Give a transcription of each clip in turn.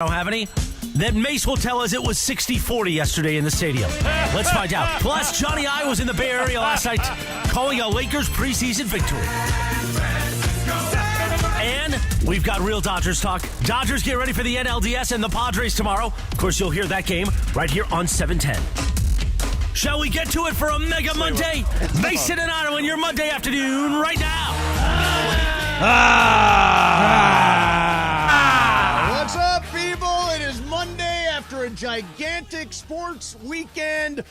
Don't have any? Then Mace will tell us it was 60-40 yesterday in the stadium. Let's find out. Plus, Johnny I was in the Bay Area last night calling a Lakers preseason victory. And we've got real Dodgers talk. Dodgers get ready for the NLDS and the Padres tomorrow. Of course, you'll hear that game right here on 710. Shall we get to it for a Mega Monday? Mason and Otto on your Monday afternoon right now. What's up, people? It is Monday after a gigantic sports weekend.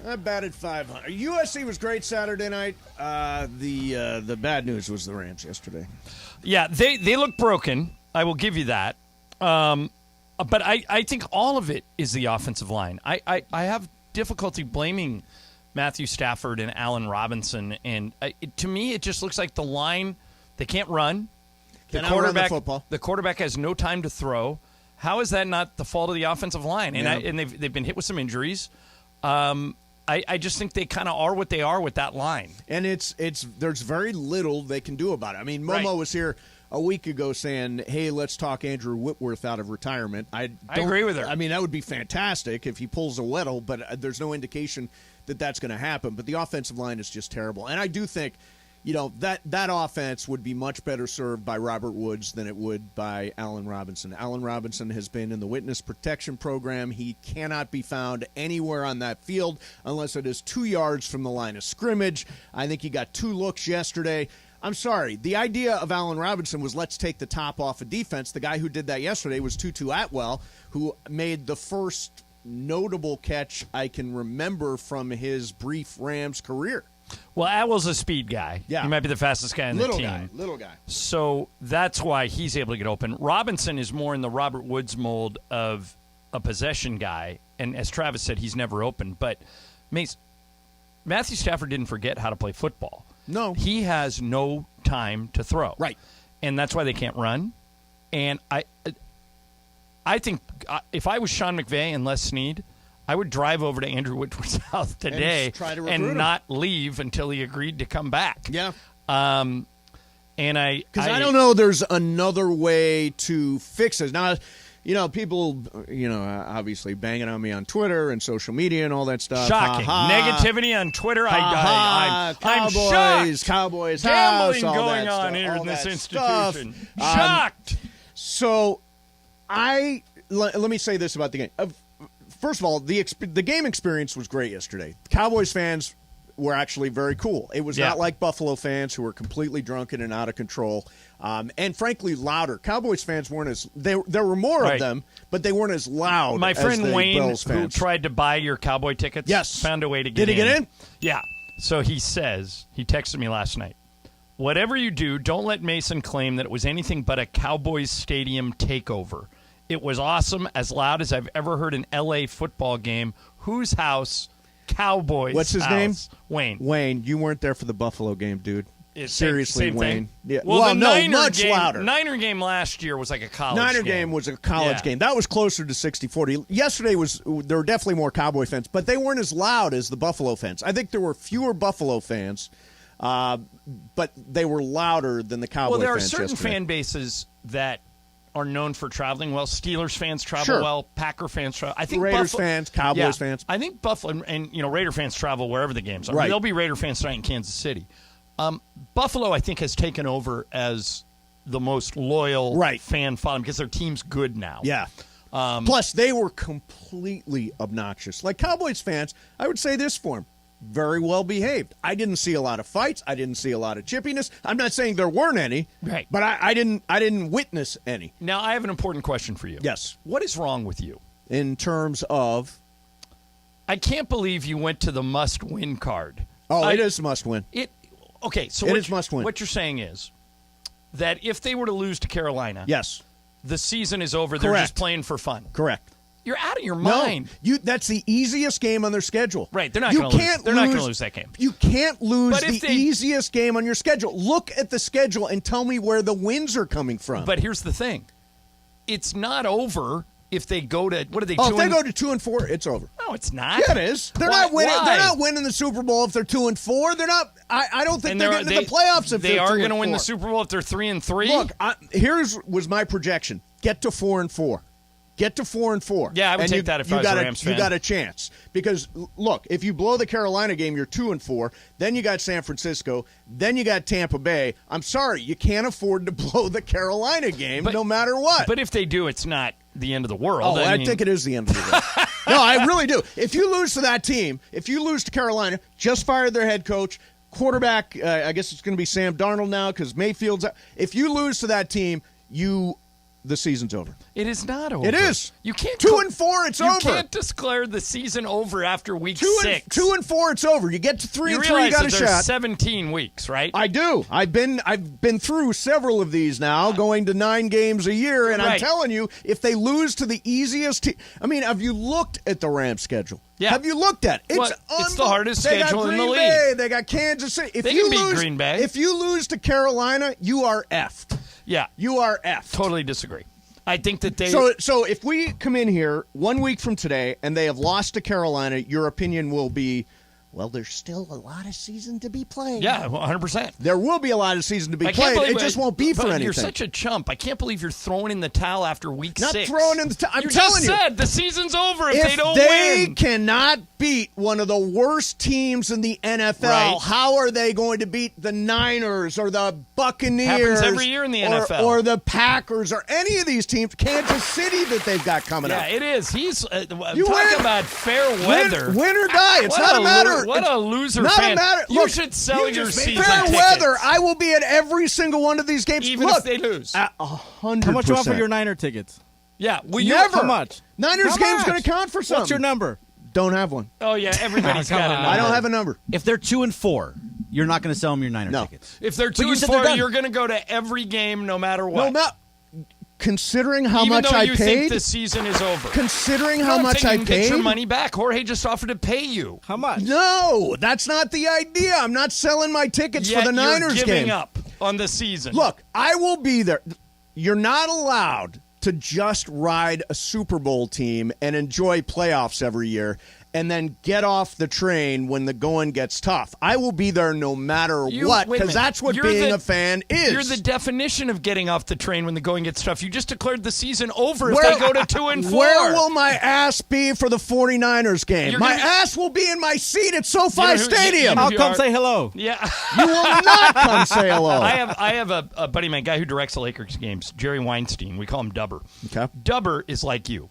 I batted 500. USC was great Saturday night. The bad news was the Rams yesterday. Yeah, they look broken. I will give you that. But I think all of it is the offensive line. I have difficulty blaming Matthew Stafford and Allen Robinson. And to me, it just looks like the line, they can't run. The quarterback has no time to throw. How is that not the fault of the offensive line? And they've been hit with some injuries. I just think they kind of are what they are with that line. And there's very little they can do about it. I mean, Momo was here a week ago saying, hey, let's talk Andrew Whitworth out of retirement. I agree with her. I mean, that would be fantastic if he pulls a Weddle, but there's no indication that that's going to happen. But the offensive line is just terrible. And I do think, that offense would be much better served by Robert Woods than it would by Allen Robinson. Allen Robinson has been in the witness protection program. He cannot be found anywhere on that field unless it is 2 yards from the line of scrimmage. I think he got 2 looks yesterday. I'm sorry. The idea of Allen Robinson was let's take the top off of defense. The guy who did that yesterday was Tutu Atwell, who made the first notable catch I can remember from his brief Rams career. Well, Atwell's a speed guy. Yeah. He might be the fastest guy on the team. Little guy. So that's why he's able to get open. Robinson is more in the Robert Woods mold of a possession guy. And as Travis said, he's never open. But Matthew Stafford didn't forget how to play football. No. He has no time to throw. Right. And that's why they can't run. And I think if I was Sean McVay and Les Snead, I would drive over to Andrew Whitworth's house today and not leave until he agreed to come back. Yeah. Because I don't know there's another way to fix it. Now, people, obviously banging on me on Twitter and social media and all that stuff. Shocking. Negativity on Twitter. I'm shocked. Cowboys gambling house, going stuff, on here in this institution. Stuff. Shocked. So let me say this about the game. First of all, the game experience was great yesterday. Cowboys fans were actually very cool. It was not like Buffalo fans who were completely drunken and out of control, and frankly louder. Cowboys fans weren't there were more of them, but they weren't as loud. My friend as the Wayne, Bills fans. who tried to buy your Cowboy tickets, found a way to get in. Did he get in? Yeah. So he texted me last night, whatever you do, don't let Mason claim that it was anything but a Cowboys stadium takeover. It was awesome, as loud as I've ever heard an L.A. football game. Whose house? Cowboys. What's his house. name? Wayne. Wayne, you weren't there for the Buffalo game, dude. Seriously, same Wayne. Thing. Yeah. Well, much louder. Niner game last year was like a college game was a college game. That was closer to 60-40. Yesterday there were definitely more Cowboy fans, but they weren't as loud as the Buffalo fans. I think there were fewer Buffalo fans, but they were louder than the Cowboy fans. Well, there are fans certain yesterday. fan bases that are known for traveling well. Steelers fans travel well. Packer fans travel. I think Raiders fans, Cowboys fans. I think Buffalo and Raider fans travel wherever the games are. Right. There'll be Raider fans tonight in Kansas City. Buffalo, I think, has taken over as the most loyal fan following because their team's good now. Yeah. Plus, they were completely obnoxious. Like Cowboys fans, I would say this for them. Very well behaved. I didn't see a lot of fights. I didn't see a lot of chippiness. I'm not saying there weren't any, but I didn't witness any. Now, I have an important question for you. Yes. What is wrong with you? In terms of? I can't believe you went to the must-win card. Oh, it is must-win. Okay, so it is must-win. What you're saying is that if they were to lose to Carolina, the season is over. They're just playing for fun. Correct. You're out of your mind. No, that's the easiest game on their schedule. Right, they're not going to lose. They're not going to lose that game. You can't lose easiest game on your schedule. Look at the schedule and tell me where the wins are coming from. But here's the thing. It's not over if they go to, what are they, if they go to 2-4, it's over. No, it's not. Yeah, it is. They're not winning. They're not winning the Super Bowl if they're 2-4. They're not. I don't think they're getting to the playoffs if they they're 2-4. are going to win the Super Bowl if they're 3-3. Look, here's was my projection: get to 4-4. Get to 4-4. Yeah, I would take that if I was a Rams fan. You got a chance. Because, look, if you blow the Carolina game, you're 2-4. Then you got San Francisco. Then you got Tampa Bay. I'm sorry, you can't afford to blow the Carolina game no matter what. But if they do, it's not the end of the world. Oh, I think it is the end of the world. No, I really do. If you lose to that team, if you lose to Carolina, just fired their head coach, quarterback, I guess it's going to be Sam Darnold now because Mayfield's out. If you lose to that team, the season's over. It is not over. It is. You can't 2-4. It's over. You can't declare the season over after week 6. 2-4. It's over. You get to 3-3. You got a shot. There's 17 weeks, right? I do. I've been through several of these now, going to 9 games a year, and I'm telling you, if they lose to the easiest team, I mean, have you looked at the Rams schedule? Yeah. Have you looked at it? It's the hardest schedule in the league. Bay, they got Kansas City. They can beat Green Bay. If you lose to Carolina, you are effed. Yeah. You are effed. Totally disagree. I think that they... So if we come in here 1 week from today and they have lost to Carolina, your opinion will be, well, there's still a lot of season to be played. Yeah, 100%. There will be a lot of season to be played. It just won't be for anything. You're such a chump. I can't believe you're throwing in the towel after week 6. Not throwing in the towel. I'm you telling just you. said the season's over if they don't They win. cannot beat one of the worst teams in the NFL. Right. How are they going to beat the Niners or the Buccaneers? Happens every year in the NFL. Or the Packers or any of these teams. Kansas City that they've got coming up. Yeah, it is. He's You talk win. about fair weather. Win or die. It's not a matter. What a loser Not fan. a matter. You Look, should sell your just season fair tickets. weather. I will be at every single one of these games. Even Look, if they lose. 100%. How much you want for your Niner tickets? Yeah. Well, Never. How much? Niners How game's much? going to count for something. What's your number? Don't have one. Oh, yeah. Everybody's Come got a on. number. I don't have a number. If they're 2-4, you're not going to sell them your Niner tickets. If they're But you said 2-4, they're you're going to go to every game no matter what. Considering how Even much though I you paid, think the season is over. considering You how don't much think I you can get your paid, money back. Jorge just offered to pay you. How much? no, that's not the idea. I'm not selling my tickets Yet for the Niners you're giving game. up on the season. Look, I will be there. You're not allowed to just ride a Super Bowl team and enjoy playoffs every year and then get off the train when the going gets tough. I will be there no matter what, wait a because minute. that's what You're being a fan is. You're the definition of getting off the train when the going gets tough. You just declared the season over if they go to 2-4. Where will my ass be for the 49ers game? You're My gonna be- ass will be in my seat at SoFi You know who- Stadium. you- I'll you come are- say hello. Yeah. You will not come say hello. I have a buddy of mine, guy who directs the Lakers games, Jerry Weinstein. We call him Dubber. Okay. Dubber is like you.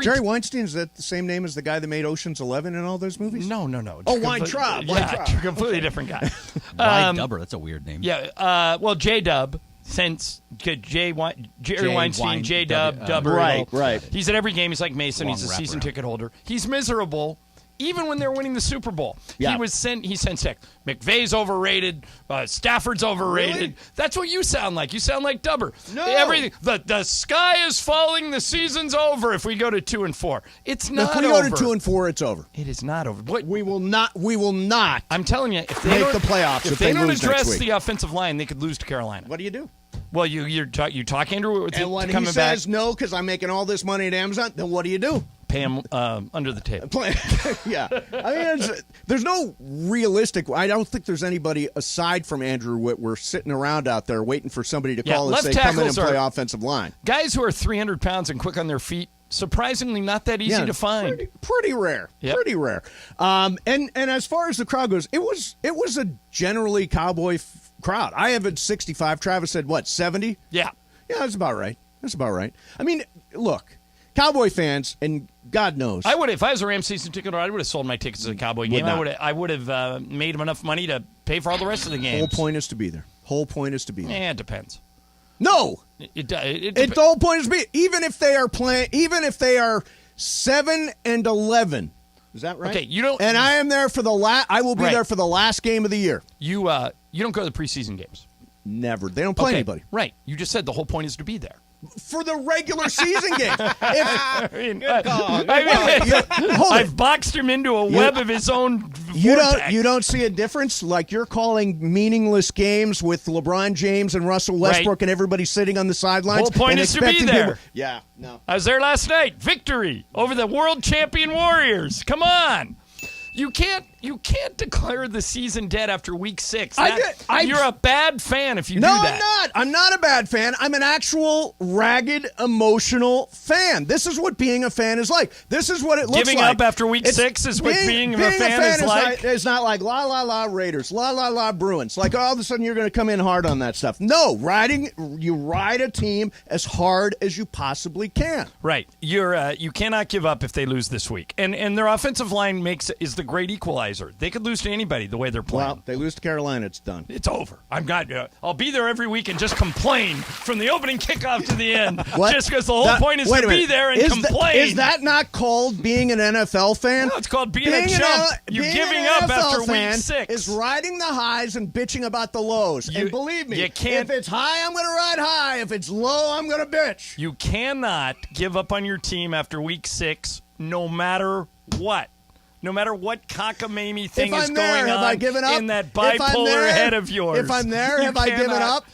Jerry Weinstein, is that the same name as the guy that made Ocean's 11 and all those movies? No. Oh, Weintraub. Yeah, completely different guy. Why Dubber? That's a weird name. Yeah. Well, J-Dub, since Jerry Weinstein, J-Dub, Dubber. Right. He's at every game. He's like Mason. Long He's a wrap season around. ticket holder. He's miserable. Even when they're winning the Super Bowl, Yeah. he sent text. McVay's overrated. Stafford's overrated. Really? That's what you sound like. You sound like Dubber. No. Everything. The sky is falling. The season's over if we go to 2-4. It's not If we over. go to 2-4, it's over. It is not over. What? We will not. I'm telling you, if they make don't, the playoffs if if they they don't lose next address week. the offensive line, they could lose to Carolina. What do you do? Well, you talk Andrew And when he coming says back, no because I'm making all this money at Amazon, then what do you do? pay him under the table. Yeah. I mean, there's no realistic. I don't think there's anybody aside from Andrew Whitworth sitting around out there waiting for somebody to Yeah, call and left say, come in and tackles play are- offensive line. Guys who are 300 pounds and quick on their feet, surprisingly not that easy to find. Pretty rare. Yep. Pretty rare. And as far as the crowd goes, it was a generally Cowboy crowd. I have it 65. Travis said, what, 70? Yeah. Yeah, that's about right. That's about right. I mean, look, Cowboy fans, and God knows. I would, if I was a Rams season ticket holder, I would have sold my tickets to the Cowboy game. not. I would have made them enough money to pay for all the rest of the games. Whole point is to be there. Whole point is to be there. Yeah, it depends. No. It The whole point is to be even if they are playing, even if they are 7-11. Is that right? Okay, you don't. And I am there for the last. I will be Right. there for the last game of the year. You don't go to the preseason games. Never. They don't play Okay, anybody Right. You just said the whole point is to be there. for the regular season game. I've boxed him into a web of his own vortex. You don't see a difference? Like you're calling meaningless games with LeBron James and Russell Westbrook and everybody sitting on the sidelines. Whole point and is to be expecting there. people- Yeah, no. I was there last night. Victory over the world champion Warriors. Come on. You can't. You can't declare the season dead after week 6. You're a bad fan if you do that. I'm not a bad fan. I'm an actual ragged, emotional fan. This is what being a fan is like. This is what it looks like. Giving up after week 6 is what being a fan is like? It's not like la, la, la, Raiders, la, la, la, Bruins. Like all of a sudden you're going to come in hard on that stuff. No, you ride a team as hard as you possibly can. Right. You cannot give up if they lose this week. And their offensive line is the great equalizer. They could lose to anybody the way they're playing. Well, they lose to Carolina, it's done. It's over. I'll be there every week and just complain from the opening kickoff to the end. Just because the whole point is to be there and complain. Is that not called being an NFL fan? No, it's called being a chump. You're giving up after week 6. Is riding the highs and bitching about the lows. And believe me, if it's high, I'm going to ride high. If it's low, I'm going to bitch. You cannot give up on your team after week 6, no matter what. No matter what cockamamie thing is going on in that bipolar head of yours. If I'm there, have I given up?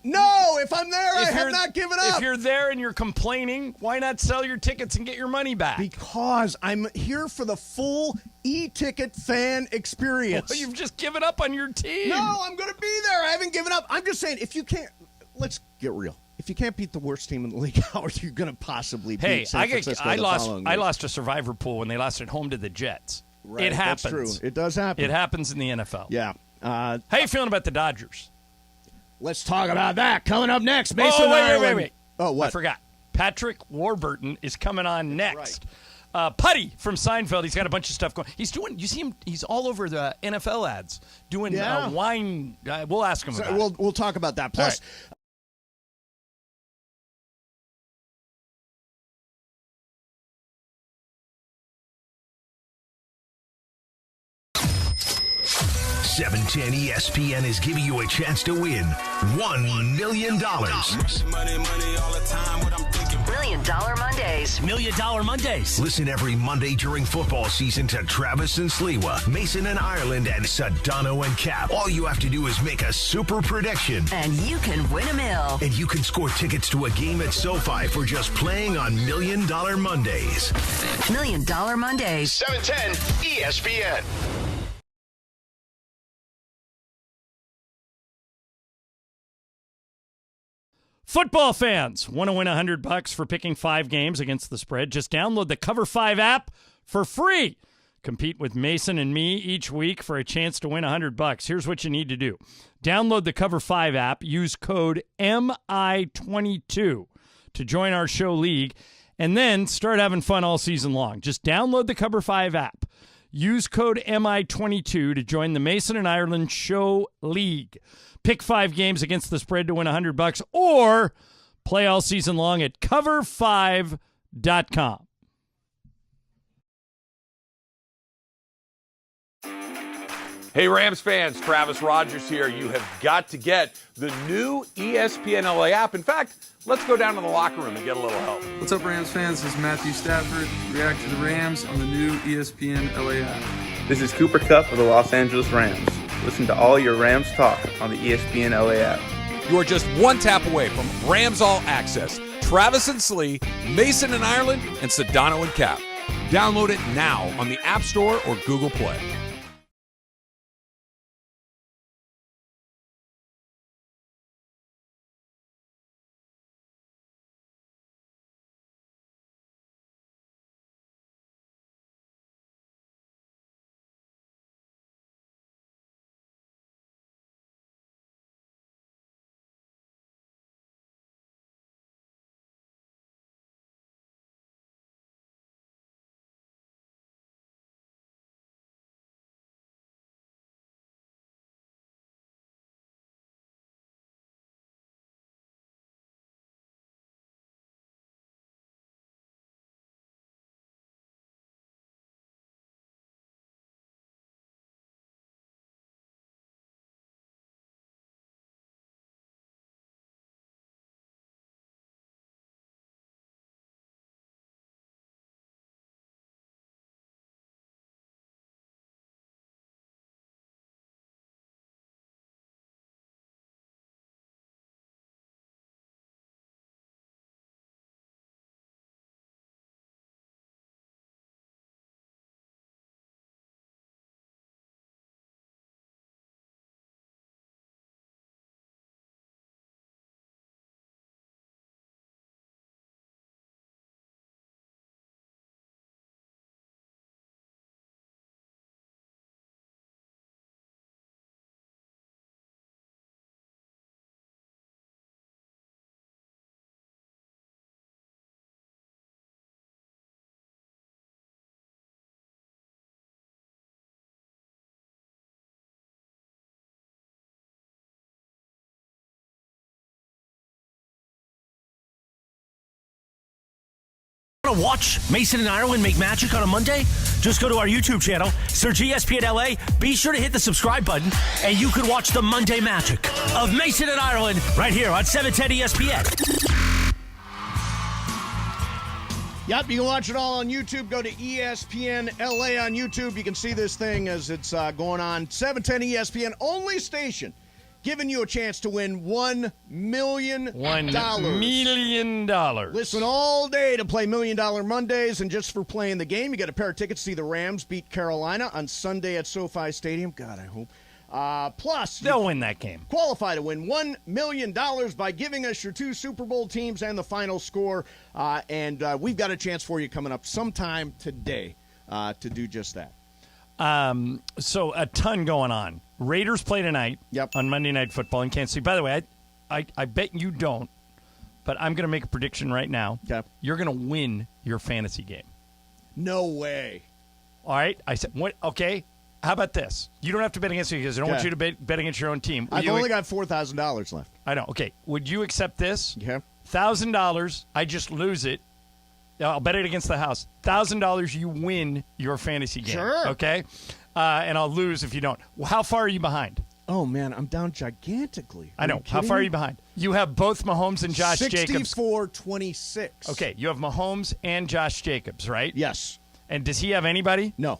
No, if I'm there, I have not given up. If you're there and you're complaining, why not sell your tickets and get your money back? Because I'm here for the full e-ticket fan experience. Well, you've just given up on your team. No, I'm going to be there. I haven't given up. I'm just saying, if you can't, let's get real. If you can't beat the worst team in the league, how are you going to possibly beat San Francisco? I lost a survivor pool when they lost at home to the Jets. Right, it happens. That's true. It does happen. It happens in the NFL. Yeah. How you feeling about the Dodgers? Let's talk about that. Coming up next, Mason Ireland. Wait. Oh, what? I forgot. Patrick Warburton is coming on next. Right. Putty from Seinfeld. He's got a bunch of stuff going. He's doing. You see him. He's all over the NFL ads doing wine. We'll ask him about it. We'll talk about that. Plus. 710 ESPN is giving you a chance to win $1 million. $1 Million Mondays. $1 Million Mondays. Listen every Monday during football season to Travis and Sliwa, Mason and Ireland, and Sedano and Cap. All you have to do is make a super prediction. And you can win $1 million. And you can score tickets to a game at SoFi for just playing on $1 Million Mondays. $1 Million Mondays. 710 ESPN. Football fans want to win $100 for picking 5 games against the spread? Just download the Cover 5 app for free. Compete with Mason and me each week for a chance to win $100. Here's what you need to do. Download the Cover 5 app, use code MI22 to join our show league, and then start having fun all season long. Just download the Cover 5 app. Use code MI22 to join the Mason and Ireland Show League. Pick 5 games against the spread to win $100 or play all season long at cover5.com. Hey, Rams fans, Travis Rogers here. You have got to get the new ESPNLA app. In fact, let's go down to the locker room and get a little help. What's up, Rams fans? This is Matthew Stafford. React to the Rams on the new ESPNLA app. This is Cooper Kupp of the Los Angeles Rams. Listen to all your Rams talk on the ESPNLA app. You are just one tap away from Rams All Access. Travis and Slee, Mason and Ireland, and Sedano and Cap. Download it now on the App Store or Google Play. Want to watch Mason and Ireland make magic on a Monday? Just go to our YouTube channel, search ESPNLA, be sure to hit the subscribe button, and you can watch the Monday magic of Mason and Ireland right here on 710 ESPN. Yep, you can watch it all on YouTube. Go to ESPNLA on YouTube. You can see this thing as it's going on. 710 ESPN, only station giving you a chance to win $1 million. $1 million. Listen all day to play $1 Million Mondays, and just for playing the game, you get a pair of tickets to see the Rams beat Carolina on Sunday at SoFi Stadium. God, I hope. Plus, they'll win that game. Qualify to win $1 million by giving us your 2 Super Bowl teams and the final score. And we've got a chance for you coming up sometime today to do just that. So a ton going on. Raiders play tonight on Monday Night Football in Kansas City. By the way, I bet you don't, but I'm going to make a prediction right now. Okay. You're going to win your fantasy game. No way. All right. I said, what? Okay. How about this? You don't have to bet against me because I don't want you to bet against your own team. I've only got $4,000 left. I know. Okay. Would you accept this? Yeah. $1,000. I just lose it. I'll bet it against the house. $1,000. You win your fantasy game. Sure. Okay. And I'll lose if you don't. Well, how far are you behind? Oh, man, I'm down gigantically. I know. How far are you behind? You have both Mahomes and Josh Jacobs. 64-26. Okay. You have Mahomes and Josh Jacobs, right? Yes. And does he have anybody? No.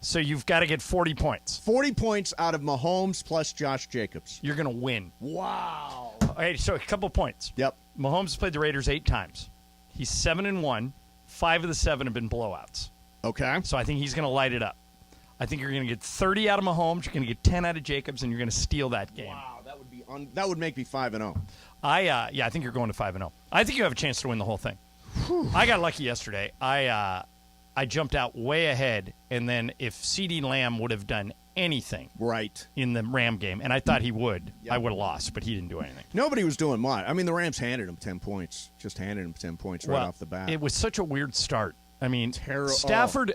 So you've got to get 40 points. 40 points out of Mahomes plus Josh Jacobs. You're going to win. Wow. All right, so a couple points. Yep. Mahomes has played the Raiders 8 times. He's 7-1. 5 of the 7 have been blowouts. Okay. So I think he's going to light it up. I think you're going to get 30 out of Mahomes. You're going to get 10 out of Jacobs, and you're going to steal that game. Wow, that would be that would make me 5-0. I think you're going to 5-0. I think you have a chance to win the whole thing. I got lucky yesterday. I jumped out way ahead, and then if CeeDee Lamb would have done anything in the Ram game, and I thought he would, I would have lost, but he didn't do anything. Nobody was doing much. I mean, the Rams handed him 10 points. Just handed him 10 points right off the bat. It was such a weird start. I mean, Terrible. Stafford,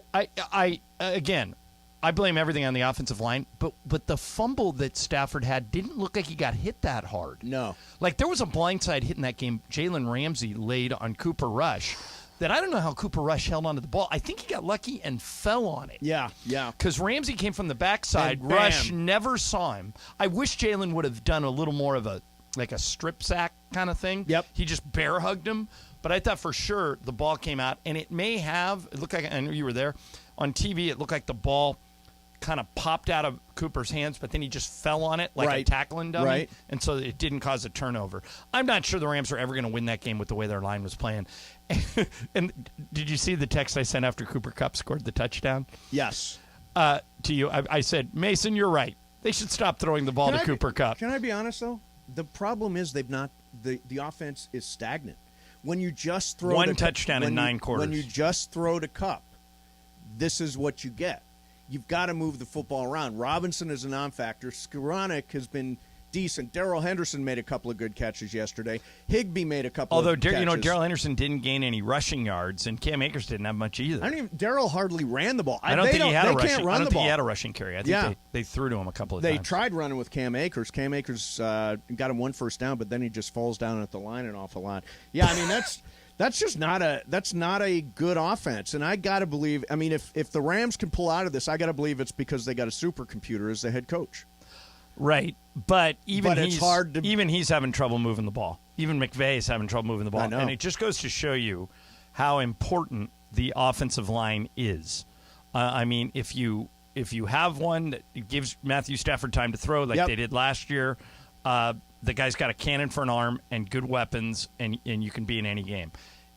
again, I blame everything on the offensive line, but the fumble that Stafford had didn't look like he got hit that hard. No. Like, there was a blindside hit in that game Jalen Ramsey laid on Cooper Rush that I don't know how Cooper Rush held onto the ball. I think he got lucky and fell on it. Yeah. Because Ramsey came from the backside. Rush never saw him. I wish Jalen would have done a little more of a strip sack kind of thing. Yep. He just bear hugged him. But I thought for sure the ball came out, and it looked like, I know you were there, on TV, it looked like the ball kind of popped out of Cooper's hands, but then he just fell on it like a tackling dummy, and so it didn't cause a turnover. I'm not sure the Rams are ever going to win that game with the way their line was playing. And did you see the text I sent after Cooper Kupp scored the touchdown? Yes. To you, I said, Mason, you're right. They should stop throwing the ball to Cooper Kupp. Can I be honest, though? The problem is they've not the offense is stagnant. When you just throw one touchdown in 9 quarters. When you just throw to Kupp, this is what you get. You've got to move the football around. Robinson is a non-factor. Skowronek has been decent. Darrell Henderson made a couple of good catches yesterday. Higbee made a couple of catches. Although, Darrell Henderson didn't gain any rushing yards, and Cam Akers didn't have much either. Darrell hardly ran the ball. I don't think he had a rushing carry. I think Yeah. they threw to him a couple of times. They tried running with Cam Akers. Cam Akers got him 1 first down, but then he just falls down at the line an awful lot. Yeah, I mean, that's just not a good offense. And I got to believe, I mean, if the Rams can pull out of this, I got to believe it's because they got a supercomputer as the head coach. Right. But it's hard to, even he's having trouble moving the ball. Even McVay is having trouble moving the ball. I know. And it just goes to show you how important the offensive line is. I mean, if you have one that gives Matthew Stafford time to throw like they did last year, the guy's got a cannon for an arm and good weapons, and you can be in any game.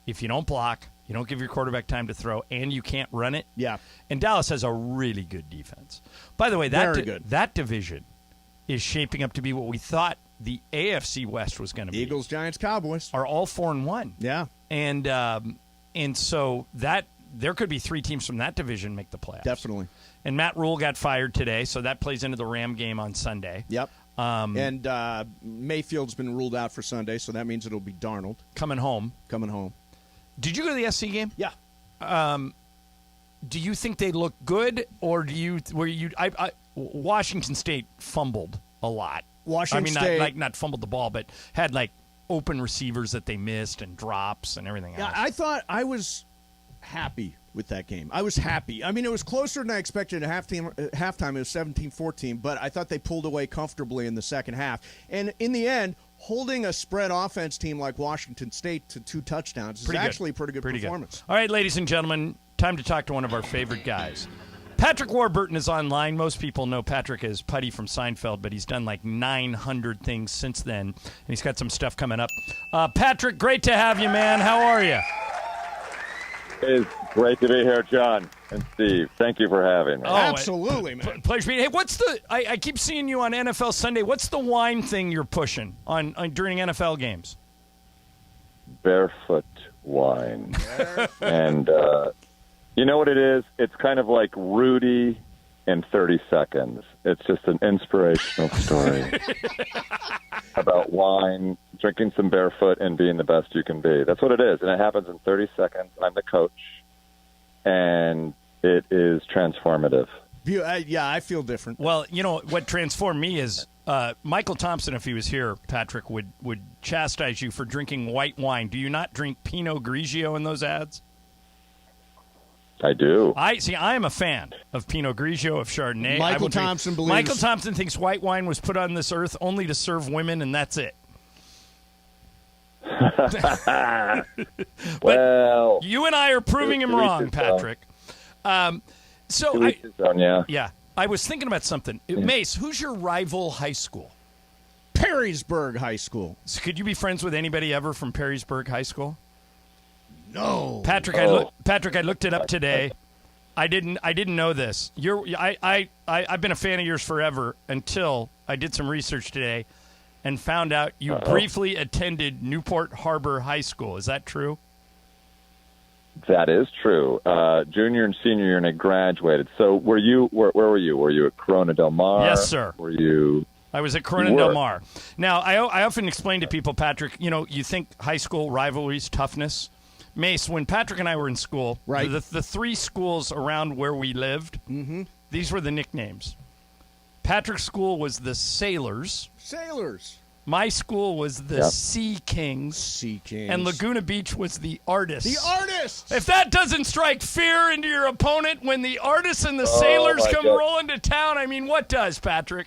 If you don't block, you don't give your quarterback time to throw, and you can't run it. Yeah. And Dallas has a really good defense. By the way, that division is shaping up to be what we thought the AFC West was going to be. Eagles, Giants, Cowboys are all 4-1. Yeah. And so that there could be 3 teams from that division make the playoffs. Definitely. And Matt Rule got fired today, so that plays into the Ram game on Sunday. Yep. And Mayfield's been ruled out for Sunday, so that means it'll be Darnold coming home. Did you go to the SC game? Yeah. Do you think they look I Washington State fumbled a lot. Not fumbled the ball, but had open receivers that they missed and drops and everything else. Yeah, I thought I was happy with that game. I was happy. I mean, it was closer than I expected at halftime. It was 17-14, but I thought they pulled away comfortably in the second half. And in the end, holding a spread offense team like Washington State to 2 touchdowns is actually a pretty good performance. All right, ladies and gentlemen, time to talk to one of our favorite guys. Patrick Warburton is online. Most people know Patrick as Putty from Seinfeld, but he's done like 900 things since then, and he's got some stuff coming up. Patrick, great to have you, man. How are you? It's great to be here, John and Steve. Thank you for having me. Oh, absolutely, man. Pleasure being. Hey, what's the? I keep seeing you on NFL Sunday. What's the wine thing you're pushing on during NFL games? Barefoot wine, and you know what it is? It's kind of like Rudy in 30 seconds. It's just an inspirational story about wine, drinking some barefoot, and being the best you can be. That's what it is, and it happens in 30 seconds. I'm the coach, and it is transformative. Yeah, I feel different. Well, you know, what transformed me is Michael Thompson, if he was here, Patrick, would chastise you for drinking white wine. Do you not drink Pinot Grigio in those ads? I do. I am a fan of Pinot Grigio, of Chardonnay. Michael Thompson believes. Michael Thompson thinks white wine was put on this earth only to serve women, and that's it. Well, you and I are proving him wrong, Patrick. I was thinking about something. Mace, who's your rival high school? Perrysburg High School. So could you be friends with anybody ever from Perrysburg High School? No, Patrick. Patrick, I looked it up today. I didn't know this. I've been a fan of yours forever until I did some research today and found out you briefly attended Newport Harbor High School. Is that true? That is true. Junior and senior year, and I graduated. So were you? Where were you? Were you at Corona Del Mar? Yes, sir. Were you? I was at Corona Del Mar. Now, I often explain to people, Patrick, you know, you think high school rivalries, toughness. Mace, when Patrick and I were in school, right. the 3 schools around where we lived, these were the nicknames. Patrick's school was the Sailors. My school was the Sea Kings. And Laguna Beach was the Artists. If that doesn't strike fear into your opponent when the Artists and the Sailors come rolling to town, I mean, what does, Patrick?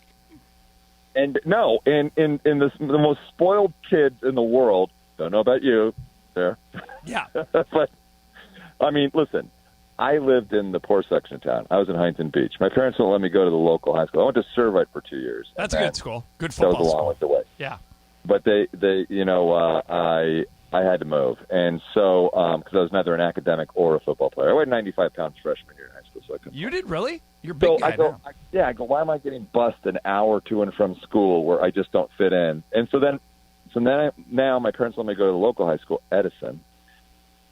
And no, in the most spoiled kids in the world, don't know about you there. Yeah. But, I mean, listen, I lived in the poor section of town. I was in Huntington Beach. My parents wouldn't let me go to the local high school. I went to Servite for 2 years. That's a good school. Good football school. That was a long way away. Yeah. But they you know, I had to move. And so, because I was neither an academic or a football player. I weighed 95 pounds freshman year in high school. So I couldn't. You did, really? You're a big guy now. I go, why am I getting bussed an hour to and from school where I just don't fit in? And now my parents let me go to the local high school, Edison.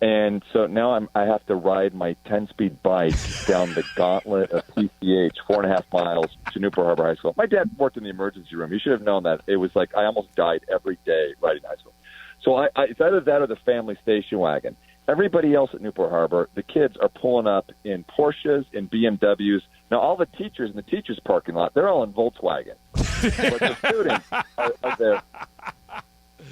And so now I have to ride my 10-speed bike down the gauntlet of PCH, 4.5 miles to Newport Harbor High School. My dad worked in the emergency room. You should have known that. It was like I almost died every day riding high school. So it's either that or the family station wagon. Everybody else at Newport Harbor, the kids are pulling up in Porsches, in BMWs. Now, all the teachers in the teachers' parking lot, they're all in Volkswagen. But the students are there,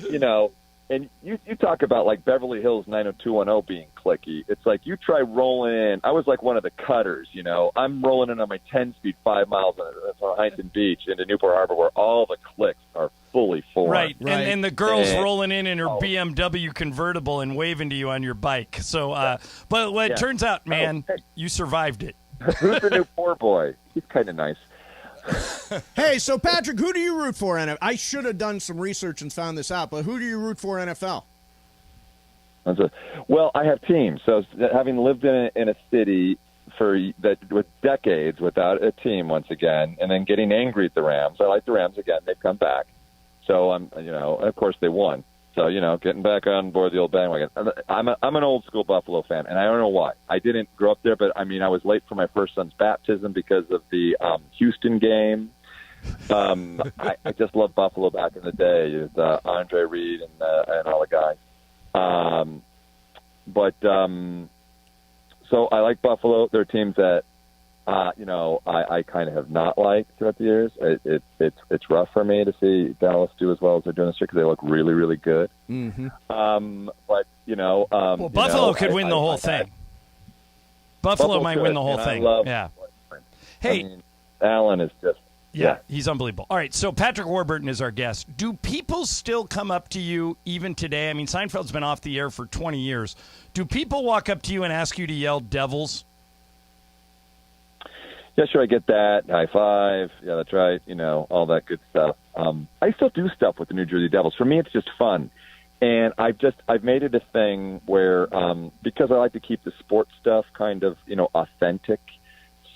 you know. And you talk about, like, Beverly Hills 90210 being clicky. It's like you try rolling in. I was like one of the cutters, you know. I'm rolling in on my 10-speed 5 miles on Huntington Beach into Newport Harbor where all the cliques are fully formed. Right. And the girl's rolling in her BMW convertible and waving to you on your bike. So, but it turns out, man, you survived it. Who's the new poor boy? He's kind of nice. Hey, so Patrick, who do you root for? I should have done some research and found this out, but who do you root for NFL? Well, I have teams. So having lived in a city with decades without a team once again, and then getting angry at the Rams. I like the Rams again. They've come back. So of course they won. So, getting back on board the old bandwagon. I'm an old school Buffalo fan, and I don't know why. I didn't grow up there, but I was late for my first son's baptism because of the Houston game. I just loved Buffalo back in the day with Andre Reed and all the guys. So I like Buffalo. They're teams that I kind of have not liked throughout the years. It's rough for me to see Dallas do as well as they're doing this year because they look really, really good. Mm-hmm. Buffalo could win the whole thing. Buffalo might win could, the whole and thing. I love Yeah. Buffalo. Hey. I mean, Allen is just. Yeah, he's unbelievable. All right, so Patrick Warburton is our guest. Do people still come up to you even today? I mean, Seinfeld's been off the air for 20 years. Do people walk up to you and ask you to yell Devils? Yeah, sure, I get that. High five. Yeah, that's right. All that good stuff. I still do stuff with the New Jersey Devils. For me, it's just fun. And I've made it a thing where, because I like to keep the sports stuff kind of, authentic.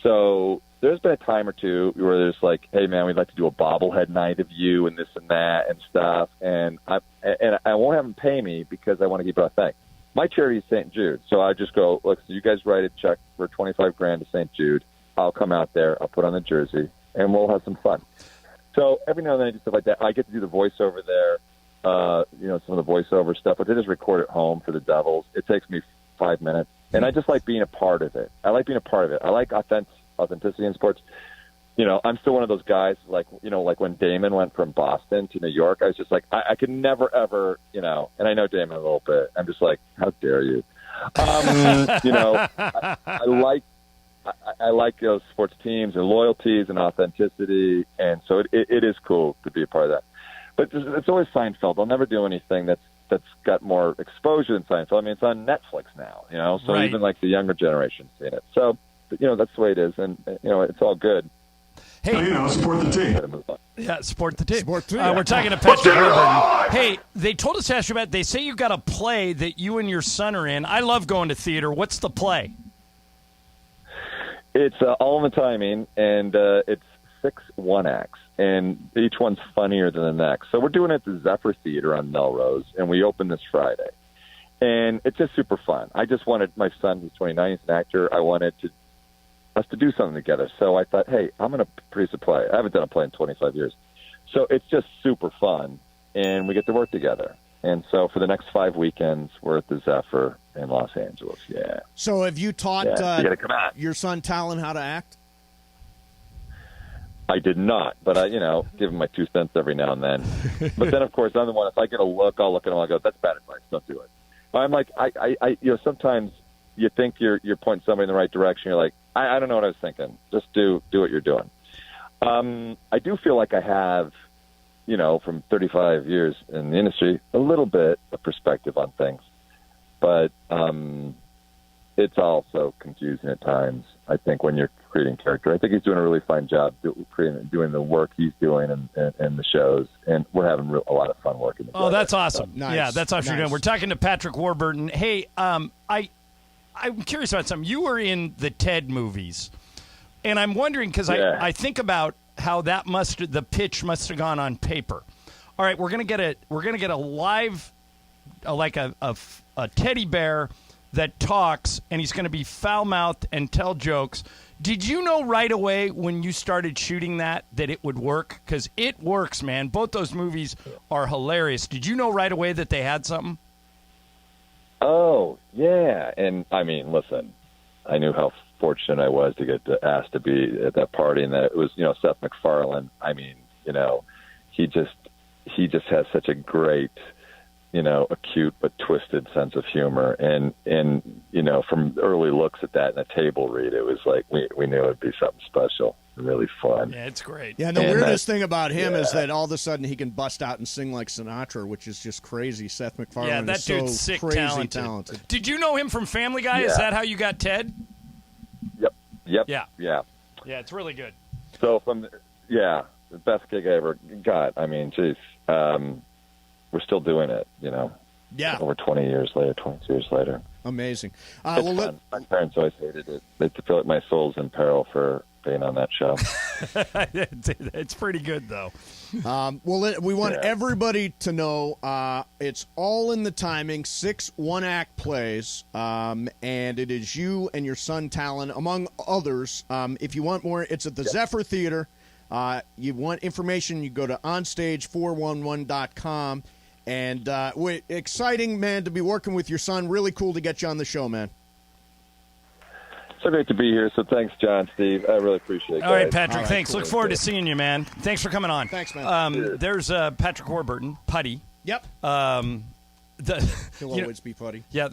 So there's been a time or two where there's like, hey man, we'd like to do a bobblehead night of you and this and that and stuff. And I won't have them pay me because I want to keep it authentic. My charity is St. Jude. So I just go, look, so you guys write a check for $25,000 to St. Jude. I'll come out there, I'll put on the jersey, and we'll have some fun. So every now and then I do stuff like that. I get to do the voiceover there, some of the voiceover stuff, but I just record at home for the Devils. It takes me 5 minutes, and I just like being a part of it. I like authenticity in sports. I'm still one of those guys, like when Damon went from Boston to New York, I was just like, I could never, ever, and I know Damon a little bit. I'm just like, how dare you? I like those sports teams and loyalties and authenticity, and so it is cool to be a part of that. But it's always Seinfeld. I'll never do anything that's got more exposure than Seinfeld. I mean, it's on Netflix now, so right. Even like the younger generation's seen it. So, that's the way it is, and it's all good. Hey, support the team. Yeah, support the team. Support the team. We're talking to Patrick Warburton. Hey, they told us to ask you about. They say you got a play that you and your son are in. I love going to theater. What's the play? It's all in the timing, and it's 6 one-acts, and each one's funnier than the next. So we're doing it at the Zephyr Theater on Melrose, and we open this Friday. And it's just super fun. I just wanted my son, who's 29, he's an actor. I wanted us to do something together. So I thought, hey, I'm going to produce a play. I haven't done a play in 25 years. So it's just super fun, and we get to work together. And so for the next 5 weekends, we're at the Zephyr in Los Angeles. Yeah. So have you taught you gotta come out. your son Talon how to act? I did not, but I, give him my 2 cents every now and then. But then, of course, I'm the one. If I get a look, I'll look at him. I'll go, "That's bad advice. Don't do it." I'm like, I sometimes you think you're pointing somebody in the right direction. You're like, I don't know what I was thinking. Just do what you're doing. I do feel like I have, from 35 years in the industry, a little bit of perspective on things, but it's also confusing at times. I think when you're creating character, I think he's doing a really fine job doing the work he's doing in the shows, and we're having a lot of fun working together. Oh, that's awesome. So, nice. Yeah, that's awesome. Nice. We're talking to Patrick Warburton. Hey, I'm curious about something. You were in the Ted movies, and I'm wondering because I think about how the pitch must have gone on paper. All right, we're gonna get a live, like a teddy bear that talks, and he's going to be foul-mouthed and tell jokes. Did you know right away when you started shooting that it would work? Because it works, man. Both those movies are hilarious. Did you know right away that they had something? Oh, yeah. And, I mean, listen, I knew how fortunate I was to get asked to be at that party, and that it was, Seth MacFarlane. I mean, he just has such a great, acute but twisted sense of humor. And from early looks at that in a table read, it was like we knew it would be something special, really fun. Yeah, it's great. Yeah, and the weirdest thing about him is that all of a sudden he can bust out and sing like Sinatra, which is just crazy. Seth MacFarlane yeah, that is dude's so sick crazy talented. Did you know him from Family Guy? Yeah. Is that how you got Ted? Yep. Yeah. Yeah, it's really good. So the best gig I ever got. I mean, geez, we're still doing it, Yeah. Over 22 years later. Amazing. My parents always hated it. They feel like my soul's in peril for being on that show. It's pretty good, though. We want everybody to know it's all in the timing, 6 one-act plays, and it is you and your son Talon, among others. If you want more, it's at the Zephyr Theater. You want information, you go to onstage411.com. And exciting, man, to be working with your son. Really cool to get you on the show, man. So great to be here. So thanks, John, Steve. I really appreciate it. All right, Patrick, thanks. Cool. Look forward to seeing you, man. Thanks for coming on. Thanks, man. There's Patrick Warburton, Putty. Yep. He'll always be putty. Yeah,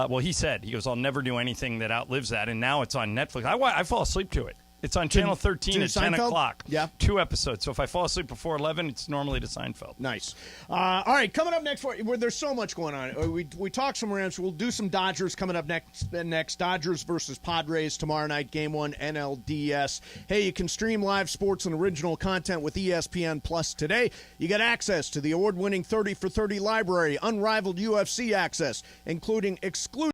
well, he said, I'll never do anything that outlives that, and now it's on Netflix. I fall asleep to it. It's on Channel 13 at 10 o'clock. Yeah. 2 episodes. So if I fall asleep before 11, it's normally to Seinfeld. Nice. All right, coming up next, there's so much going on. We talked some Rams. We'll do some Dodgers coming up next. Dodgers versus Padres tomorrow night, Game 1, NLDS. Hey, you can stream live sports and original content with ESPN Plus today. You get access to the award-winning 30 for 30 library, unrivaled UFC access, including exclusive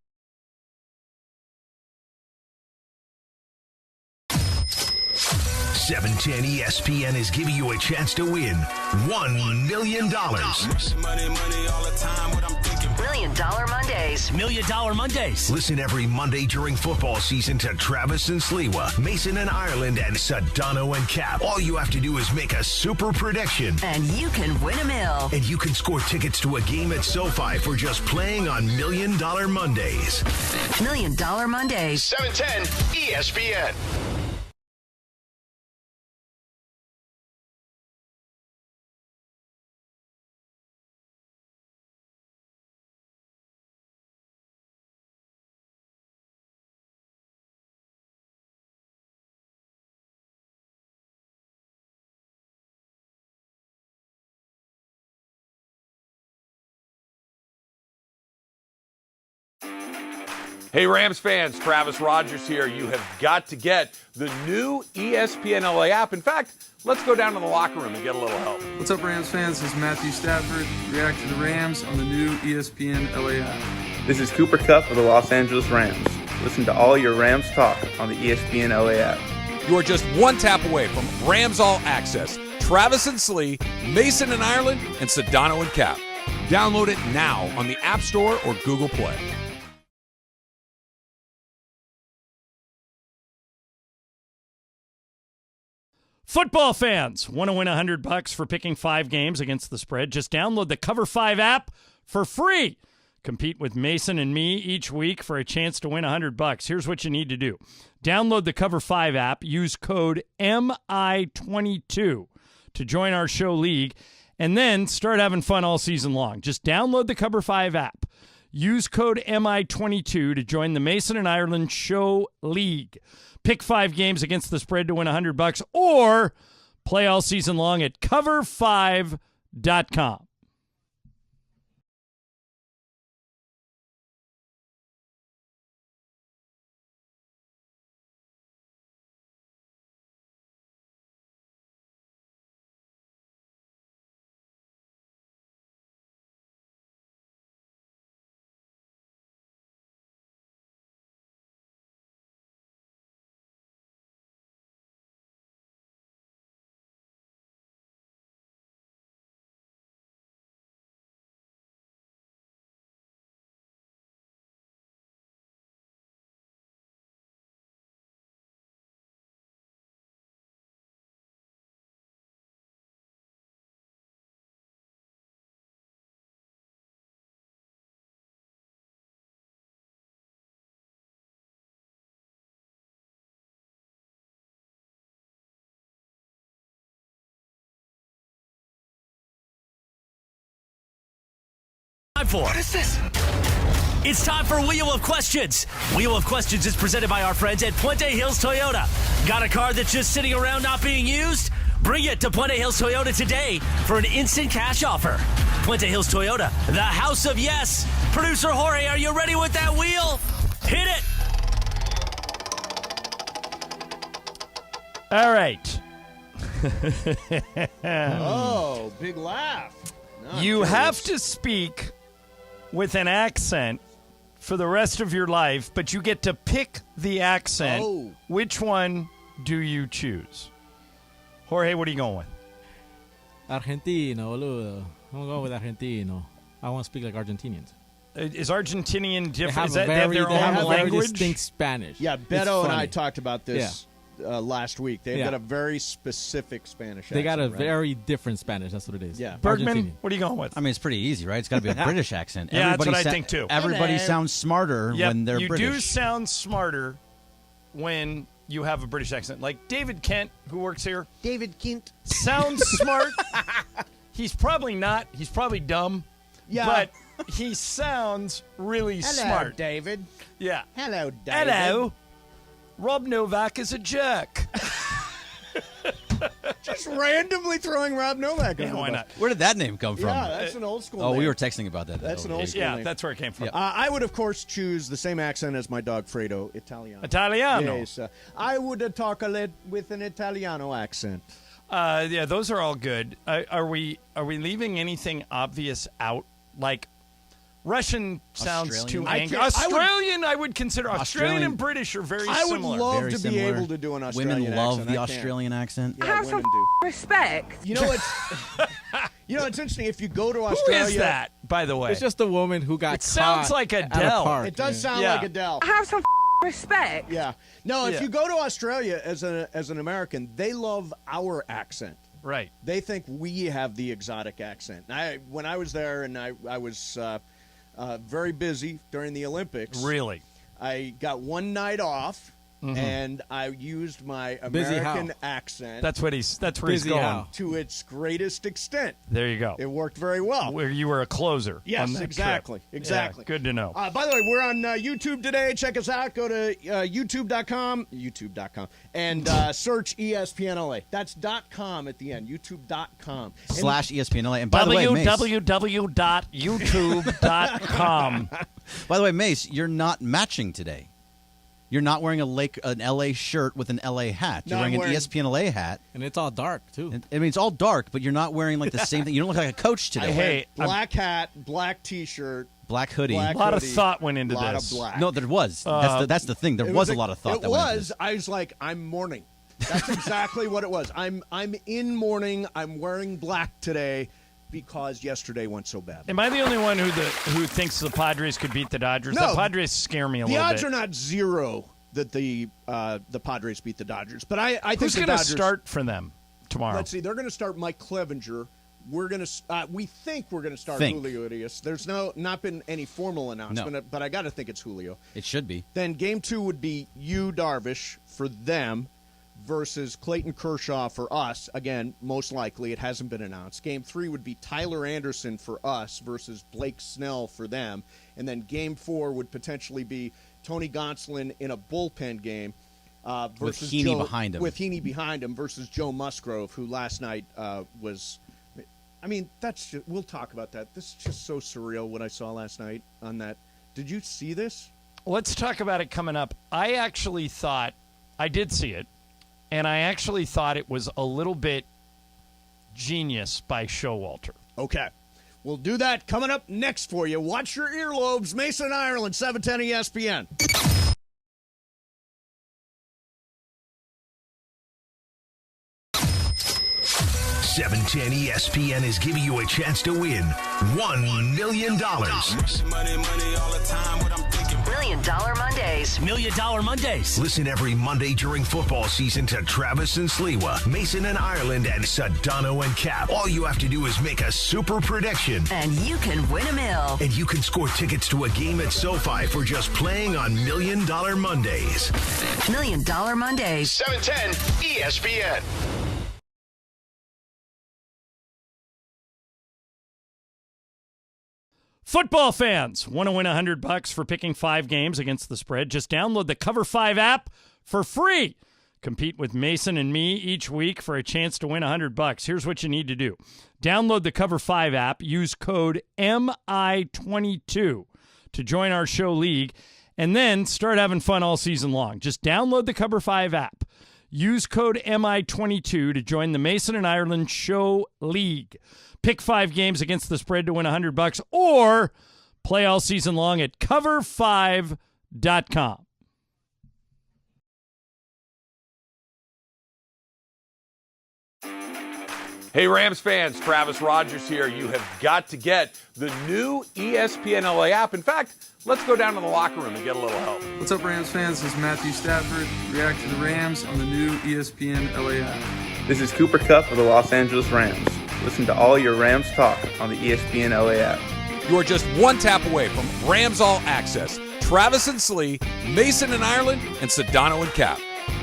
710 ESPN is giving you a chance to win $1 million. $1 Million Mondays. $1 Million Mondays. Listen every Monday during football season to Travis and Sliwa, Mason and Ireland, and Sedano and Cap. All you have to do is make a super prediction. And you can win $1 million. And you can score tickets to a game at SoFi for just playing on $1 Million Mondays. $1 Million Mondays. 710 ESPN. Hey, Rams fans, Travis Rogers here. You have got to get the new ESPNLA app. In fact, let's go down to the locker room and get a little help. What's up, Rams fans? This is Matthew Stafford. React to the Rams on the new ESPNLA app. This is Cooper Kupp of the Los Angeles Rams. Listen to all your Rams talk on the ESPNLA app. You are just one tap away from Rams All Access. Travis and Slee, Mason and Ireland, and Sedano and Cap. Download it now on the App Store or Google Play. Football fans, want to win $100 for picking 5 games against the spread? Just download the Cover 5 app for free. Compete with Mason and me each week for a chance to win $100. Here's what you need to do. Download the Cover 5 app, use code MI22 to join our show league, and then start having fun all season long. Just download the Cover 5 app. Use code MI22 to join the Mason and Ireland Show League. Pick 5 games against the spread to win $100 or play all season long at cover5.com. What is this? It's time for Wheel of Questions. Wheel of Questions is presented by our friends at Puente Hills Toyota. Got a car that's just sitting around not being used? Bring it to Puente Hills Toyota today for an instant cash offer. Puente Hills Toyota, the house of yes. Producer Jorge, are you ready with that wheel? Hit it. All right. Oh, big laugh. You have to speak with an accent for the rest of your life, but you get to pick the accent. Oh. Which one do you choose? Jorge, what are you going with? Argentino, I'm going to go with Argentino. I want to speak like Argentinians. Is Argentinian different? They have their own very language? distinct Spanish. Yeah, Beto and I talked about this last week. They've Yeah. got a very specific Spanish accent. They got a right? very different Spanish. That's what it is. Yeah. Bergman, Argentinian. what are you going with? I mean, it's pretty easy, right? It's got to be a British accent. Yeah, that's what I sa- think, too. Everybody sounds smarter Yep, when they're you British. do sound smarter when you have a British accent. Like David Kent, who works here, David Kent sounds smart. He's probably not. He's probably dumb. Yeah. But he sounds really smart. David. Yeah. Hello, David. Hello. Rob Novak is a jerk. Just randomly throwing Rob Novak. Yeah, why not? Where did that name come from? Yeah, that's an old school Oh, name. we were texting about that. That's an old school Yeah, name. that's where it came from. Yep. I would, of course, choose the same accent as my dog, Fredo, Italiano. Italiano. Yes, I would talk with an Italiano accent. Yeah, those are all good. Are we leaving anything obvious out? Like Russian sounds Australian? too I angry. can't- Australian, I would consider. Australian and British are very I would similar. love Very to be similar. able to do an Australian Women love accent. the I can't. Australian accent. Yeah, Have women some do. respect. You know what's it's interesting. If you go to Who Australia, is that, by the way? It's just a woman who got It sounds caught like at Adele. a park. It does sound Yeah. like Adele. Have some respect. Yeah. No, if Yeah. you go to Australia as an American, they love our accent. Right. They think we have the exotic accent. When I was there, and I was very busy during the Olympics. Really? I got one night off, and I used my Busy American how? accent That's where he's Busy going. how? to its greatest extent. There you go. It worked very well. Where you were a closer. Yes, on that exactly. trip. Exactly. Yeah, good to know. By the way, we're on YouTube today. Check us out. Go to youtube.com, and search ESPNLA. That's .com at the end, youtube.com. / ESPNLA. And by the way, Mace, www.youtube.com. by the way, Mace, you're not matching today. You're not wearing an LA shirt with an LA hat. You're No, wearing I'm an wearing- ESPNLA hat. And it's all dark, too. I mean, it's all dark, but you're not wearing like the same thing. You don't look like a coach today. Hey, Black hat, black T-shirt, Black hoodie. black A lot of hoodie, thought went into lot this. Of black. No, there was. That's the thing. There It was a lot of thought It that went into was. this. I was like, I'm mourning. That's exactly what it was. I'm in mourning. I'm wearing black today because yesterday went so bad. Am I the only one who thinks the Padres could beat the Dodgers? No. The Padres scare me a The little odds bit. are not zero that the Padres beat the Dodgers, but I think Who's the going to Dodgers start for them tomorrow? Let's see. They're going to start Mike Clevenger. We think we're going to start Julio Urias. There's not been any formal announcement, but I got to think it's Julio. It should be. Then game 2 would be Yu Darvish for them versus Clayton Kershaw for us. Again, most likely it hasn't been announced. Game 3 would be Tyler Anderson for us versus Blake Snell for them. And then game 4 would potentially be Tony Gonsolin in a bullpen game versus Heaney behind him. With Heaney behind him versus Joe Musgrove, who last night was. I mean, we'll talk about that. This is just so surreal what I saw last night on that. Did you see this? Let's talk about it coming up. I actually thought, I did see it, and I actually thought it was a little bit genius by Showalter. Okay. We'll do that coming up next for you. Watch your earlobes. Mason, Ireland, 710 ESPN. $710 ESPN is giving you a chance to win $1 million. $1 Million Mondays. $1 Million Mondays. Listen every Monday during football season to Travis and Sliwa, Mason and Ireland, and Sedano and Cap. All you have to do is make a super prediction. And you can win a mill. And you can score tickets to a game at SoFi for just playing on $1 Million Mondays. $1 Million Mondays. 710 ESPN. Football fans want to win $100 for picking 5 games against the spread? Just download the Cover 5 app for free. Compete with Mason and me each week for a chance to win $100. Here's what you need to do. Download the Cover 5 app, use code MI22 to join our show league, and then start having fun all season long. Just download the Cover 5 app. Use code MI22 to join the Mason and Ireland Show League. Pick 5 games against the spread to win $100 or play all season long at cover5.com. Hey, Rams fans, Travis Rogers here. You have got to get the new ESPNLA app. In fact, let's go down to the locker room and get a little help. What's up, Rams fans? This is Matthew Stafford. React to the Rams on the new ESPNLA app. This is Cooper Kupp of the Los Angeles Rams. Listen to all your Rams talk on the ESPNLA app. You are just one tap away from Rams All Access. Travis and Slee, Mason and Ireland, and Sedano and Cap.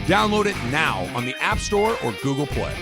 Download it now on the App Store or Google Play.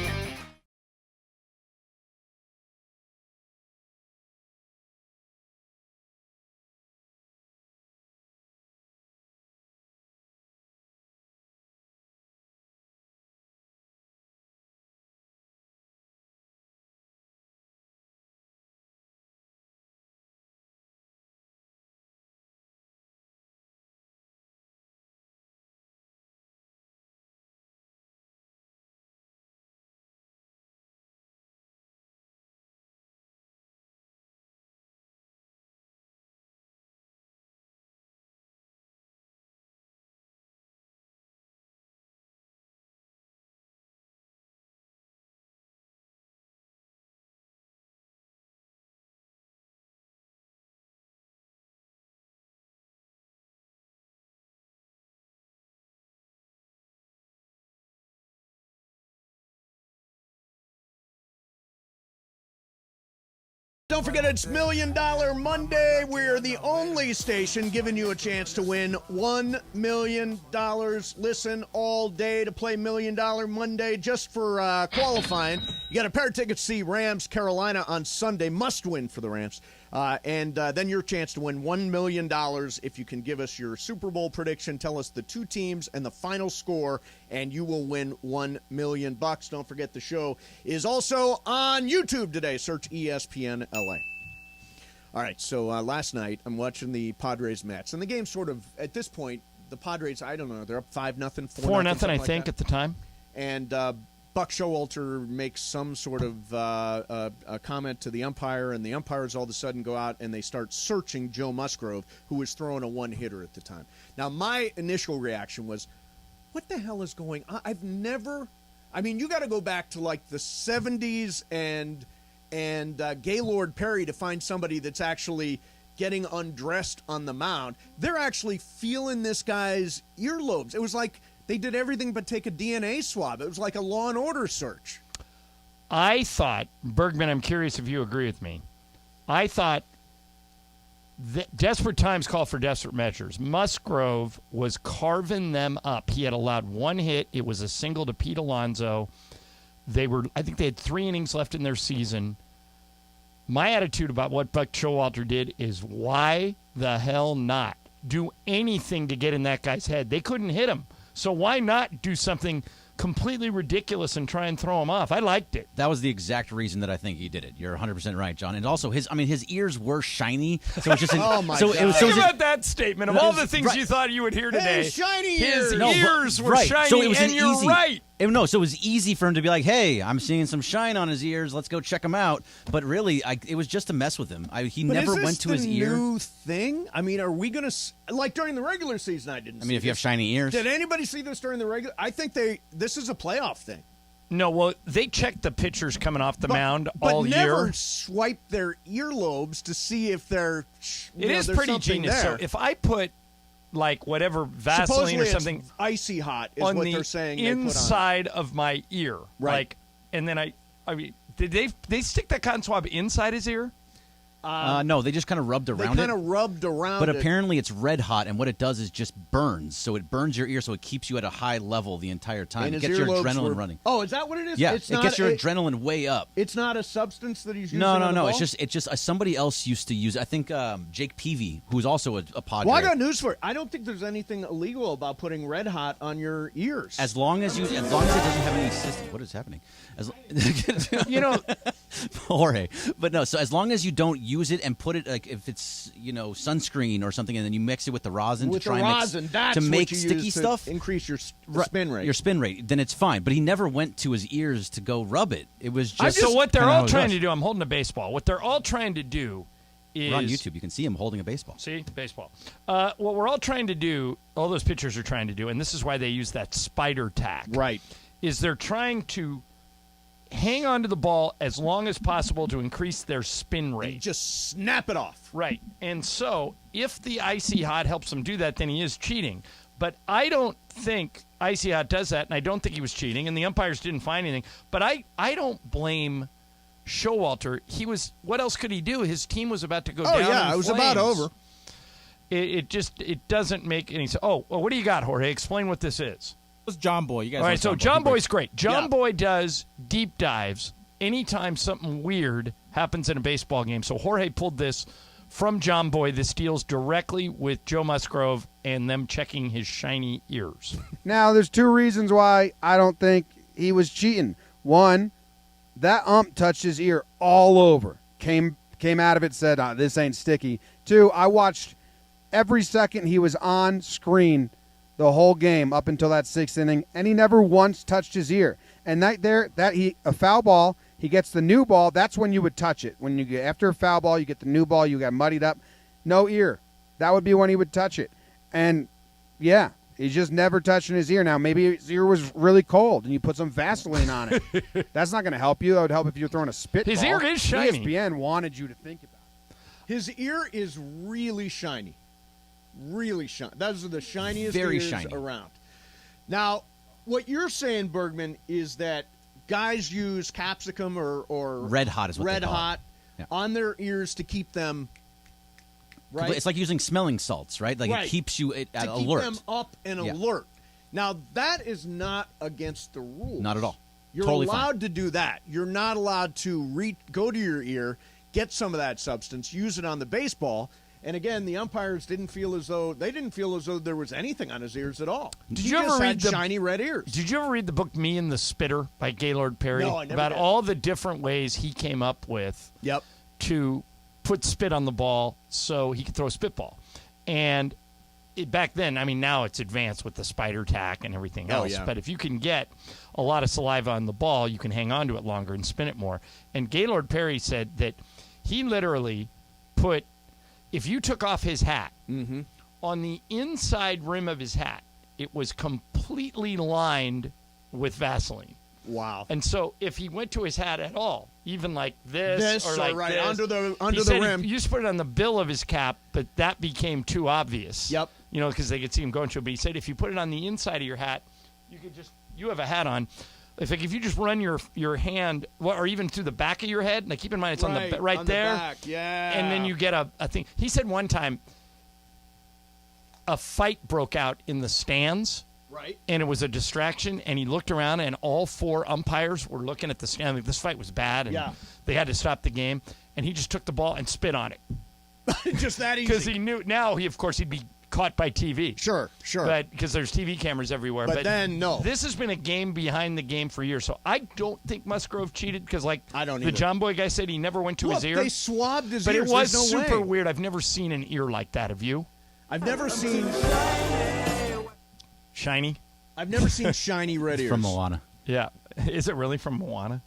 don't forget it's $1 Million Monday. We're the only station giving you a chance to win $1 million. Listen all day to play $1 Million Monday just for qualifying. You got a pair of tickets to see Rams Carolina on Sunday. Must win for the Rams. And then your chance to win $1 million if you can give us your Super Bowl prediction. Tell us the two teams and the final score, and you will win $1 million. Don't forget the show is also on YouTube today. Search ESPNLA. All right, so last night I'm watching the Padres-Mets, and the game sort of, at this point, the Padres, I don't know, they're up 5-0, 4-0, I think, at the time. And Buck Showalter makes some sort of a comment to the umpire, and the umpires all of a sudden go out and they start searching Joe Musgrove, who was throwing a one-hitter at the time. Now, my initial reaction was, what the hell is going on? I've never – I mean, you got to go back to like the 70s and Gaylord Perry to find somebody that's actually getting undressed on the mound. They're actually feeling this guy's earlobes. It was like – they did everything but take a DNA swab. It was like a Law and Order search. I thought, Bergman, I'm curious if you agree with me. I thought that desperate times call for desperate measures. Musgrove was carving them up. He had allowed one hit. It was a single to Pete Alonso. I think they had 3 innings left in their season. My attitude about what Buck Showalter did is, why the hell not do anything to get in that guy's head? They couldn't hit him. So why not do something completely ridiculous and try and throw him off? I liked it. That was the exact reason that I think he did it. You're 100% right, John. And also, his ears were shiny. So it was just oh my God. Think about that statement. Of all the things you thought you would hear today, hey, shiny ears. His ears were shiny, so it was and you're right. So it was easy for him to be like, hey, I'm seeing some shine on his ears. Let's go check him out. But really, it was just to mess with him. He never went to his ear. Is this the new thing? I mean, are we going to – like during the regular season, I didn't see if you have shiny ears. Did anybody see this during the regular – I think this is a playoff thing. No, well, they checked the pitchers coming off the mound all year. But never swipe their earlobes to see if they're – It is pretty genius. There. So if I put – like whatever Vaseline supposedly or something it's icy hot is on what the they're saying inside of my ear, right? Like, and then I mean, did they stick that cotton swab inside his ear? No, they just kind of rubbed around it. They kind of rubbed around but it. apparently it's red hot, and what it does is just burns. So it burns your ear, so it keeps you at a high level the entire time. And it gets your adrenaline running. Oh, is that what it is? Yeah, it gets your adrenaline way up. It's not a substance that he's using. No. It's just somebody else used to use. I think Jake Peavy, who's also a Padre. Well, I got news for you. I don't think there's anything illegal about putting red hot on your ears. As long as it doesn't have any system. What is happening? Jorge. But no. So as long as you don't use it and put it like if it's sunscreen or something, and then you mix it with the rosin to try and make sticky stuff, increase your spin rate. Your spin rate, then it's fine. But he never went to his ears to go rub it. It was just so what they're all trying to do. I'm holding a baseball. What they're all trying to do is we're on YouTube. You can see him holding a baseball. See, baseball. What we're all trying to do, all those pitchers are trying to do, and this is why they use that spider tack. Right. Is they're trying to hang on to the ball as long as possible to increase their spin rate. Just snap it off. Right. And so if the icy hot helps him do that, then he is cheating. But I don't think icy hot does that, and I don't think he was cheating, and the umpires didn't find anything. But I don't blame Showalter. What else could he do? His team was about to go down in flames. It was about over. It doesn't make any sense. Oh, well, what do you got, Jorge? Explain what this is. It's John Boy. You guys all right, so John Boy's great. John Boy does deep dives anytime something weird happens in a baseball game. So Jorge pulled this from John Boy. This deals directly with Joe Musgrove and them checking his shiny ears. Now, there's 2 reasons why I don't think he was cheating. One, that ump touched his ear all over. Came out of it, said, this ain't sticky. 2, I watched every second he was on screen the whole game up until that 6th inning, and he never once touched his ear. And a foul ball, he gets the new ball, that's when you would touch it. When you get after a foul ball, you get the new ball, you got muddied up, no ear. That would be when he would touch it. And yeah, he's just never touching his ear. Now, maybe his ear was really cold and you put some Vaseline on it. That's not going to help you. That would help if you're throwing a spitball. His ear is shiny. ESPN wanted you to think about it. His ear is really shiny. Really shiny. Those are the shiniest Very ears shiny. around. Now, what you're saying, Bergman, is that guys use capsicum or red hot is what red they call hot on their ears to keep them right. It's like using smelling salts, right? Like it keeps you alert. Keep them up and alert. Now, that is not against the rules. Not at all. You're totally allowed fine. to do that. You're not allowed to go to your ear, get some of that substance, use it on the baseball. And again, the umpires didn't feel as though there was anything on his ears at all. Did he you ever just read had shiny red ears? Did you ever read the book Me and the Spitter by Gaylord Perry? No, I never about did. all the different ways he came up with to put spit on the ball so he could throw a spitball. And back then, I mean, now it's advanced with the spider tack and everything else. Yeah. But if you can get a lot of saliva on the ball, you can hang on to it longer and spin it more. And Gaylord Perry said that he literally put, if you took off his hat, on the inside rim of his hat, it was completely lined with Vaseline. Wow. And so if he went to his hat at all, even like this or like this, under the rim. He used to put it on the bill of his cap, but that became too obvious. Yep. You know, because they could see him going to it. But he said if you put it on the inside of your hat, you have a hat on. If you just run your hand, or even through the back of your head, now keep in mind it's on the there, back. Yeah. and then you get a thing. He said one time a fight broke out in the stands. Right. And it was a distraction, and he looked around, and all 4 umpires were looking at the stand. Like, this fight was bad, and they had to stop the game. And he just took the ball and spit on it. Just that easy. Because he knew now, he'd be caught by TV. Sure. But because there's TV cameras everywhere. But then, no. This has been a game behind the game for years. So I don't think Musgrove cheated because, like, I don't the either. John Boy guy said he never went to his ear. They swabbed his but ears. It was There's no super way. weird. I've never seen an ear like that. Have you? I've never seen shiny. I've never seen shiny red ears. From Moana. Yeah. Is it really from Moana?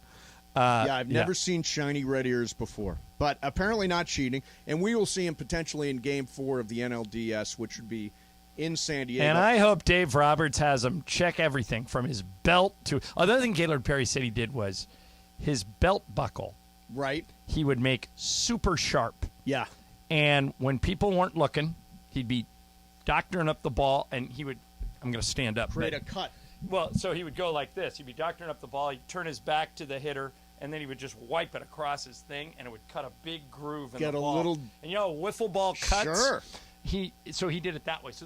I've never seen shiny red ears before. But apparently not cheating. And we will see him potentially in Game 4 of the NLDS, which would be in San Diego. And I hope Dave Roberts has him check everything from his belt to... Another thing Gaylord Perry said he did was his belt buckle. Right. He would make super sharp. Yeah. And when people weren't looking, he'd be doctoring up the ball, and he would... I'm going to stand up. Create a cut. Well, so he would go like this. He'd be doctoring up the ball. He'd turn his back to the hitter, and then he would just wipe it across his thing, and it would cut a big groove in the ball. Little... And wiffle ball cuts? Sure. So he did it that way. So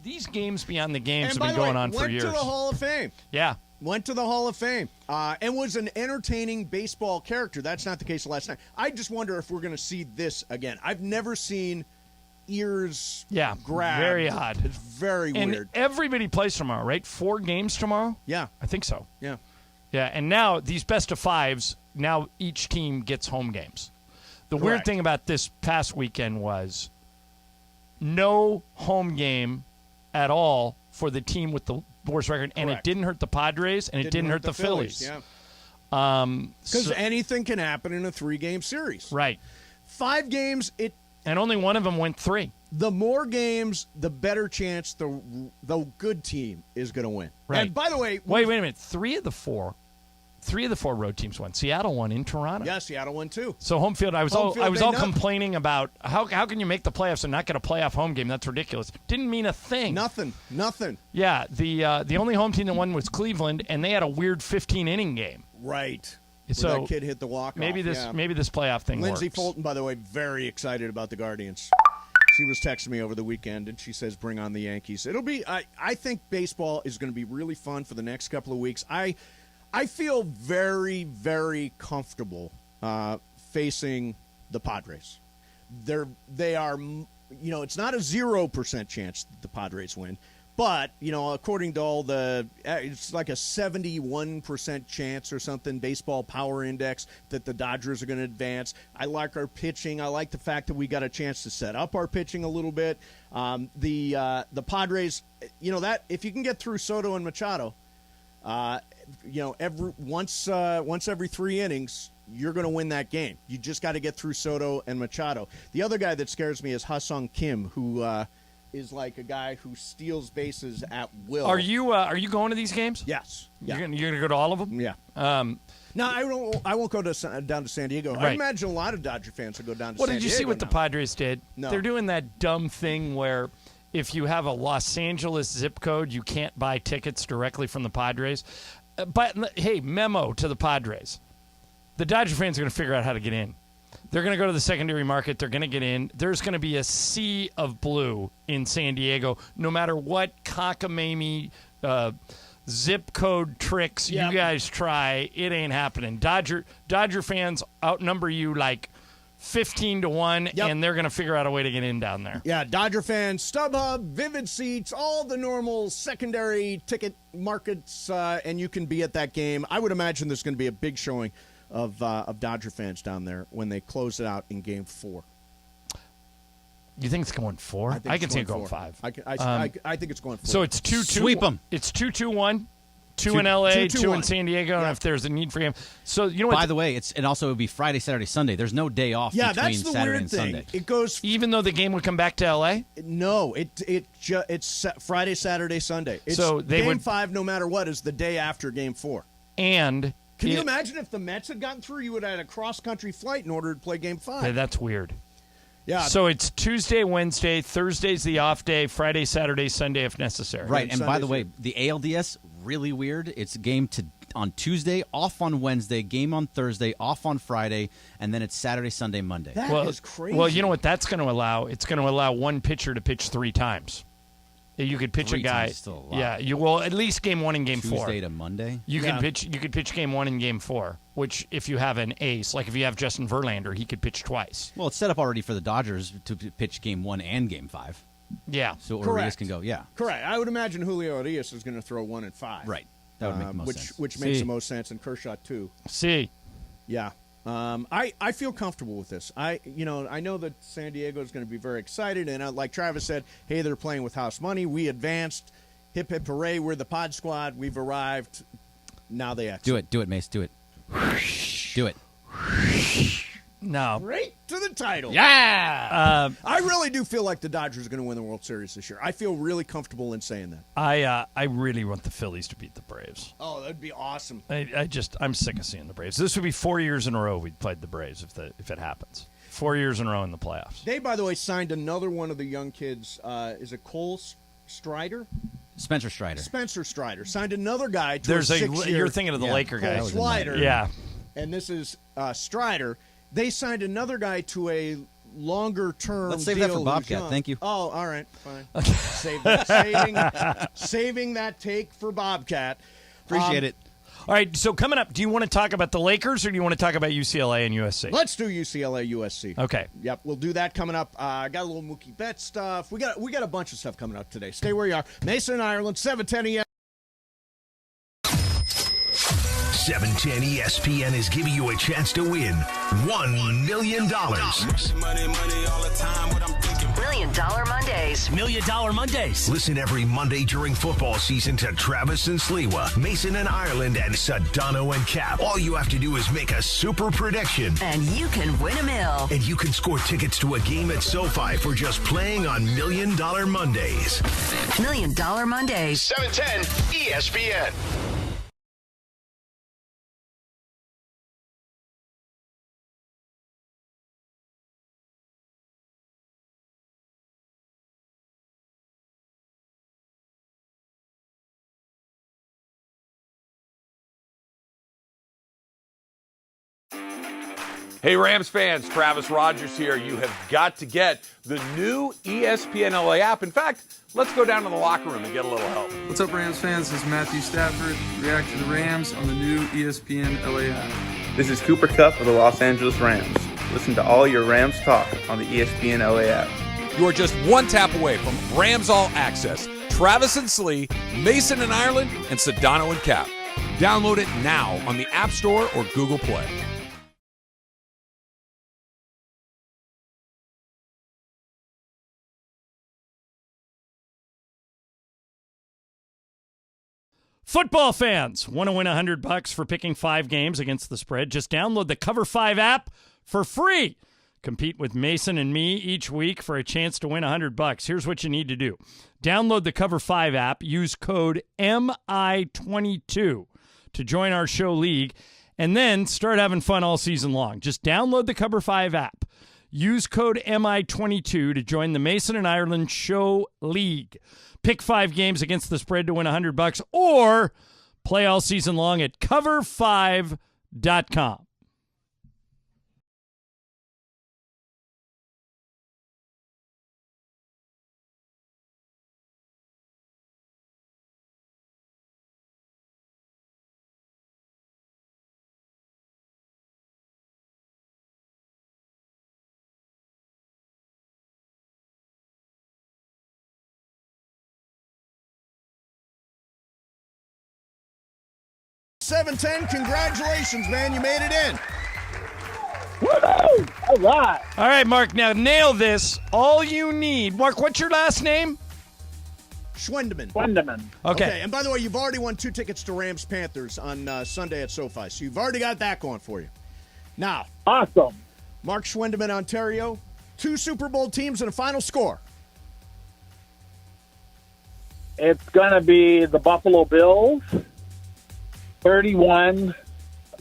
these games beyond the games and have been going on for went years. to the Hall of Fame. Yeah. Went to the Hall of Fame and was an entertaining baseball character. That's not the case last night. I just wonder if we're going to see this again. I've never seen ears grabbed. Very odd. It's very and weird. Everybody plays tomorrow, right? 4 games tomorrow? Yeah. I think so. Yeah. Yeah, and now these best of 5s, now each team gets home games. The weird thing about this past weekend was no home game at all for the team with the worst record, and it didn't hurt the Padres, and it didn't hurt the Phillies. Yeah. Because anything can happen in a 3-game series. Right. 5 games, and only one of them went 3. The more games, the better chance the good team is going to win. Right. And by the way, wait a minute. 3 of the 4 road teams won. Seattle won in Toronto. Yeah, Seattle won too. So home field. I was all complaining about how can you make the playoffs and not get a playoff home game? That's ridiculous. Didn't mean a thing. Nothing. Yeah. The only home team that won was Cleveland, and they had a weird 15-inning game. Right. So that kid hit the walk-off. Maybe this playoff thing Lindsey works. Fulton, by the way, very excited about the Guardians. She was texting me over the weekend, and she says, bring on the Yankees. It'll be I think baseball is going to be really fun for the next couple of weeks. I feel very, very comfortable facing the Padres. They are, it's not a 0% chance that the Padres win. But, according to all it's like a 71% chance or something, baseball power index, that the Dodgers are going to advance. I like our pitching. I like the fact that we got a chance to set up our pitching a little bit. The Padres, that if you can get through Soto and Machado, once every 3 innings, you're going to win that game. You just got to get through Soto and Machado. The other guy that scares me is Ha-Sung Kim, who is like a guy who steals bases at will. Are you going to these games? Yes. Yeah. You're gonna go to all of them? Yeah. No, I won't go down to San Diego. Right. I imagine a lot of Dodger fans will go down to San Diego. Well, did you see what the Padres did? No. They're doing that dumb thing where if you have a Los Angeles zip code, you can't buy tickets directly from the Padres. But hey, memo to the Padres: the Dodger fans are going to figure out how to get in. They're going to go to the secondary market. They're going to get in. There's going to be a sea of blue in San Diego, no matter what cockamamie zip code tricks you guys try. It ain't happening. Dodger fans outnumber you like 15-1, and they're going to figure out a way to get in down there. Yeah, Dodger fans, StubHub, Vivid Seats, all the normal secondary ticket markets, and you can be at that game. I would imagine there's going to be a big showing of Dodger fans down there when they close it out in Game 4. You think it's going 4? I can see it going 5. I think it's going 4. So it's 2-2. Sweep them. It's 2-2-1. 2 in LA, 2 in San Diego, and if there's a need for game. So you know what? By the way, it would be Friday, Saturday, Sunday. There's no day off between that's the Saturday weird and thing. Sunday. It goes even though the game would come back to LA? No, it's Friday, Saturday, Sunday. It's so Game 5, no matter what, is the day after Game 4. And can you imagine if the Mets had gotten through? You would have had a cross-country flight in order to play Game 5. Yeah, that's weird. Yeah. So it's Tuesday, Wednesday, Thursday's the off day, Friday, Saturday, Sunday if necessary. Right, and by the way, the ALDS, really weird. It's a game on Tuesday, off on Wednesday, game on Thursday, off on Friday, and then it's Saturday, Sunday, Monday. That is crazy. Well, you know what that's going to allow? It's going to allow one pitcher to pitch 3 times. You could pitch 3 a guy. times is still a lot. Yeah, you will at least game 1 and game 4. Tuesday to Monday. You could pitch game 1 and game 4, which if you have an ace, like if you have Justin Verlander, he could pitch twice. Well, it's set up already for the Dodgers to pitch game 1 and game 5. Yeah. So Urias can go, Correct. I would imagine Julio Urias is going to throw 1 and 5. Right. That would make the most sense. Which makes the most sense, and Kershaw too. See. Yeah. I feel comfortable with this. I know that San Diego is going to be very excited, and like Travis said, hey, they're playing with house money. We advanced. Hip hip hooray! We're the Pod Squad. We've arrived. Now they exit. Do it, Mace. Do it. Do it. No. Right to the title. Yeah. I really do feel like the Dodgers are going to win the World Series this year. I feel really comfortable in saying that. I really want the Phillies to beat the Braves. Oh, that'd be awesome. I'm sick of seeing the Braves. This would be 4 years in a row we'd played the Braves if it happens. 4 years in a row in the playoffs. They, by the way, signed another one of the young kids. Is it Cole Strider? Spencer Strider. Spencer Strider signed another guy to a 6-year. You're thinking of the Laker guy. Strider. Yeah. And this is Strider. They signed another guy to a longer-term Let's save deal that for Bobcat. Thank you. Oh, all right, fine. saving that take for Bobcat. Appreciate it. All right, so coming up, do you want to talk about the Lakers or do you want to talk about UCLA and USC? Let's do UCLA, USC. Okay. Yep, we'll do that coming up. Got a little Mookie Betts stuff. We got a bunch of stuff coming up today. Stay where you are. Mason, Ireland, 710 ESPN. 710 ESPN is giving you a chance to win $1 million. $1 Million Mondays. $1 Million Mondays. Listen every Monday during football season to Travis and Sliwa, Mason and Ireland, and Sedano and Cap. All you have to do is make a super prediction. And you can win $1 million. And you can score tickets to a game at SoFi for just playing on $1 Million Mondays. $1 Million Mondays. 710 ESPN. Hey, Rams fans, Travis Rogers here. You have got to get the new ESPNLA app. In fact, let's go down to the locker room and get a little help. What's up, Rams fans? This is Matthew Stafford. React to the Rams on the new ESPNLA app. This is Cooper Kupp of the Los Angeles Rams. Listen to all your Rams talk on the ESPNLA app. You are just one tap away from Rams All Access. Travis and Slee, Mason and Ireland, and Sedano and Cap. Download it now on the App Store or Google Play. Football fans want to win $100 for picking 5 games against the spread? Just download the Cover 5 app for free. Compete with Mason and me each week for a chance to win $100. Here's what you need to do. Download the Cover 5 app. Use code MI22 to join our show league, and then start having fun all season long. Just download the Cover 5 app. Use code MI22 to join the Mason and Ireland Show League. Pick 5 games against the spread to win $100, or play all season long at cover5.com. 710. Congratulations, man. You made it in. Woo! All right. All right, Mark, now nail this. All you need. Mark, what's your last name? Schwendeman. Okay. And by the way, you've already won 2 tickets to Rams-Panthers on Sunday at SoFi, so you've already got that going for you. Now. Awesome. Mark Schwendeman, Ontario. 2 Super Bowl teams and a final score. It's going to be the Buffalo Bills, 31.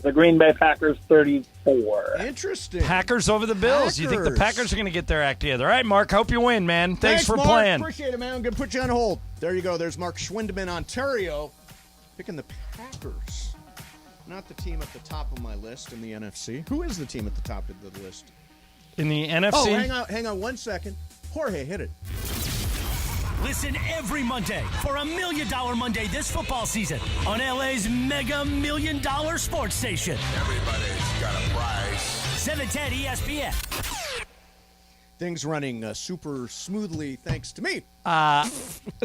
The Green Bay Packers, 34. Interesting. Packers over the Bills. You think the Packers are going to get their act together? All right, Mark, hope you win, man. Thanks for Mark. playing. Appreciate it, man. I'm going to put you on hold. There you go. There's Mark Schwendeman, Ontario, picking the Packers. Not the team at the top of my list in the NFC. Who is the team at the top of the list? In the NFC? Oh, hang on 1 second. Jorge, hit it. Listen every Monday for $1 Million Monday this football season on LA's Mega $1 Million Sports Station. Everybody's got a prize. 710 ESPN. Things running super smoothly thanks to me.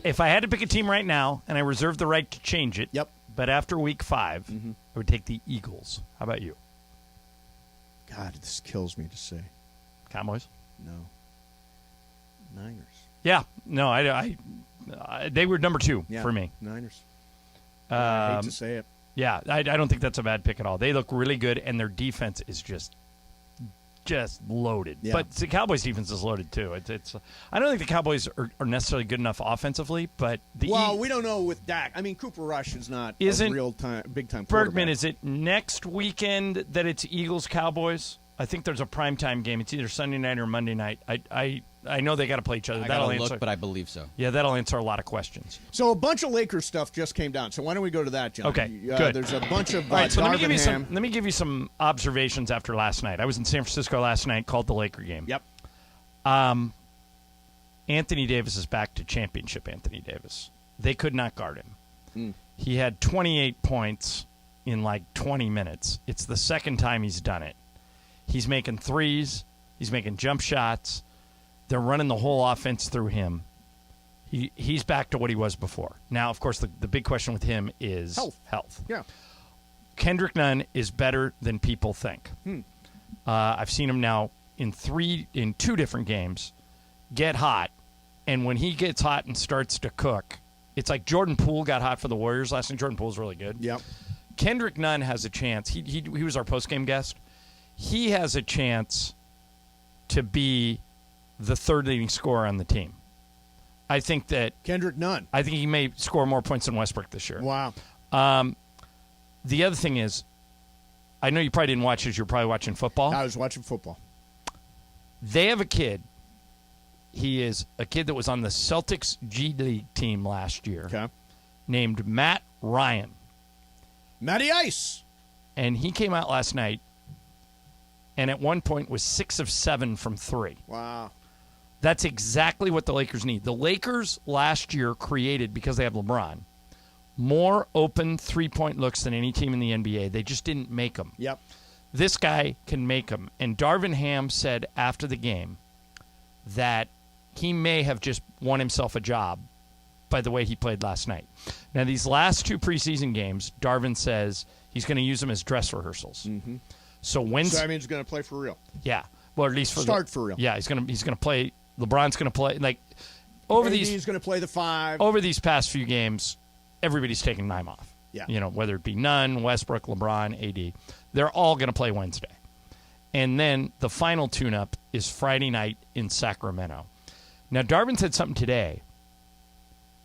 If I had to pick a team right now, and I reserve the right to change it, but after week 5, I would take the Eagles. How about you? God, this kills me to say. Cowboys? No. Niners. Yeah. No, I they were number 2 for me. Niners. I hate to say it. Yeah, I don't think that's a bad pick at all. They look really good, and their defense is just loaded. Yeah. But the Cowboys' defense is loaded, too. It's I don't think the Cowboys are necessarily good enough offensively, but we don't know with Dak. I mean, Cooper Rush is not a real-time, big-time quarterback. Bergman, is it next weekend that it's Eagles-Cowboys? I think there's a primetime game. It's either Sunday night or Monday night. I know they got to play each other. I got to look, but I believe so. Yeah, that'll answer a lot of questions. So a bunch of Lakers stuff just came down. So why don't we go to that, John? Okay, good. There's a bunch of All right, so let Darvingham. me give you some observations after last night. I was in San Francisco last night, called the Laker game. Yep. Anthony Davis is back to championship Anthony Davis. They could not guard him. He had 28 points in like 20 minutes. It's the second time he's done it. He's making threes. He's making jump shots. They're running the whole offense through him. He's back to what he was before. Now, of course, the big question with him is health. Yeah. Kendrick Nunn is better than people think. I've seen him now in 2 different games get hot, and when he gets hot and starts to cook, it's like Jordan Poole got hot for the Warriors last night. Jordan Poole's really good. Yep. Kendrick Nunn has a chance. He was our post-game guest. He has a chance to be the third leading scorer on the team. I think that Kendrick Nunn. I think he may score more points than Westbrook this year. Wow. The other thing is, I know you probably didn't watch it. You're probably watching football. I was watching football. They have a kid. He is a kid that was on the Celtics G League team last year, named Matt Ryan. Matty Ice. And he came out last night, and at one point was 6 of 7 from 3. Wow. That's exactly what the Lakers need. The Lakers last year created, because they have LeBron, more open three-point looks than any team in the NBA. They just didn't make them. Yep. This guy can make them. And Darvingham said after the game that he may have just won himself a job by the way he played last night. Now, these last 2 preseason games, Darvin says he's going to use them as dress rehearsals. Mm-hmm. So that means he's going to play for real. Yeah. Well, at least for real. Yeah, he's going to play. LeBron's going to play He's going to play the 5. Over these past few games, everybody's taking time off. Yeah. You know, whether it be Nunn, Westbrook, LeBron, AD, they're all going to play Wednesday. And then the final tune-up is Friday night in Sacramento. Now, Darvin said something today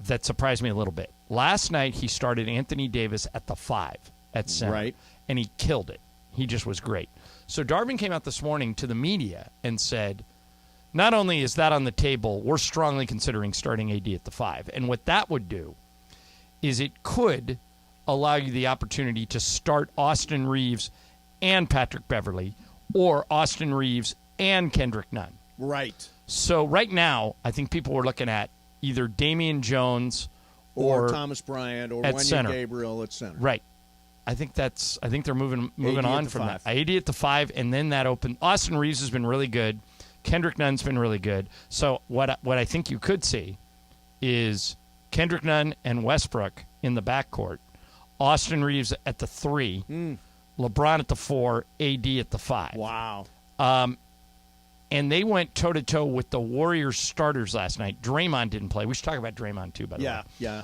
that surprised me a little bit. Last night, he started Anthony Davis at the 5 at center. Right. And he killed it. He just was great. So Darvin came out this morning to the media and said, not only is that on the table, we're strongly considering starting AD at the 5. And what that would do is it could allow you the opportunity to start Austin Reeves and Patrick Beverly, or Austin Reeves and Kendrick Nunn. Right. So right now, I think people were looking at either Damian Jones or Thomas Bryant or Wenyen Gabriel at center. Right. I think they're moving AD on at from the 5. that. AD at the 5, and then that open. Austin Reeves has been really good. Kendrick Nunn's been really good. So what I think you could see is Kendrick Nunn and Westbrook in the backcourt. Austin Reeves at the 3, LeBron at the 4, AD at the 5. Wow. And they went toe-to-toe with the Warriors starters last night. Draymond didn't play. We should talk about Draymond, too, by the way. Yeah.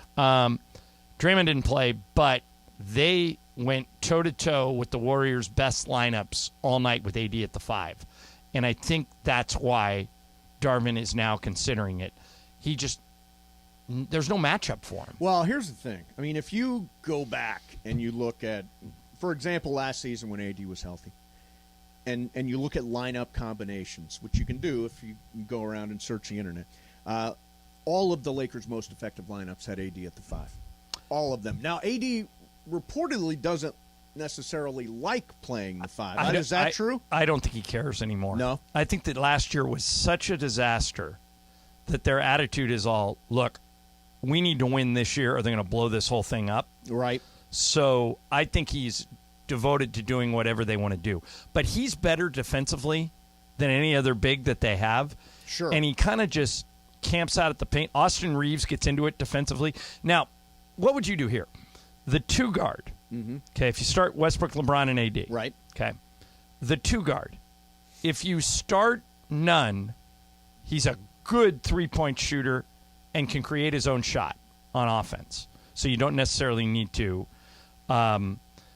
Draymond didn't play, but they went toe-to-toe with the Warriors' best lineups all night with AD at the 5. And I think that's why Darvin is now considering it. There's no matchup for him. Well, here's the thing. I mean, if you go back and you look at, for example, last season when AD was healthy, and you look at lineup combinations, which you can do if you go around and search the internet, all of the Lakers' most effective lineups had AD at the 5. All of them. Now, AD reportedly doesn't necessarily like playing the 5. Is that true? I don't think he cares anymore. No? I think that last year was such a disaster that their attitude is all, look, we need to win this year or they're going to blow this whole thing up. Right. So I think he's devoted to doing whatever they want to do. But he's better defensively than any other big that they have. Sure. And he kind of just camps out at the paint. Austin Reeves gets into it defensively. Now, what would you do here? The 2 guard. Okay, if you start Westbrook, LeBron, and AD. Right. Okay. The 2 guard. If you start Nunn, he's a good 3-point shooter and can create his own shot on offense. So you don't necessarily need to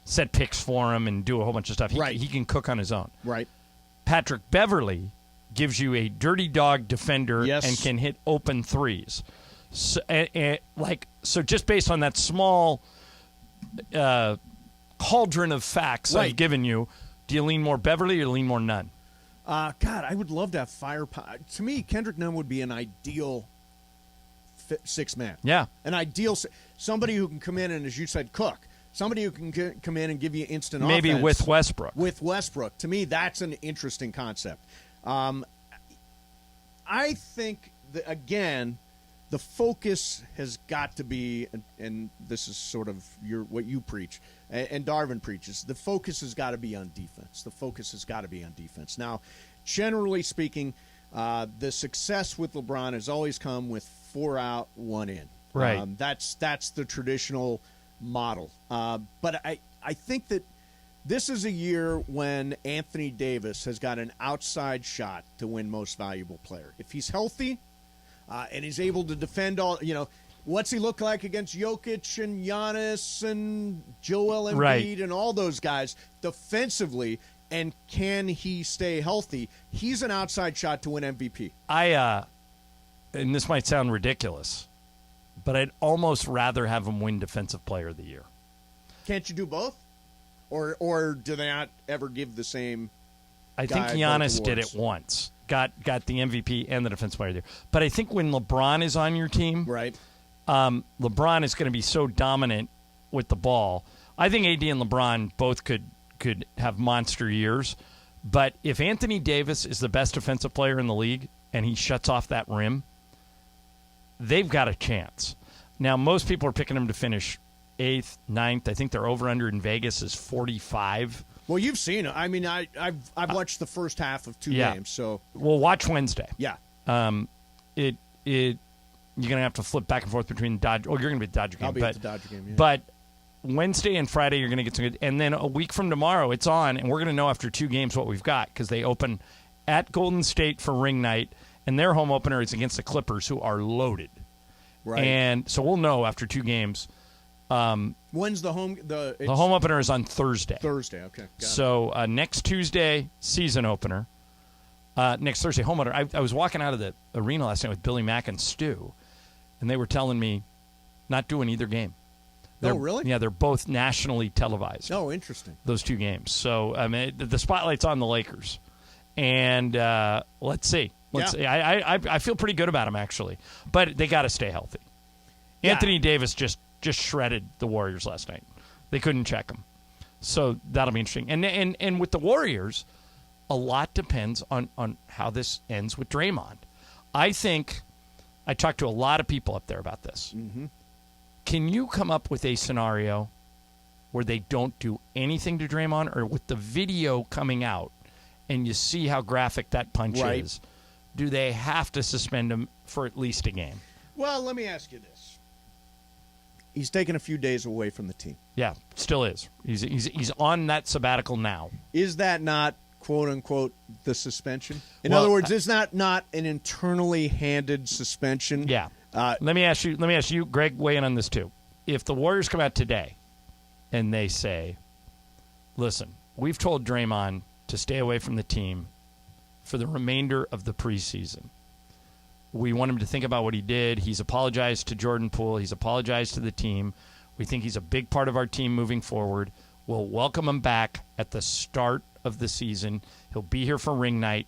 set picks for him and do a whole bunch of stuff. He can cook on his own. Right. Patrick Beverley gives you a dirty dog defender and can hit open threes. So, so just based on that small cauldron of facts I've given you, do you lean more Beverley or lean more Nunn? God, I would love to have firepower. To me, Kendrick Nunn would be an ideal 6-man. Yeah. An ideal somebody who can come in and, as you said, cook. Somebody who can come in and give you instant offense. Maybe with Westbrook. With Westbrook. To me, that's an interesting concept. I think, that, again, the focus has got to be, and this is sort of what you preach, and Darvin preaches, the focus has got to be on defense. The focus has got to be on defense. Now, generally speaking, the success with LeBron has always come with 4 out, 1 in. Right. That's the traditional model. But I think that this is a year when Anthony Davis has got an outside shot to win Most Valuable Player. If he's healthy and he's able to defend all, what's he look like against Jokic and Giannis and Joel Embiid and all those guys defensively, and can he stay healthy? He's an outside shot to win MVP. And this might sound ridiculous, but I'd almost rather have him win Defensive Player of the Year. Can't you do both? Or do they not ever give the same? I think Giannis did it once. Got the MVP and the Defensive Player of the Year. But I think when LeBron is on your team, right? LeBron is going to be so dominant with the ball. I think AD and LeBron both could have monster years. But if Anthony Davis is the best defensive player in the league and he shuts off that rim, they've got a chance. Now, most people are picking him to finish 8th, 9th. I think their over-under in Vegas is 45. Well, you've seen it. I mean, I've watched the first half of 2 games. So, well, watch Wednesday. Yeah. You're going to have to flip back and forth between the Dodger. Oh, you're going to be at the Dodger game. I'll be at the Dodger game. Yeah. But Wednesday and Friday, you're going to get some good. And then a week from tomorrow, it's on, and we're going to know after 2 games what we've got because they open at Golden State for ring night, and their home opener is against the Clippers, who are loaded. Right. And so we'll know after 2 games. When's the home? The home opener is on Thursday. Thursday, okay. So next Tuesday, season opener. Next Thursday, home opener. I was walking out of the arena last night with Billy Mack and Stu, and they were telling me not doing either game. Oh, really? Yeah, they're both nationally televised. Oh, interesting. Those 2 games. So, I mean, the spotlight's on the Lakers. And let's see. Let's see. I feel pretty good about them, actually. But they got to stay healthy. Yeah. Anthony Davis just shredded the Warriors last night. They couldn't check him. So that'll be interesting. And with the Warriors, a lot depends on how this ends with Draymond. I think I talked to a lot of people up there about this. Mm-hmm. Can you come up with a scenario where they don't do anything to Draymond, or with the video coming out and you see how graphic that punch is, do they have to suspend him for at least a game? Well, let me ask you this. he's taken a few days away from the team. Yeah, still is. He's on that sabbatical now. Is that not, quote unquote, the suspension? In Well, other words, is that not an internally handed suspension? Yeah. Let me ask you, Greg, weigh in on this too. If the Warriors come out today and they say, listen, we've told Draymond to stay away from the team for the remainder of the preseason. We want him to think about what he did. He's apologized to Jordan Poole. He's apologized to the team. We think he's a big part of our team moving forward. We'll welcome him back at the start of the season. He'll be here for ring night,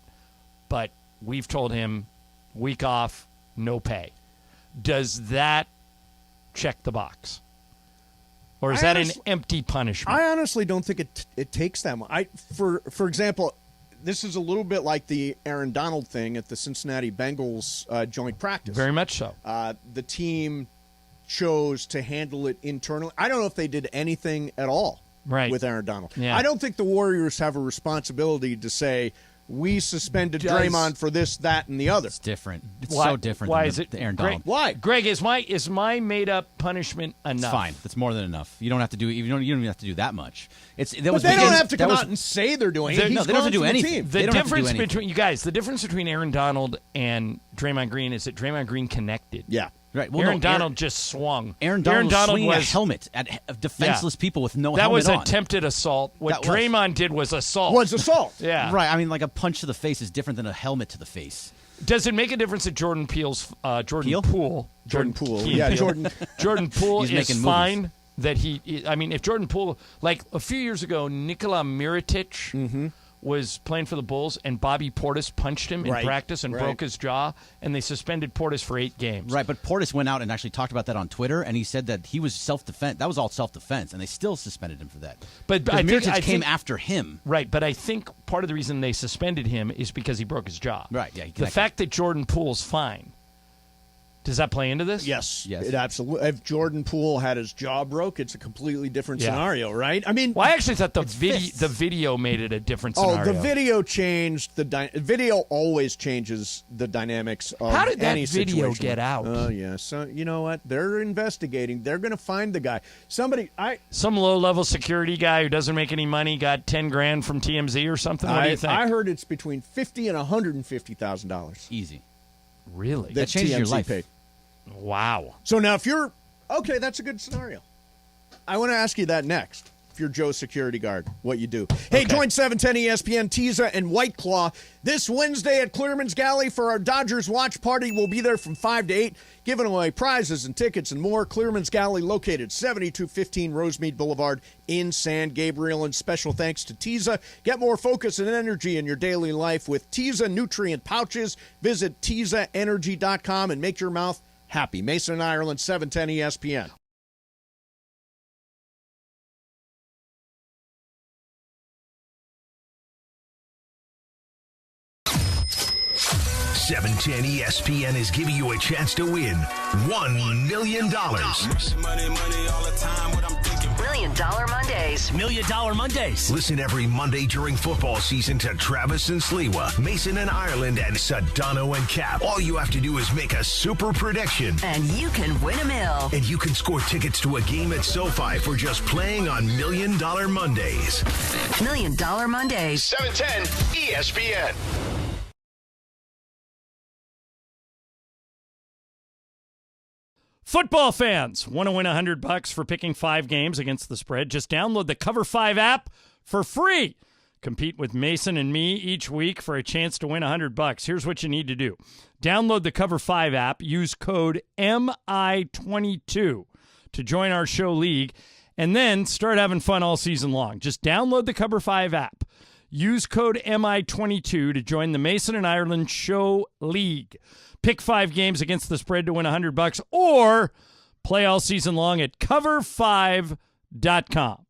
but we've told him week off, no pay. Does that check the box? Or is that an empty punishment? I honestly don't think it takes that much. For example, this is a little bit like the Aaron Donald thing at the Cincinnati Bengals joint practice. Very much so. The team chose to handle it internally. I don't know if they did anything at all with Aaron Donald. Yeah. I don't think the Warriors have a responsibility to say, we suspended Draymond for this, that, and the other. It's different. It's so different than the Aaron Donald. Why? Greg, is my made-up punishment enough? It's fine. That's more than enough. You don't have to do. You don't even have to do that much. But they don't have to come out and say they're doing it. No, they don't have to do anything. The difference between you guys, the difference between Aaron Donald and Draymond Green is that Draymond Green connected. Yeah. Right. Well, Aaron Donald just swung. Aaron Donald was swinging a helmet at defenseless people with no helmet on. That was on. attempted assault. What Draymond did was assault. Yeah. Right. I mean, like a punch to the face is different than a helmet to the face. Does it make a difference that Jordan Poole? Yeah, Jordan Poole is fine. That if Jordan Poole, like a few years ago, Nikola Mirotic was playing for the Bulls, and Bobby Portis punched him in practice and broke his jaw, and they suspended Portis for 8 games. Right, but Portis went out and actually talked about that on Twitter, and he said that he was self-defense. That was all self-defense, and they still suspended him for that. But Mirotic came after him. Right, but I think part of the reason they suspended him is because he broke his jaw. Right, yeah. The fact that Jordan Poole's fine, does that play into this? Yes. It absolutely. If Jordan Poole had his jaw broke, it's a completely different scenario, right? I mean, I actually thought the video made it a different scenario. The video changed video always changes the dynamics of How did that any video situation. get out? Oh yeah. So you know what? They're investigating. They're going to find the guy. Some low-level security guy who doesn't make any money got $10,000 from TMZ or something. What do you think? I heard it's between $50,000 and $150,000. Easy. Really? That changes your life. Paid. Wow. So now if you're okay, that's a good scenario. I want to ask you that next. If you're Joe's security guard, what you do. Hey, join 710 ESPN, Teza, and White Claw this Wednesday at Clearman's Galley for our Dodgers watch party. We'll be there from 5 to 8, giving away prizes and tickets and more. Clearman's Galley, located 7215 Rosemead Boulevard in San Gabriel. And special thanks to Teza. Get more focus and energy in your daily life with Teza Nutrient Pouches. Visit TezaEnergy.com and make your mouth happy. Mason and Ireland, 710 ESPN. $710 ESPN is giving you a chance to win $1 million. $1 Million Mondays. $1 Million Mondays. Listen every Monday during football season to Travis and Sliwa, Mason and Ireland, and Sedano and Cap. All you have to do is make a super prediction. And you can win $1 million. And you can score tickets to a game at SoFi for just playing on $1 Million Mondays. $1 Million Mondays. 710 ESPN. Football fans want to win $100 for picking 5 games against the spread? Just download the Cover 5 app for free. Compete with Mason and me each week for a chance to win $100. Here's what you need to do. Download the Cover 5 app. Use code MI22 to join our show league, and then start having fun all season long. Just download the Cover 5 app. Use code MI22 to join the Mason and Ireland Show League. Pick 5 games against the spread to win $100, or play all season long at cover5.com.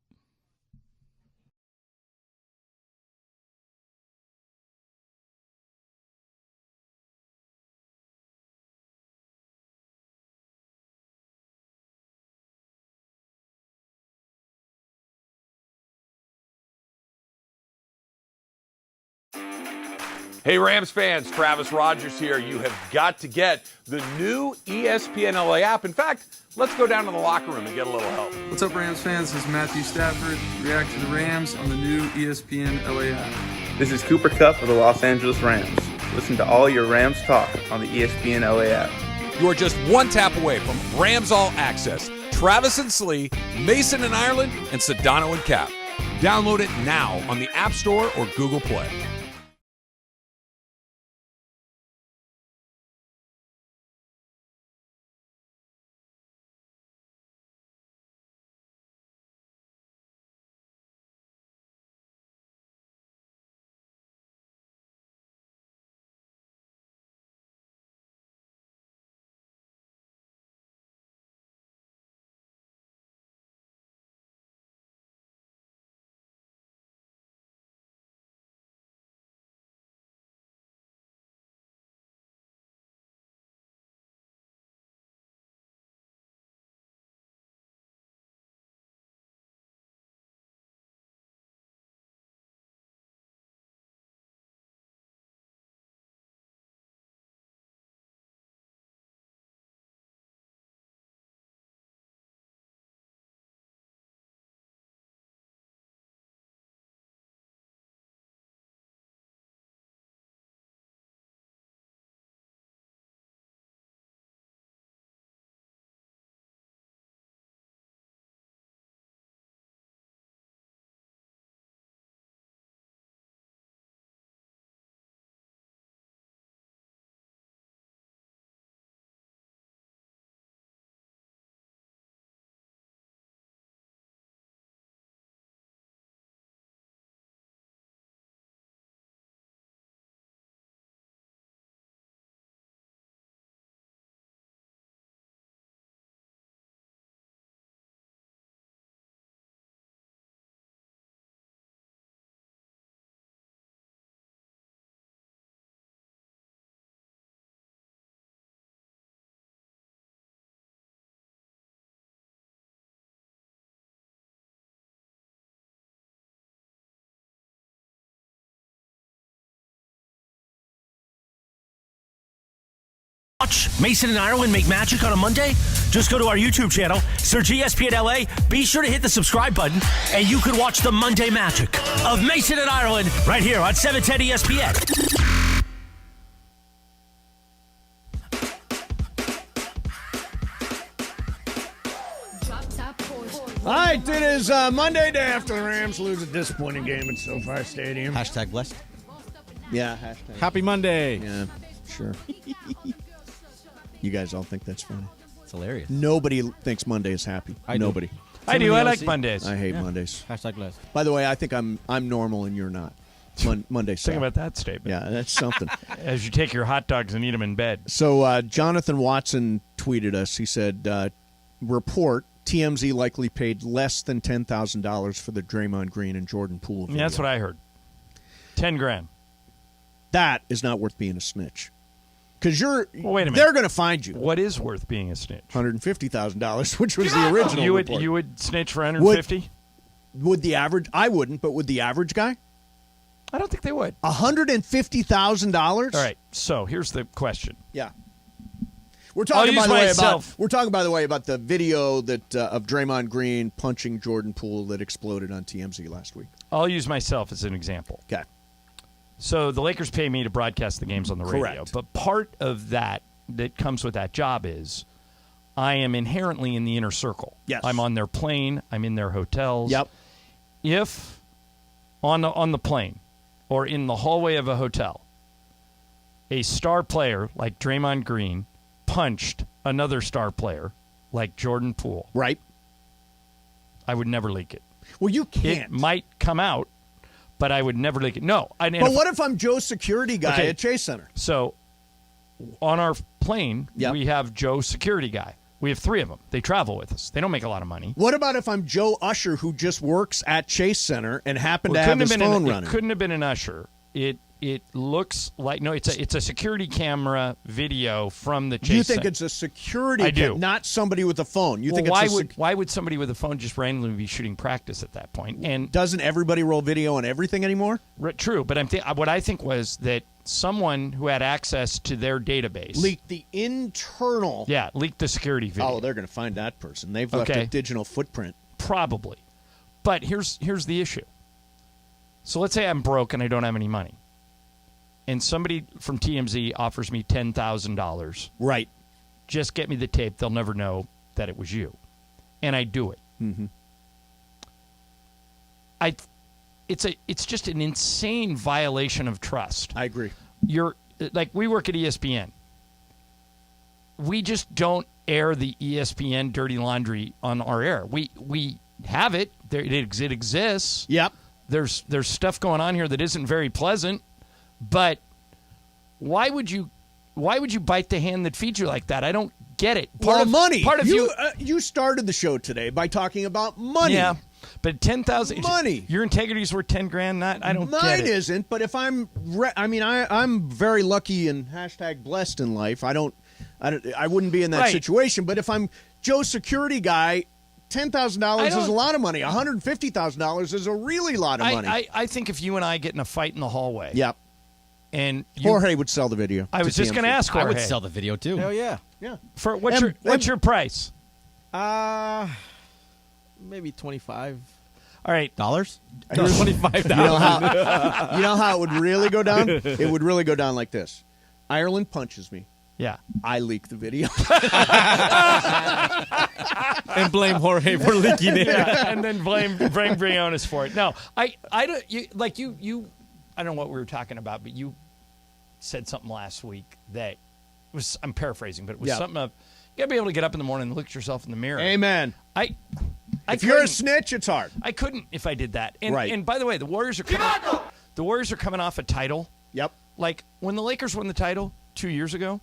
Hey, Rams fans, Travis Rogers here. You have got to get the new ESPNLA app. In fact, let's go down to the locker room and get a little help. What's up, Rams fans? This is Matthew Stafford. React to the Rams on the new ESPNLA app. This is Cooper Kupp of the Los Angeles Rams. Listen to all your Rams talk on the ESPNLA app. You are just one tap away from Rams All Access. Travis and Slee, Mason and Ireland, and Sedano and Cap. Download it now on the App Store or Google Play. Watch Mason and Ireland make magic on a Monday? Just go to our YouTube channel, search ESPNLA, be sure to hit the subscribe button, and you can watch the Monday magic of Mason and Ireland right here on 710 ESPN. All right, it is Monday day after the Rams lose a disappointing game at SoFi Stadium. Hashtag blessed. Yeah, hashtag. Happy Monday. Yeah, sure. You guys all think that's funny. It's hilarious. Nobody thinks Monday is happy. Nobody. I do. I like Mondays. I hate Mondays. Hashtag blessed. By the way, I think I'm normal and you're not. Monday. Think about that statement. Yeah, that's something. As you take your hot dogs and eat them in bed. So Jonathan Watson tweeted us. He said, report, TMZ likely paid less than $10,000 for the Draymond Green and Jordan Poole video. Yeah, that's what I heard. $10,000. That is not worth being a snitch. Because wait a minute. They're going to find you. What is worth being a snitch? $150,000, which was the original report. You would snitch for $150,000? Would the average? I wouldn't, but would the average guy? I don't think they would. $150,000. All right. So here's the question. Yeah. We're talking by the way about the video that of Draymond Green punching Jordan Poole that exploded on TMZ last week. I'll use myself as an example. Okay. So the Lakers pay me to broadcast the games on the radio. Correct. But part of that comes with that job is I am inherently in the inner circle. Yes. I'm on their plane. I'm in their hotels. Yep. If on the plane or in the hallway of a hotel, a star player like Draymond Green punched another star player like Jordan Poole. Right. I would never leak it. Well, you can't. It might come out, but I would never leak it. No. But what if I'm Joe's security guy at Chase Center? So on our plane, Yep. we have Joe's security guy. We have 3 of them. They travel with us. They don't make a lot of money. What about if I'm Joe Usher, who just works at Chase Center and happened to have his phone running? It couldn't have been an usher. it looks like it's a security camera video from the chase. You think it's a security I do. not somebody with a phone. You think why would somebody with a phone just randomly be shooting practice at that point? And doesn't everybody roll video on everything anymore? True, but what I think was that someone who had access to their database leaked the internal. Yeah, leaked the security video. Oh, they're going to find that person. They've left a digital footprint. Probably. But here's the issue. So let's say I'm broke and I don't have any money. And somebody from TMZ offers me $10,000. Right. Just get me the tape. They'll never know that it was you. And I do it. Mm-hmm. It's just an insane violation of trust. I agree. We work at ESPN. We just don't air the ESPN dirty laundry on our air. We have it. It exists. Yep. There's stuff going on here that isn't very pleasant, but why would you bite the hand that feeds you like that? I don't get it. Money. Part of you started the show today by talking about money. Yeah, but $10,000 money. Your integrity is worth $10,000. I don't get it. Mine isn't. But if I'm very lucky and #blessed in life. I wouldn't be in that situation. But if I'm Joe's security guy, $10,000 is a lot of money. $150,000 is a really lot of money. I think if you and I get in a fight in the hallway, yep, and Jorge would sell the video. I was just going to ask Jorge. I would sell the video too. Hell yeah. Yeah. For what's your price? Maybe 25. All right, dollars. $25. You know how it would really go down? It would really go down like this. Ireland punches me. Yeah. I leak the video. And blame Jorge for leaking it. Yeah, and then blame Briones for it. No, I don't. I don't know what we were talking about, but you said something last week that was, I'm paraphrasing, but it was something of, you gotta be able to get up in the morning and look at yourself in the mirror. Amen. If you're a snitch, it's hard. I couldn't if I did that. And, right. And by the way, the Warriors are coming off a title. Yep. Like when the Lakers won the title 2 years ago,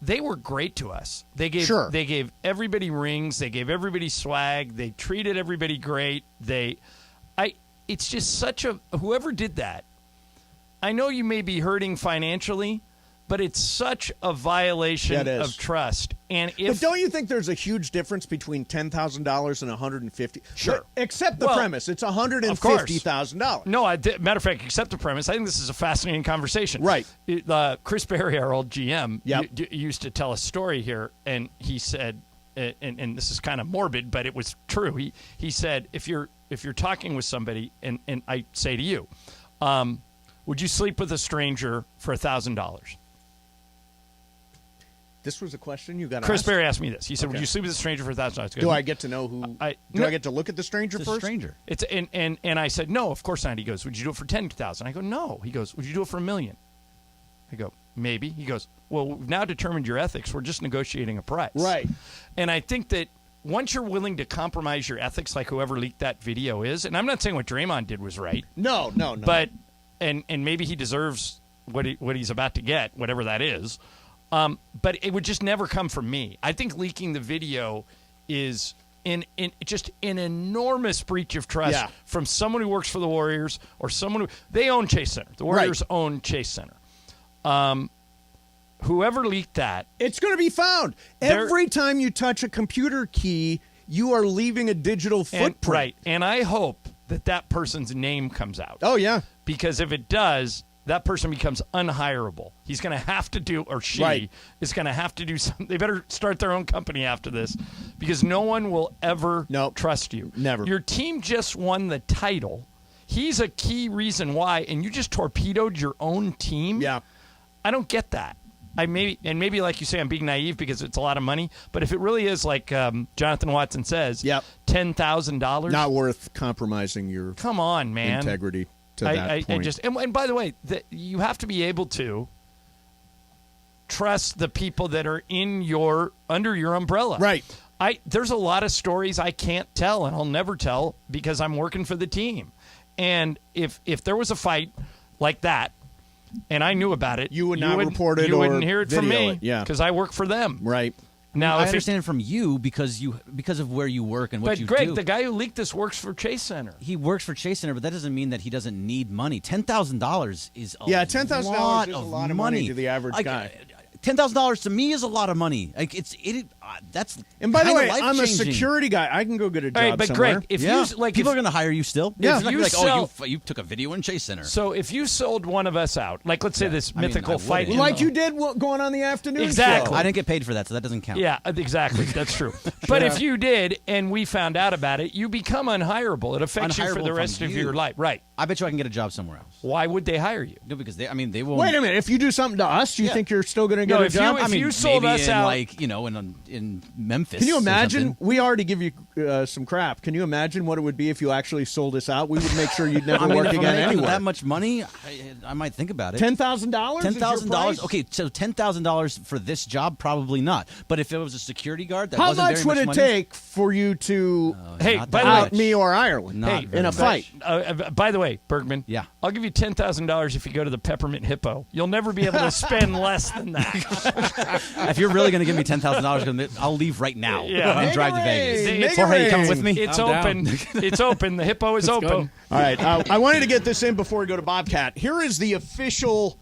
they were great to us. They gave everybody rings. They gave everybody swag. They treated everybody great. It's just such a, whoever did that, I know you may be hurting financially, but it's such a violation of trust. But don't you think there's a huge difference between $10,000 and $150,000? Sure. Except the premise. It's $150,000. No, matter of fact, except the premise. I think this is a fascinating conversation. Right. Chris Berry, our old GM, used to tell a story here, and he said, and this is kind of morbid, but it was true. He said, if you're talking with somebody, and I say to you, would you sleep with a stranger for $1,000? This was a question you got to Chris ask? Berry asked me this. He said, would you sleep with a stranger for $1,000? Do I get to know who? I get to look at the stranger first? Stranger. It's and I said, no, of course not. He goes, would you do it for $10,000? I go, no. He goes, would you do it for $1 million? I go, maybe. He goes, well, we've now determined your ethics. We're just negotiating a price. Right. And I think that once you're willing to compromise your ethics, like whoever leaked that video is, and I'm not saying what Draymond did was right. No. But and maybe he deserves what he's about to get, whatever that is. But it would just never come from me. I think leaking the video is just an enormous breach of trust from someone who works for the Warriors or someone who they own Chase Center. The Warriors own Chase Center. Whoever leaked that, it's going to be found. Every time you touch a computer key, you are leaving a digital footprint. Right. And I hope that person's name comes out. Oh yeah. Because if it does, that person becomes unhirable. He's going to have to do, or she is going to have to do something. They better start their own company after this because no one will ever trust you. Never. Your team just won the title. He's a key reason why, and you just torpedoed your own team? Yeah. I don't get that. Maybe like you say, I'm being naive because it's a lot of money, but if it really is like Jonathan Watson says, $10,000. Not worth compromising your Come on, man. integrity. To that point. And by the way, you have to be able to trust the people that are under your umbrella. Right. There's a lot of stories I can't tell and I'll never tell because I'm working for the team. And if there was a fight like that and I knew about it, you would not report it. You or wouldn't hear it from me because I work for them. Right. Now, I if understand it from you because of where you work and what you do. But Greg, the guy who leaked this works for Chase Center. He works for Chase Center, but that doesn't mean that he doesn't need money. $10,000 is a $10,000 lot is a of lot of money to the average guy. $10,000 to me is a lot of money. Like that's. And by the way, life-changing. I'm a security guy. I can go get a job Right, but somewhere. Greg, if Yeah. you people are going to hire you still. Yeah. It's not If gonna be you like, sell- you took a video in Chase Center. So if you sold one of us out, like let's say this I mean, mythical I fight, wouldn't. like you did going on the afternoon Exactly. show. I didn't get paid for that, so that doesn't count. Yeah, exactly. That's true. But if you did, and we found out about it, you become unhireable. It affects you for the rest of your life. Right. I bet you I can get a job somewhere else. Why would they hire you? No, because they won't. Wait a minute. If you do something to us, do you think you're still going to get a job? If you sold maybe us in, out, like in Memphis. Can you or imagine? something. We already give you some crap. Can you imagine what it would be if you actually sold us out? We would make sure you'd never I mean, work if I'm again making anywhere. that much money, I might think about it. $10,000? $10,000. Okay, so $10,000 for this job, probably not. But if it was a security guard, that How wasn't much very would it money, take for you to not that out much. me or Ireland in a fight? By the way, Bergman. Yeah. I'll give you $10,000 if you go to the Peppermint Hippo. You'll never be able to spend less than that. If you're really going to give me $10,000, I'll leave right now and drive to Vegas. Jorge, you coming with me? It's I'm open. down. It's open. The Hippo is open. go. All right. I wanted to get this in before we go to Bobcat. Here is the official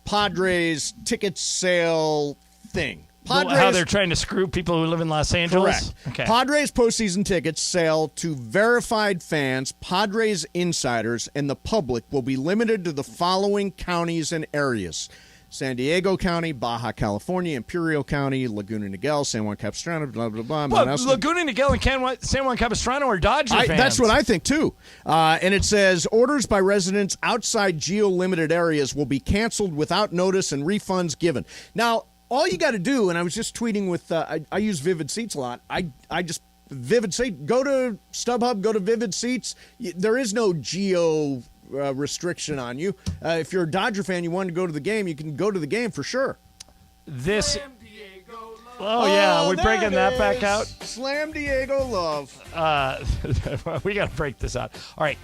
Padres ticket sale thing. How they're trying to screw people who live in Los Angeles? Correct. Okay. Padres postseason tickets sale to verified fans, Padres insiders, and the public will be limited to the following counties and areas: San Diego County, Baja California, Imperial County, Laguna Niguel, San Juan Capistrano, blah, blah, blah. Well, Laguna Niguel and San Juan Capistrano are Dodger fans. That's what I think, too. And it says, orders by residents outside geo-limited areas will be canceled without notice and refunds given. Now, all you got to do, and I was just tweeting with, I use Vivid Seats a lot. I just, Vivid Seats, go to StubHub, go to Vivid Seats. There is no geo restriction on you. If you're a Dodger fan, you want to go to the game, you can go to the game for sure. We're breaking that back out. Slam Diego Love. We got to break this out. All right.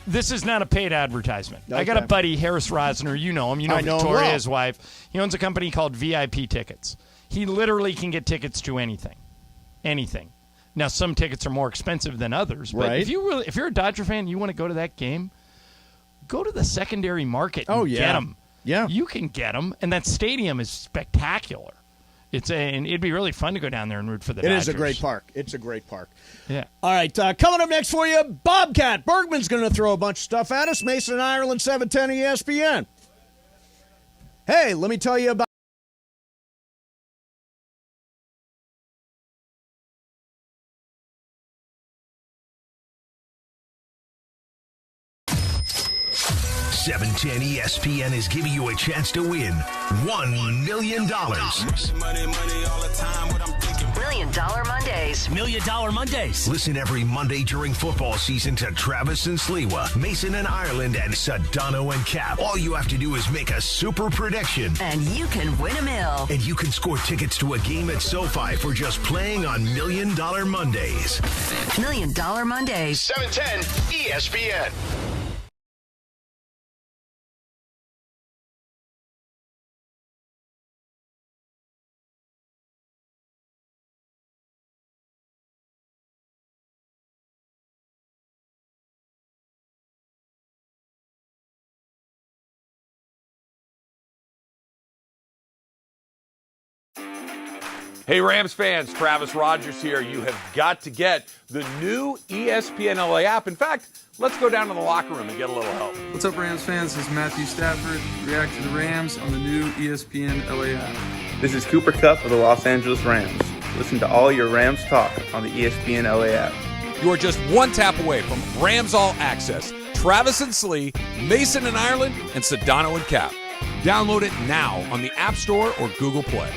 This is not a paid advertisement. Okay. I got a buddy, Harris Rosner. You know him. You know I know him Victoria's well. wife. He owns a company called VIP Tickets. He literally can get tickets to anything. Anything. Now, some tickets are more expensive than others. But Right. if you're a Dodger fan, you want to go to that game, go to the secondary market and get them. Yeah. You can get them. And that stadium is spectacular. And it'd be really fun to go down there and root for the Dodgers. It is a great park. It's a great park. Yeah. All right, coming up next for you, Bobcat. Bergman's going to throw a bunch of stuff at us. Mason and Ireland, 710 ESPN. Hey, let me tell you about 710 ESPN is giving you a chance to win $1 million. $1 Million Mondays. $1 Million Mondays. Listen every Monday during football season to Travis and Sliwa, Mason and Ireland, and Sedano and Cap. All you have to do is make a super prediction. And you can win $1 million. And you can score tickets to a game at SoFi for just playing on $1 Million Mondays. $1 Million Mondays. 710 ESPN. Hey, Rams fans, Travis Rogers here. You have got to get the new ESPNLA app. In fact, let's go down to the locker room and get a little help. What's up, Rams fans? This is Matthew Stafford. React to the Rams on the new ESPNLA app. This is Cooper Kupp of the Los Angeles Rams. Listen to all your Rams talk on the ESPNLA app. You are just one tap away from Rams All Access. Travis and Slee, Mason and Ireland, and Sedano and Cap. Download it now on the App Store or Google Play.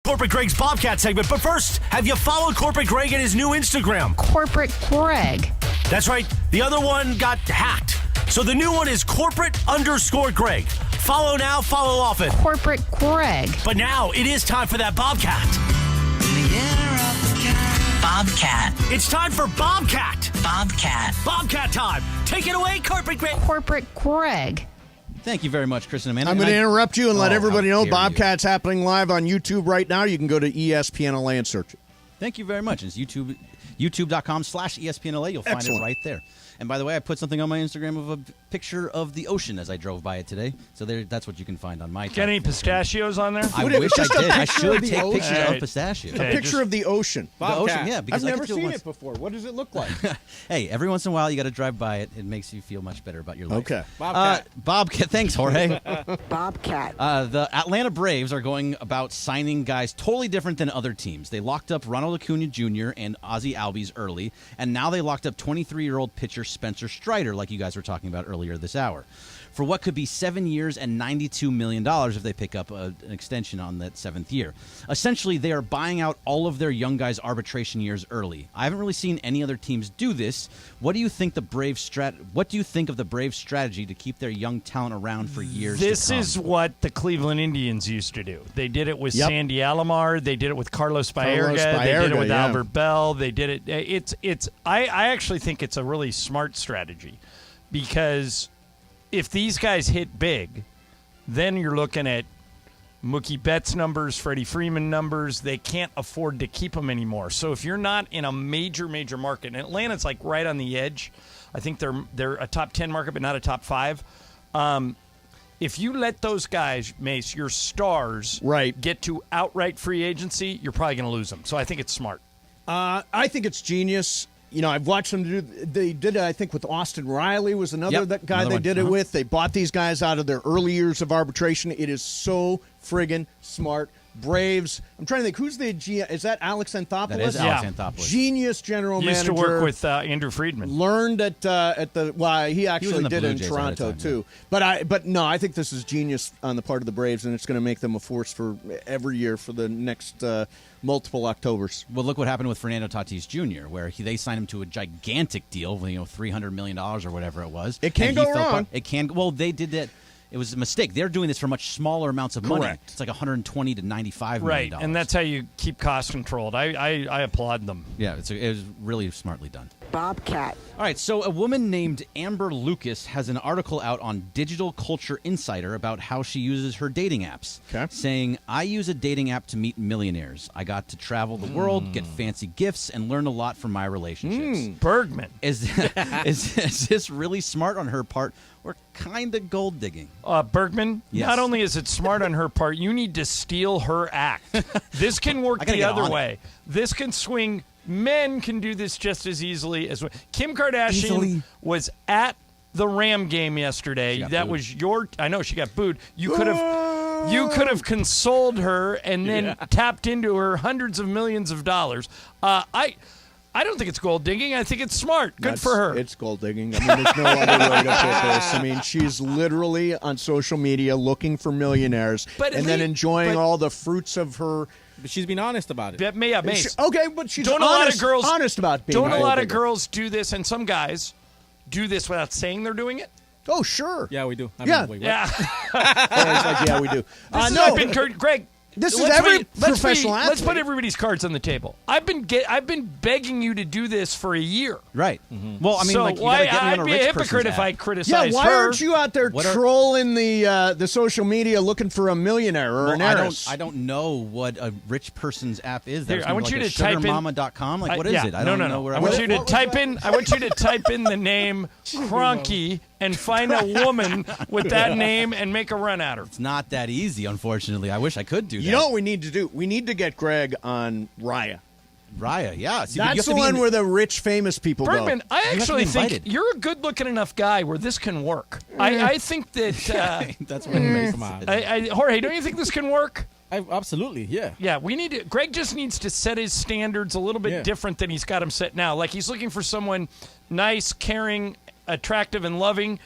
Corporate Greg's Bobcat segment. But first, have you followed Corporate Greg and his new Instagram? Corporate Greg. That's right. The other one got hacked. So the new one is corporate_Greg. Follow now, follow often. Corporate Greg. But now it is time for that Bobcat. Bobcat. It's time for Bobcat. Bobcat. Bobcat time. Take it away, Corporate Greg. Corporate Greg. Thank you very much, Chris and Amanda. I'm going to interrupt you and let everybody know how dare Bobcat's happening live on YouTube right now. You can go to ESPNLA and search it. Thank you very much. It's youtube.com/ESPNLA. You'll find Excellent. it right there. And by the way, I put something on my Instagram of a picture of the ocean as I drove by it today. So that's what you can find on my. Got any pistachios on there? I wish I did. I should the take ocean? pictures of pistachios. A picture of the ocean. The ocean, yeah. Because I've I never could do seen once. it before. What does it look like? Hey, every once in a while you got to drive by it. It makes you feel much better about your life. Okay. Bobcat. Thanks, Jorge. Bobcat. The Atlanta Braves are going about signing guys totally different than other teams. They locked up Ronald Acuna Jr. and Ozzie Albies early, and now they locked up 23-year-old pitcher Spencer Strider, like you guys were talking about earlier this hour, for what could be 7 years and $92 million if they pick up an extension on that 7th year. Essentially, they are buying out all of their young guys' arbitration years early. I haven't really seen any other teams do this. What do you think of the Braves' strategy to keep their young talent around for years to come? This is what the Cleveland Indians used to do. They did it with Sandy Alomar. They did it with Carlos Baerga. They did it with Albert Bell. They did it. I actually think it's a really smart strategy, because if these guys hit big, then you're looking at Mookie Betts numbers, Freddie Freeman numbers. They can't afford to keep them anymore. So if you're not in a major market, and Atlanta's like right on the edge. I think they're a top 10 market, but not a top 5. If you let those guys, Mace, your stars, get to outright free agency, you're probably going to lose them. So I think it's smart. I think it's genius. You know, I've watched them do. They did it, I think, with Austin Riley was another guy they did it with. They bought these guys out of their early years of arbitration. It is so friggin' smart. Braves. I'm trying to think. Who's the GM? Is that Alex Anthopoulos? That is Alex Anthopoulos. Genius general manager. Used to work with Andrew Friedman. Learned at the. Well, he actually did it in Toronto too. But no, I think this is genius on the part of the Braves, and it's going to make them a force for every year for the next multiple Octobers. Well, look what happened with Fernando Tatis Jr., where they signed him to a gigantic deal, $300 million or whatever it was. It can go wrong. It can. Well, they did that. It was a mistake. They're doing this for much smaller amounts of money. Correct. It's like $120 to $95 million. Right, and that's how you keep costs controlled. I applaud them. Yeah, it was really smartly done. Bobcat. All right, so a woman named Amber Lucas has an article out on Digital Culture Insider about how she uses her dating apps. Okay. Saying, I use a dating app to meet millionaires. I got to travel the world, get fancy gifts, and learn a lot from my relationships. Bergman. Is this really smart on her part, or kind of gold digging? Bergman, Yes. not only is it smart on her part, you need to steal her act. This can work the other way. This can swing. Men can do this just as easily as Kim Kardashian was at the Ram game yesterday. That was I know she got booed. You could have consoled her and then tapped into her hundreds of millions of dollars. I don't think it's gold digging. I think it's smart. Good for her. It's gold digging. I mean, there's no other way to put this. I mean, she's literally on social media looking for millionaires and then enjoying all the fruits of her. But she's been honest about it. Mace. Okay, but she's don't honest, a lot of girls, honest about being Don't a lot of digger. girls do this, and some guys do this without saying they're doing it? Oh, sure. Yeah, we do. Wait, yeah, we do. I've been Greg. This is every professional athlete. Let's put everybody's cards on the table. I've been begging you to do this for a year. Right. Mm-hmm. Well, I mean, so like, you gotta get me on I'd a be rich a hypocrite person's if I app. criticize why her. aren't you out there trolling the social media looking for a millionaire or an heiress? I don't know what a rich person's app is. Here, I want you to type in sugarmama.com. Like, what is it? I don't know where I want you to type in. I want you to type in the name Cronky and find a woman with that name and make a run at her. It's not that easy, unfortunately. I wish I could do that. You know what we need to do? We need to get Greg on Raya. Raya, yeah. See, that's the one where the rich, famous people Bergman, go. I actually think you're a good-looking enough guy where this can work. I think that... that's what makes them out. Jorge, don't you think this can work? Absolutely, yeah. Yeah, we need to. Greg just needs to set his standards a little bit different than he's got them set now. Like, he's looking for someone nice, caring, attractive, and loving.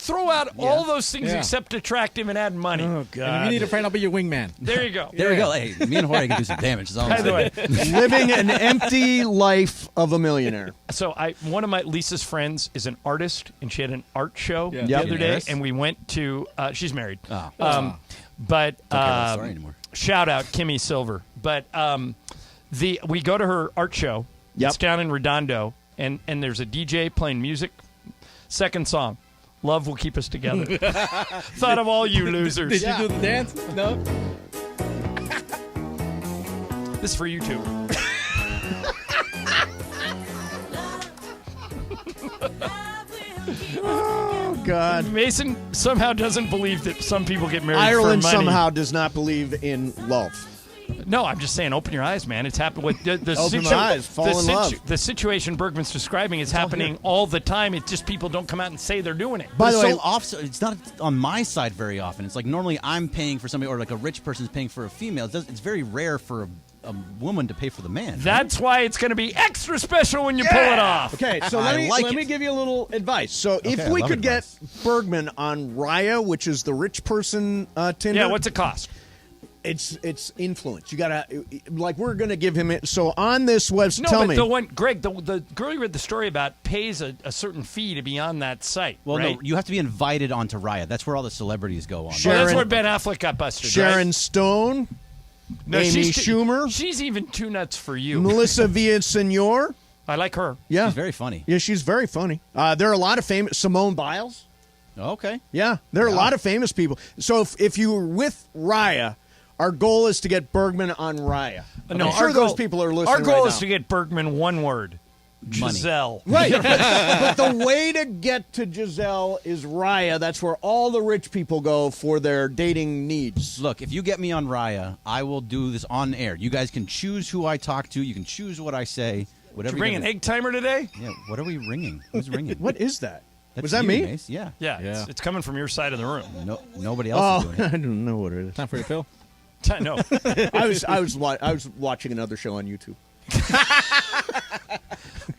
throw out all those things except attractive and add money. Oh, God. And if you need a friend, I'll be your wingman. There you go. There we go. Hey, me and Jorge can do some damage. Is all I'm By the way, saying. Living an empty life of a millionaire. so one of my Lisa's friends is an artist, and she had an art show the Yep. other day, Harris? and we went to. She's married. Oh. But Don't care about that story anymore. shout out Kimmy Silver. But we go to her art show. Yep. It's down in Redondo, and there's a DJ playing music. Second song, "Love Will Keep Us Together." Thought of all you losers. Did you do the dance? No. This is for you two. Oh, God. Mason somehow doesn't believe that some people get married Ireland for money. somehow does not believe in love. No, I'm just saying, open your eyes, man. It's happened with the Open my eyes, fall in love. The situation Bergman's describing is happening all the time. It's just people don't come out and say they're doing it. By the way, it's not on my side very often. It's like normally I'm paying for somebody, or like a rich person's paying for a female. It's very rare for a woman to pay for the man. That's why it's going to be extra special when you pull it off. Okay, so let me give you a little advice. So if we could get Bergman on Raya, which is the rich person Tinder. Yeah, what's it cost? It's influence. You gotta we're gonna give him it. So on this website, tell me. The one, Greg, the girl you read the story about pays a certain fee to be on that site. Well, right? no, you have to be invited onto Raya. That's where all the celebrities go on. That's where Ben Affleck got busted. Sharon right? Stone, Amy Schumer. She's even too nuts for you. Melissa Villaseñor. I like her. Yeah, she's very funny. Yeah, she's very funny. There are a lot of famous. Simone Biles. Okay. Yeah, there are a lot of famous people. So if you were with Raya. Our goal is to get Bergman on Raya. No, I'm sure those people are listening. Our goal right is now. to get Bergman one word. Money. Giselle. Right. But the way to get to Giselle is Raya. That's where all the rich people go for their dating needs. Look, if you get me on Raya, I will do this on air. You guys can choose who I talk to. You can choose what I say. Whatever. Did you bring an egg timer today? Yeah. What are we ringing? Who's ringing? What is that? That's Was that you, me? Mace. Yeah. Yeah. It's coming from your side of the room. No, nobody else is doing it. I don't know what it is. Time for your pill. No. I was watching another show on YouTube.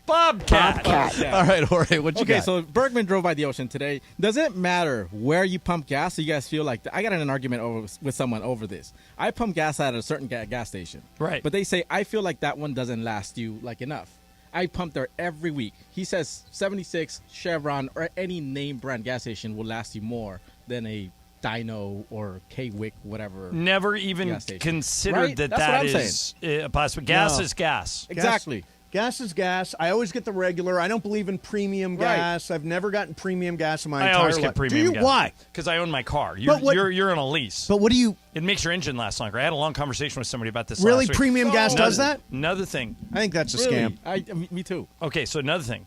Bobcat. All right, Jorge, what you got? Okay, so Bergman drove by the ocean today. Does it matter where you pump gas? So you guys feel like I got in an argument with someone over this. I pump gas at a certain gas station, right? But they say I feel like that one doesn't last you enough. I pump there every week. He says 76, Chevron, or any name brand gas station will last you more than a Dino or K-Wick, whatever. Never even considered right? that That's that what I'm is a possibility. Gas is gas. Exactly. Gas is gas. I always get the regular. I don't believe in premium gas. I've never gotten premium gas in my entire life. I always get premium Do you? gas. Why? Because I own my car. You're on a lease. But what do you... It makes your engine last longer. I had a long conversation with somebody about this Really? last week. Premium gas does that? Another thing. I think that's a scam. Me too. Okay, so another thing.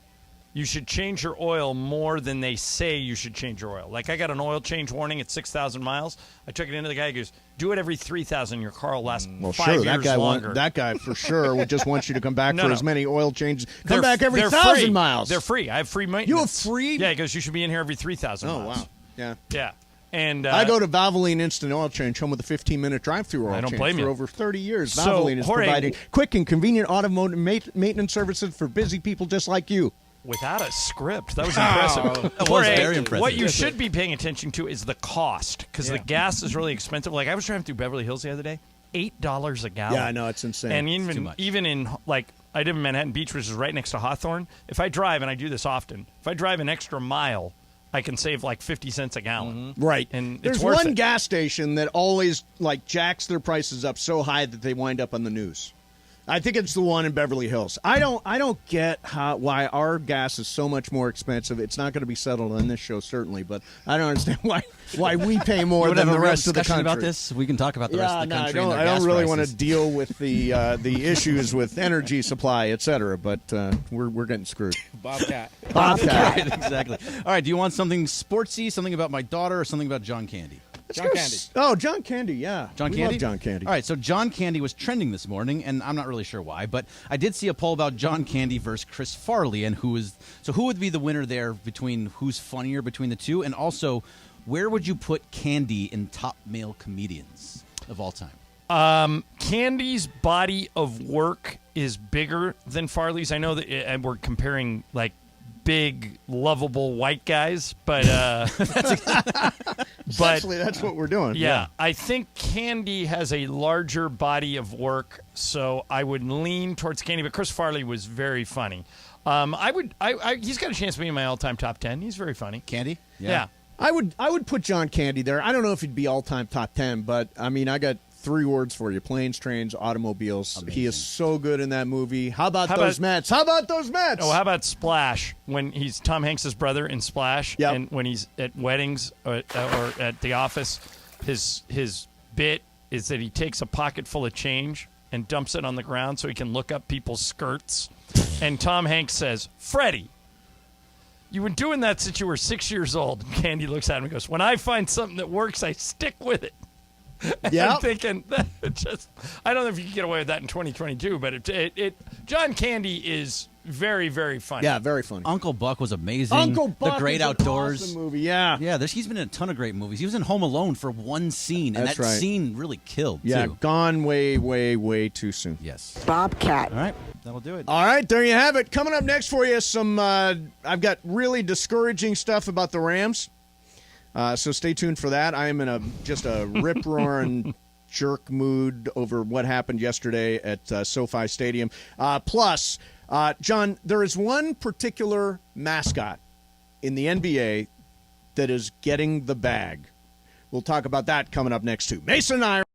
You should change your oil more than they say you should change your oil. Like I got an oil change warning at 6,000 miles. I took it into the guy. He goes, do it every 3,000. Your car will last 5 years longer. That guy for sure would just want you to come back for as many oil changes. Come They're- back every they're 1,000 free. miles. They're free. I have free maintenance. You have free? Yeah, he goes, you should be in here every 3,000 Oh, miles. wow. Yeah. Yeah. And I go to Valvoline Instant Oil Change, home with a 15-minute drive-through oil I don't change blame for you. over 30 years. So, Valvoline is Jorge, providing quick and convenient automotive maintenance services for busy people just like you. Without a script. That was impressive. That was Jorge, very impressive. What you should be paying attention to is the cost, because the gas is really expensive. Like I was driving through Beverly Hills the other day, $8 a gallon. Yeah, I know, it's insane. And It's too much. even in like I live in Manhattan Beach, which is right next to Hawthorne. If I drive, and I do this often, if I drive an extra mile, I can save like 50 cents a gallon. Right. And There's it's worth one it. gas station that always jacks their prices up so high that they wind up on the news. I think it's the one in Beverly Hills. I don't get why our gas is so much more expensive. It's not going to be settled on this show, certainly, but I don't understand why we pay more than the rest of the country. About this, we can talk about the rest of the country. I don't really want to deal with the issues with energy supply, et cetera, but we're getting screwed. Bobcat. Right, exactly. All right, do you want something sportsy, something about my daughter, or something about John Candy? John Candy. Oh, John Candy, yeah. John We Candy? love John Candy. All right, so John Candy was trending this morning, and I'm not really sure why, but I did see a poll about John Candy versus Chris Farley, and who would be the winner there between who's funnier between the two, and also where would you put Candy in top male comedians of all time? Candy's body of work is bigger than Farley's. I know that we're comparing like big, lovable white guys, but Essentially, that's what we're doing. yeah, I think Candy has a larger body of work, so I would lean towards Candy. But Chris Farley was very funny. He's got a chance to be in my all-time top 10. He's very funny. Candy? Yeah. I would put John Candy there. I don't know if he'd be all-time top 10, but, I mean, I got 3 words for you: planes, trains, automobiles. Amazing. He is so good in that movie. How about those Mets? How about those Mets? Oh, how about Splash, when he's Tom Hanks' brother in Splash, Yep. and when he's at weddings or at the office, his bit is that he takes a pocket full of change and dumps it on the ground so he can look up people's skirts. And Tom Hanks says, "Freddie, you were doing that since you were 6 years old." And Candy looks at him and goes, "When I find something that works, I stick with it." Yeah, I'm thinking I don't know if you can get away with that in 2022, but John Candy is very, very funny. Yeah, very funny. Uncle Buck was amazing. Uncle Buck The Great is an Outdoors awesome movie. Yeah, he's been in a ton of great movies. He was in Home Alone for one scene, and That's that right. scene really killed. Yeah, too. gone way, way, way too soon. Yes. Bobcat. All right, that'll do it. All right, there you have it. Coming up next for you, some I've got really discouraging stuff about the Rams. So stay tuned for that. I am in just a rip-roaring jerk mood over what happened yesterday at SoFi Stadium. Plus, John, there is one particular mascot in the NBA that is getting the bag. We'll talk about that coming up next, too. Mason and I are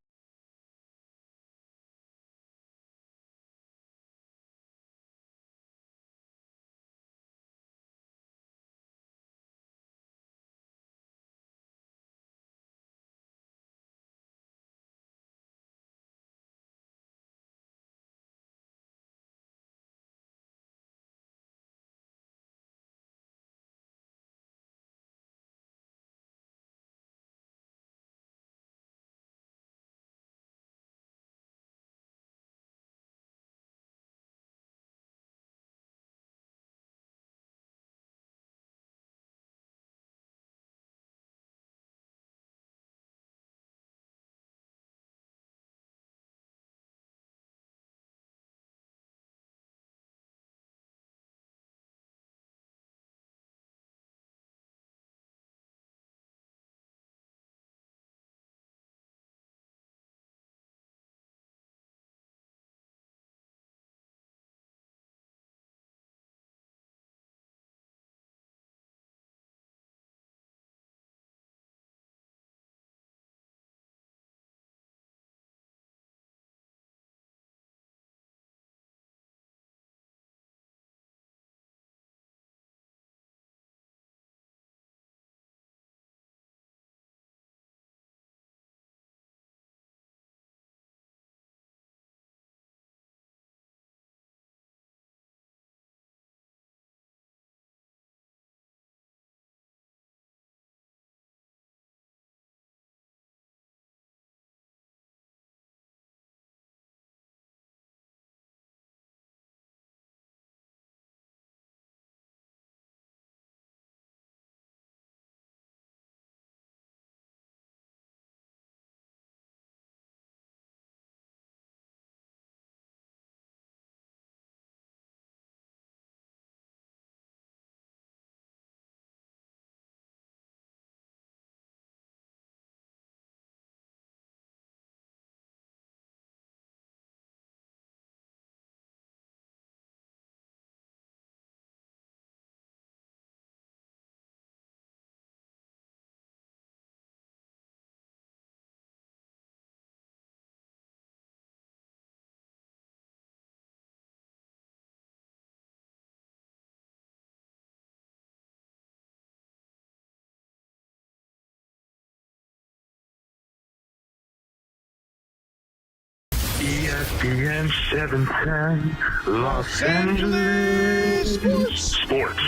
ESPN 710 Los Angeles Sports.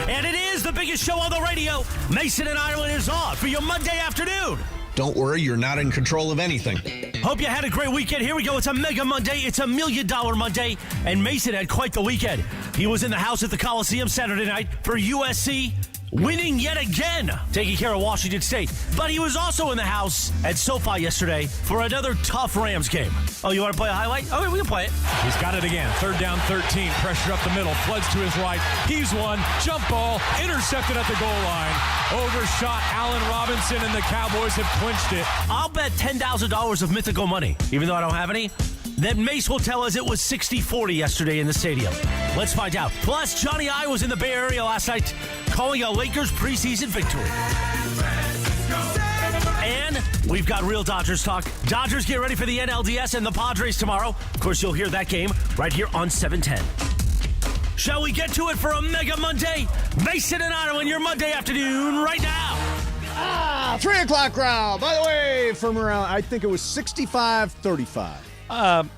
And it is the biggest show on the radio. Mason and Ireland is on for your Monday afternoon. Don't worry, you're not in control of anything. Hope you had a great weekend. Here we go. It's a mega Monday. It's $1 million Monday. And Mason had quite the weekend. He was in the house at the Coliseum Saturday night for USC winning yet again, taking care of Washington State. But he was also in the house at SoFi yesterday for another tough Rams game. Oh, you want to play a highlight? Okay, we can play it. He's got it again. 3rd down, 13. Pressure up the middle. Floods to his right. He's one. Jump ball. Intercepted at the goal line. Overshot Allen Robinson, and the Cowboys have clinched it. I'll bet $10,000 of mythical money, even though I don't have any, that Mace will tell us it was 60-40 yesterday in the stadium. Let's find out. Plus, Johnny I was in the Bay Area last night calling a Lakers preseason victory. And we've got real Dodgers talk. Dodgers get ready for the NLDS and the Padres tomorrow. Of course, you'll hear that game right here on 710. Shall we get to it for a Mega Monday? Mason and Otto in your Monday afternoon right now. 3 o'clock crowd. By the way, from around, I think it was 65-35.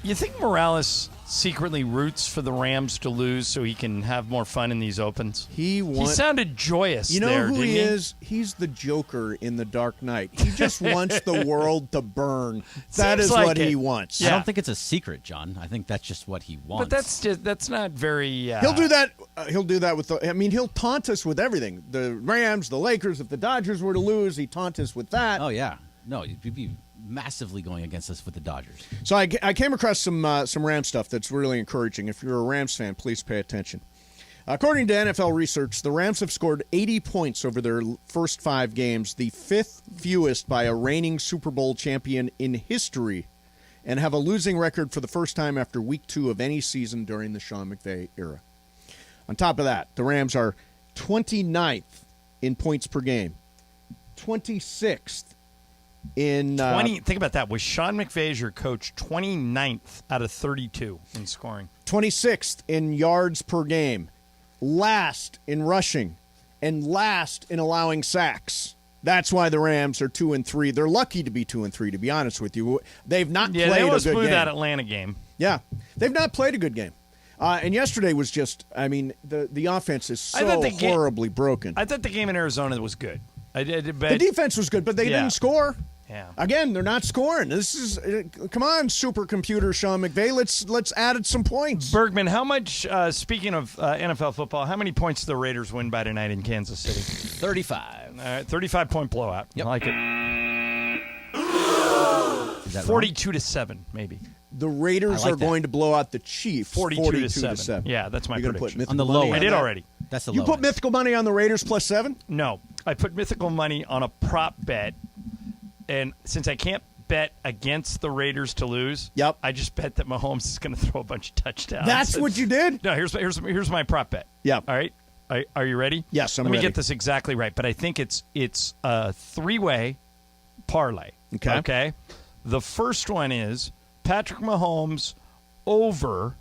You think Morales secretly roots for the Rams to lose so he can have more fun in these opens? He sounded joyous. You know there, who didn't he is? He's the Joker in The Dark Knight. He just wants the world to burn. That Seems is like what it. he wants. I don't think it's a secret, John. I think that's just what he wants. But that's not very. He'll do that. He'll do that with. He'll taunt us with everything. The Rams, the Lakers. If the Dodgers were to lose, he'd taunt us with that. Oh yeah, no, you'd be massively going against us with the Dodgers. So I came across some Rams stuff that's really encouraging. If you're a Rams fan, please pay attention. According to NFL research, the Rams have scored 80 points over their first 5 games, the 5th fewest by a reigning Super Bowl champion in history, and have a losing record for the first time after week 2 of any season during the Sean McVay era. On top of that, the Rams are 29th in points per game, 26th in 20. Think about that. Was Sean McVay as your coach 29th out of 32 in scoring? 26th in yards per game, last in rushing, and last in allowing sacks. That's why the Rams are 2-3. They're lucky to be 2-3, to be honest with you. They've not played a good game. They almost blew that Atlanta game. Yeah, they've not played a good game. And yesterday was just, the offense is so horribly broken. I thought the game in Arizona was good. I did, but the defense was good, but they didn't score. Yeah. Again, they're not scoring. This is come on, supercomputer Sean McVay. Let's add some points. Bergman, how much? Speaking of NFL football, how many points did the Raiders win by tonight in Kansas City? 35. All right, 35-point blowout. Yep. I like it. Is that 42-7, maybe. The Raiders are going to blow out the Chiefs. 42-7. Yeah, that's my You're prediction. Put on the low. I did already. That's the you low put end. mythical money on the Raiders +7? No, I put mythical money on a prop bet, and since I can't bet against the Raiders to lose, I just bet that Mahomes is going to throw a bunch of touchdowns. That's what you did? No, here's my prop bet. Yep. All right. Are you ready? Yes, I'm ready. Let me ready. get this exactly right, but I think it's a 3-way parlay. Okay. Okay. The first one is Patrick Mahomes over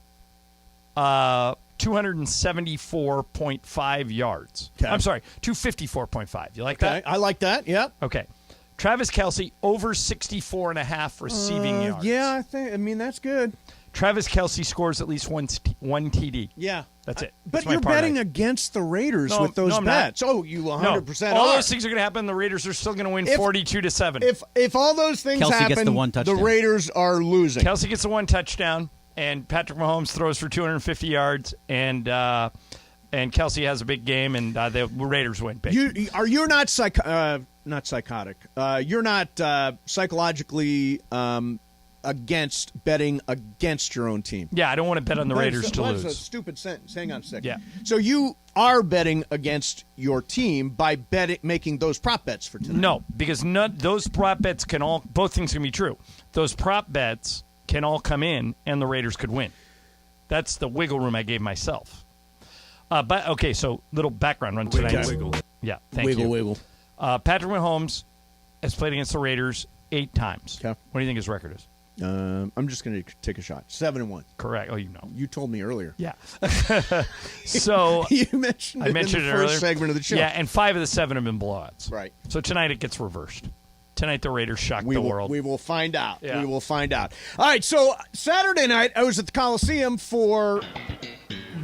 274.5 yards. Okay. I'm sorry, 254.5. You like that? I like that. Yep. Okay. Travis Kelce over 64.5 receiving yards. Yeah, that's good. Travis Kelce scores at least one TD. Yeah. That's it. But That's my you're parlay. betting against the Raiders with those I'm not. bets. Oh, you 100% All are. those things are going to happen. The Raiders are still going to win 42-7. If all those things Kelce happen, gets the one touchdown. the Raiders are losing. Kelce gets the one touchdown, and Patrick Mahomes throws for 250 yards, and Kelce has a big game, and the Raiders win big. You're not psychotic. You're not psychologically against betting against your own team. Yeah, I don't want to bet on the Raiders to lose. That's a stupid sentence. Hang on a second. Yeah. So you are betting against your team by making those prop bets for tonight. No, because those prop bets both things can be true. Those prop bets can all come in, and the Raiders could win. That's the wiggle room I gave myself. But okay, so little background run tonight. Wiggle. Yeah, thank you. Wiggle. Patrick Mahomes has played against the Raiders 8 times. Okay. What do you think his record is? I'm just going to take a shot. 7-1. Correct. Oh, you know. You told me earlier. Yeah. So you mentioned I mentioned in it the first earlier. segment of the show. Yeah, and 5 of the 7 have been blowouts. Right. So tonight it gets reversed. Tonight the Raiders shock the world. We will find out. Yeah. We will find out. All right, so Saturday night I was at the Coliseum for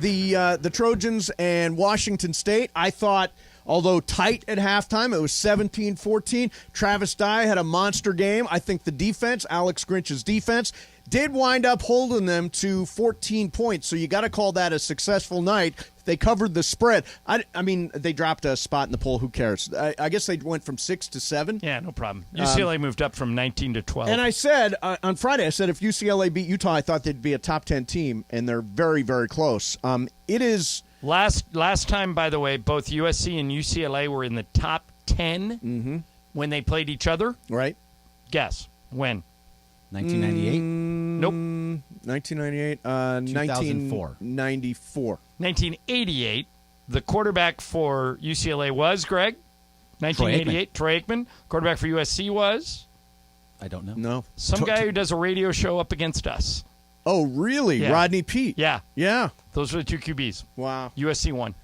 the Trojans and Washington State. I thought, although tight at halftime, it was 17-14. Travis Dye had a monster game. I think the defense, Alex Grinch's defense, did wind up holding them to 14 points. So you got to call that a successful night. They covered the spread. I mean, they dropped a spot in the poll. Who cares? I guess they went from 6 to 7. Yeah, no problem. UCLA moved up from 19 to 12. And I said on Friday, I said if UCLA beat Utah, I thought they'd be a top 10 team, and they're very, very close. It is last time, by the way, both USC and UCLA were in the top 10 when they played each other. Right. Guess when? 1998? Nope. 1998. 2004. 1994. 1988. The quarterback for UCLA was, Greg? 1988. Troy Aikman. Quarterback for USC was? I don't know. No. Some guy who does a radio show up against us. Oh, really? Yeah. Rodney Peete. Yeah. Yeah. Those are the two QBs. Wow. USC won.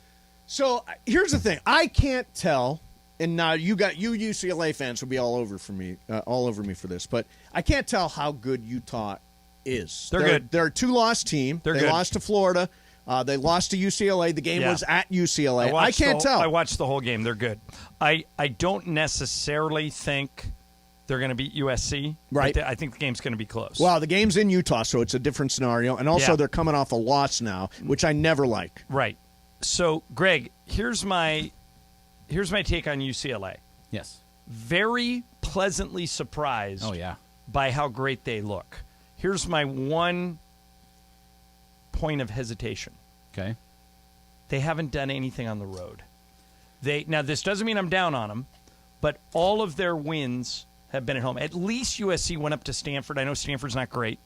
So here's the thing. I can't tell, and now you UCLA fans will be all over me for this, but I can't tell how good Utah is. They're good. They're a 2-loss team. They good. lost to Florida. They lost to UCLA. The game was at UCLA. I can't tell. I watched the whole game. They're good. I don't necessarily think they're going to beat USC. Right. But I think the game's going to be close. Well, the game's in Utah, so it's a different scenario. And also, Yeah. they're coming off a loss now, which I never like. Right. So, Greg, here's my take on UCLA. Yes. Very pleasantly surprised. Oh, yeah. By how great they look. Here's my one point of hesitation. Okay. They haven't done anything on the road. Now, this doesn't mean I'm down on them, but all of their wins have been at home. At least USC went up to Stanford. I know Stanford's not great,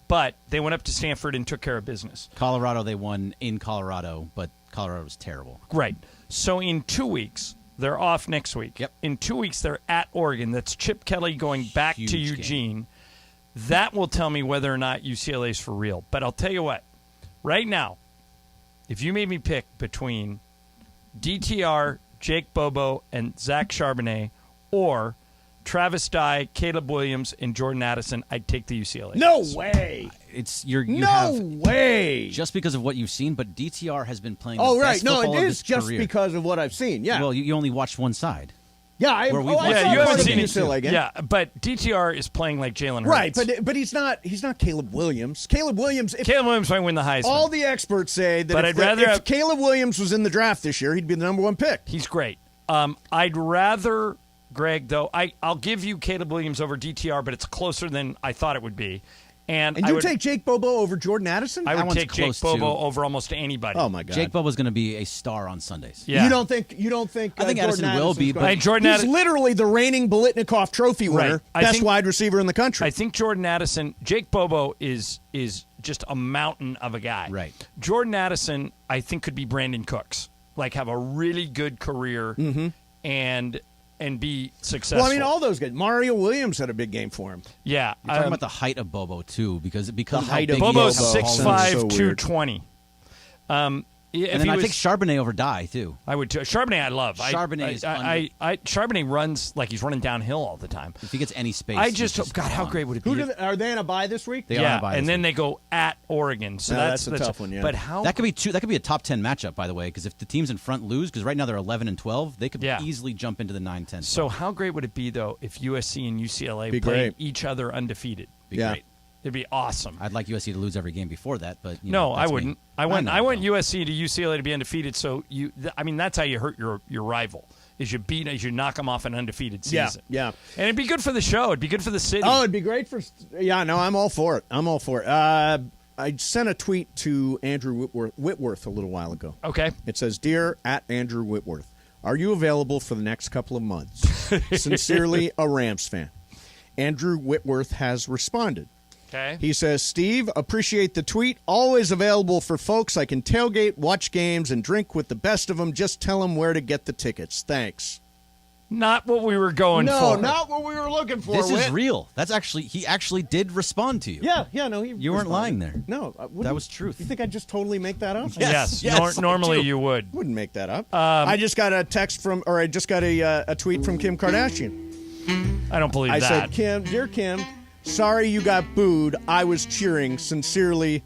but they went up to Stanford and took care of business. Colorado, they won in Colorado, but Colorado was terrible. Right. So in 2 weeks, they're off next week. Yep. In 2 weeks, they're at Oregon. That's Chip Kelly going back Huge to game. Eugene. That will tell me whether or not UCLA is for real. But I'll tell you what. Right now, if you made me pick between DTR, Jake Bobo, and Zach Charbonnet, or Travis Dye, Caleb Williams, and Jordan Addison, I'd take the UCLA. No way. It's you No have way. just because of what you've seen, but DTR has been playing. Oh, the right. best No, football it of is his just career. because of what I've seen. Yeah. Well, you only watched one side. Yeah, Where we've I watched saw you part haven't of seen the it. UCLA game. Yeah, but DTR is playing like Jalen Hurts. Right, but he's not Caleb Williams. Caleb Williams might win the Heisman. All the experts say that But if Caleb Williams was in the draft this year, he'd be the number one pick. He's great. I'd rather, Greg, though, I'll give you Caleb Williams over DTR, but it's closer than I thought it would be. And you take Jake Bobo over Jordan Addison? I That would one's take Jake close, Bobo too. over almost anybody. Oh, my God. Jake Bobo's going to be a star on Sundays. Yeah. You don't think I think Jordan Addison will be, Addison's but gonna- Jordan he's Addison- literally the reigning Biletnikoff Trophy winner, Right. best wide receiver in the country. I think Jordan Addison, Jake Bobo is just a mountain of a guy. Right. Jordan Addison, I think, could be Brandon Cooks, like have a really good career and be successful. Well, I mean, all those guys. Mario Williams had a big game for him. Yeah. You're talking about the height of Bobo too, because The of how height big of he Bobo's is. Bobo. 6'5", So weird. 220. And then I take Charbonnet over Dye too. I would too. Charbonnet, I love. Charbonnet is Charbonnet runs like he's running downhill all the time. If he gets any space, I he's just God, how gone. great would it be? Are they in a bye this week? They are on a bye and this then week. they go at Oregon. So Yeah, that's that's a tough one, yeah. But how That could be a top 10 matchup, by the way, because if the teams in front lose, because right now they're 11 and 12, they could easily jump into the 9-10. So how great would it be though if USC and UCLA Be played great. each other undefeated? Be Yeah. great. It'd be awesome. I'd like USC to lose every game before that, but No, I that's me. wouldn't. I want know, though. USC to UCLA to be undefeated. So that's how you hurt your rival. Is you knock them off an undefeated season. Yeah. And it'd be good for the show. It'd be good for the city. Oh, it'd be great for. Yeah, no, I'm all for it. I sent a tweet to Andrew Whitworth a little while ago. Okay. It says, "Dear @Andrew Whitworth, are you available for the next couple of months? Sincerely, a Rams fan." Andrew Whitworth has responded. Okay. He says, "Steve, appreciate the tweet. Always available for folks. I can tailgate, watch games, and drink with the best of them. Just tell them where to get the tickets. Thanks." Not what we were going No, for. not what we were looking for. This is Whit. real. He actually did respond to you. Yeah, no, You weren't lying there. No, That was truth. You think I just totally make that up? Yes. Yes, I normally do. you would. Wouldn't make that up. I just got a text I just got a tweet from Kim Kardashian. I don't believe I that. said, "Kim, dear Kim, sorry you got booed. I was cheering. Sincerely,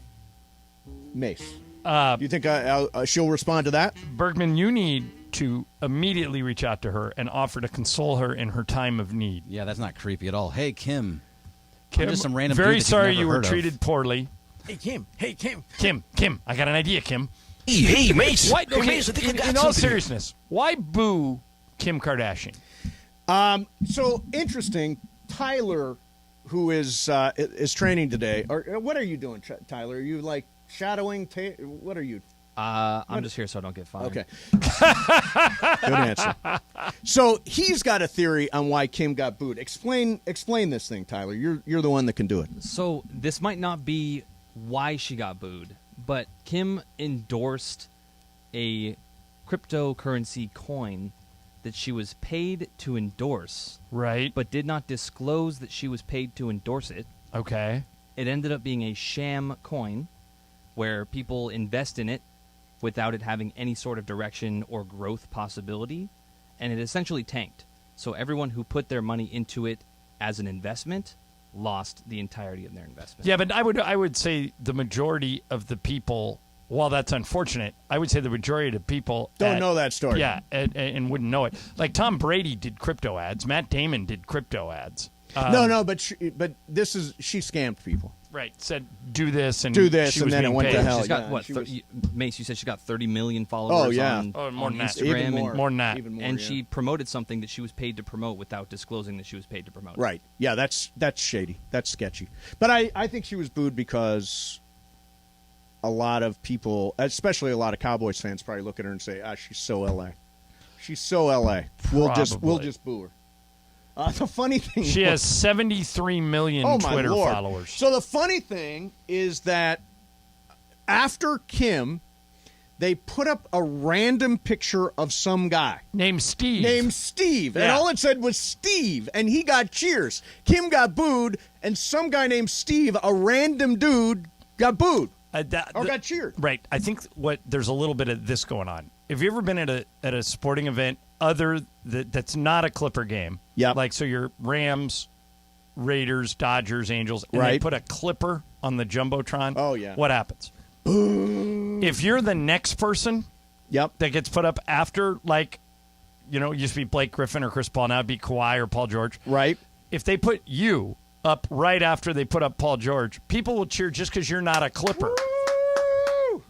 Mace." Do you think she'll respond to that? Bergman, you need to immediately reach out to her and offer to console her in her time of need. Yeah, that's not creepy at all. Hey, Kim. Kim, I'm just some random very dude that sorry you've you never were heard of. treated poorly. Hey, Kim. Hey, Kim. Kim, I got an idea, Kim. Hey, Mace. Why, Hey, okay, Mace, I think I got in all something here. seriousness, why boo Kim Kardashian? So interesting. Tyler, who is training today, or what are you doing, Tyler? Are you like shadowing? What are you? I'm just here so I don't get fired. Okay. Good answer. So he's got a theory on why Kim got booed. Explain this thing, Tyler. You're the one that can do it. So this might not be why she got booed, but Kim endorsed a cryptocurrency coin that she was paid to endorse, right? But did not disclose that she was paid to endorse it. Okay. It ended up being a sham coin where people invest in it without it having any sort of direction or growth possibility, and it essentially tanked. So everyone who put their money into it as an investment lost the entirety of their investment. Yeah, but I would say the majority of the people, while that's unfortunate, I would say the majority of the people Don't know that story. Yeah, and wouldn't know it. Like Tom Brady did crypto ads. Matt Damon did crypto ads. But she scammed people. Right, said do this and do this, she and was then it being went paid. to hell. She's got Mace, you said she got 30 million followers on that. Instagram. Even more than that. And she promoted something that she was paid to promote without disclosing that she was paid to promote. Right. Yeah, that's shady. That's sketchy. But I think she was booed because a lot of people, especially a lot of Cowboys fans, probably look at her and say, she's so LA. She's so LA. We'll just boo her. The funny thing she has 73 million Twitter followers. So the funny thing is that after Kim, they put up a random picture of some guy named Steve. And all it said was Steve, and he got cheers. Kim got booed, and some guy named Steve, a random dude, got booed or got cheered. Right. I think there's a little bit of this going on. Have you ever been at a sporting event that's not a Clipper game? Yeah. Like, so you're Rams, Raiders, Dodgers, Angels, and they put a Clipper on the Jumbotron. Oh, yeah. What happens? Boom. If you're the next person that gets put up after, like, it used to be Blake Griffin or Chris Paul, now it'd be Kawhi or Paul George. Right. If they put you up right after they put up Paul George, people will cheer just because you're not a Clipper.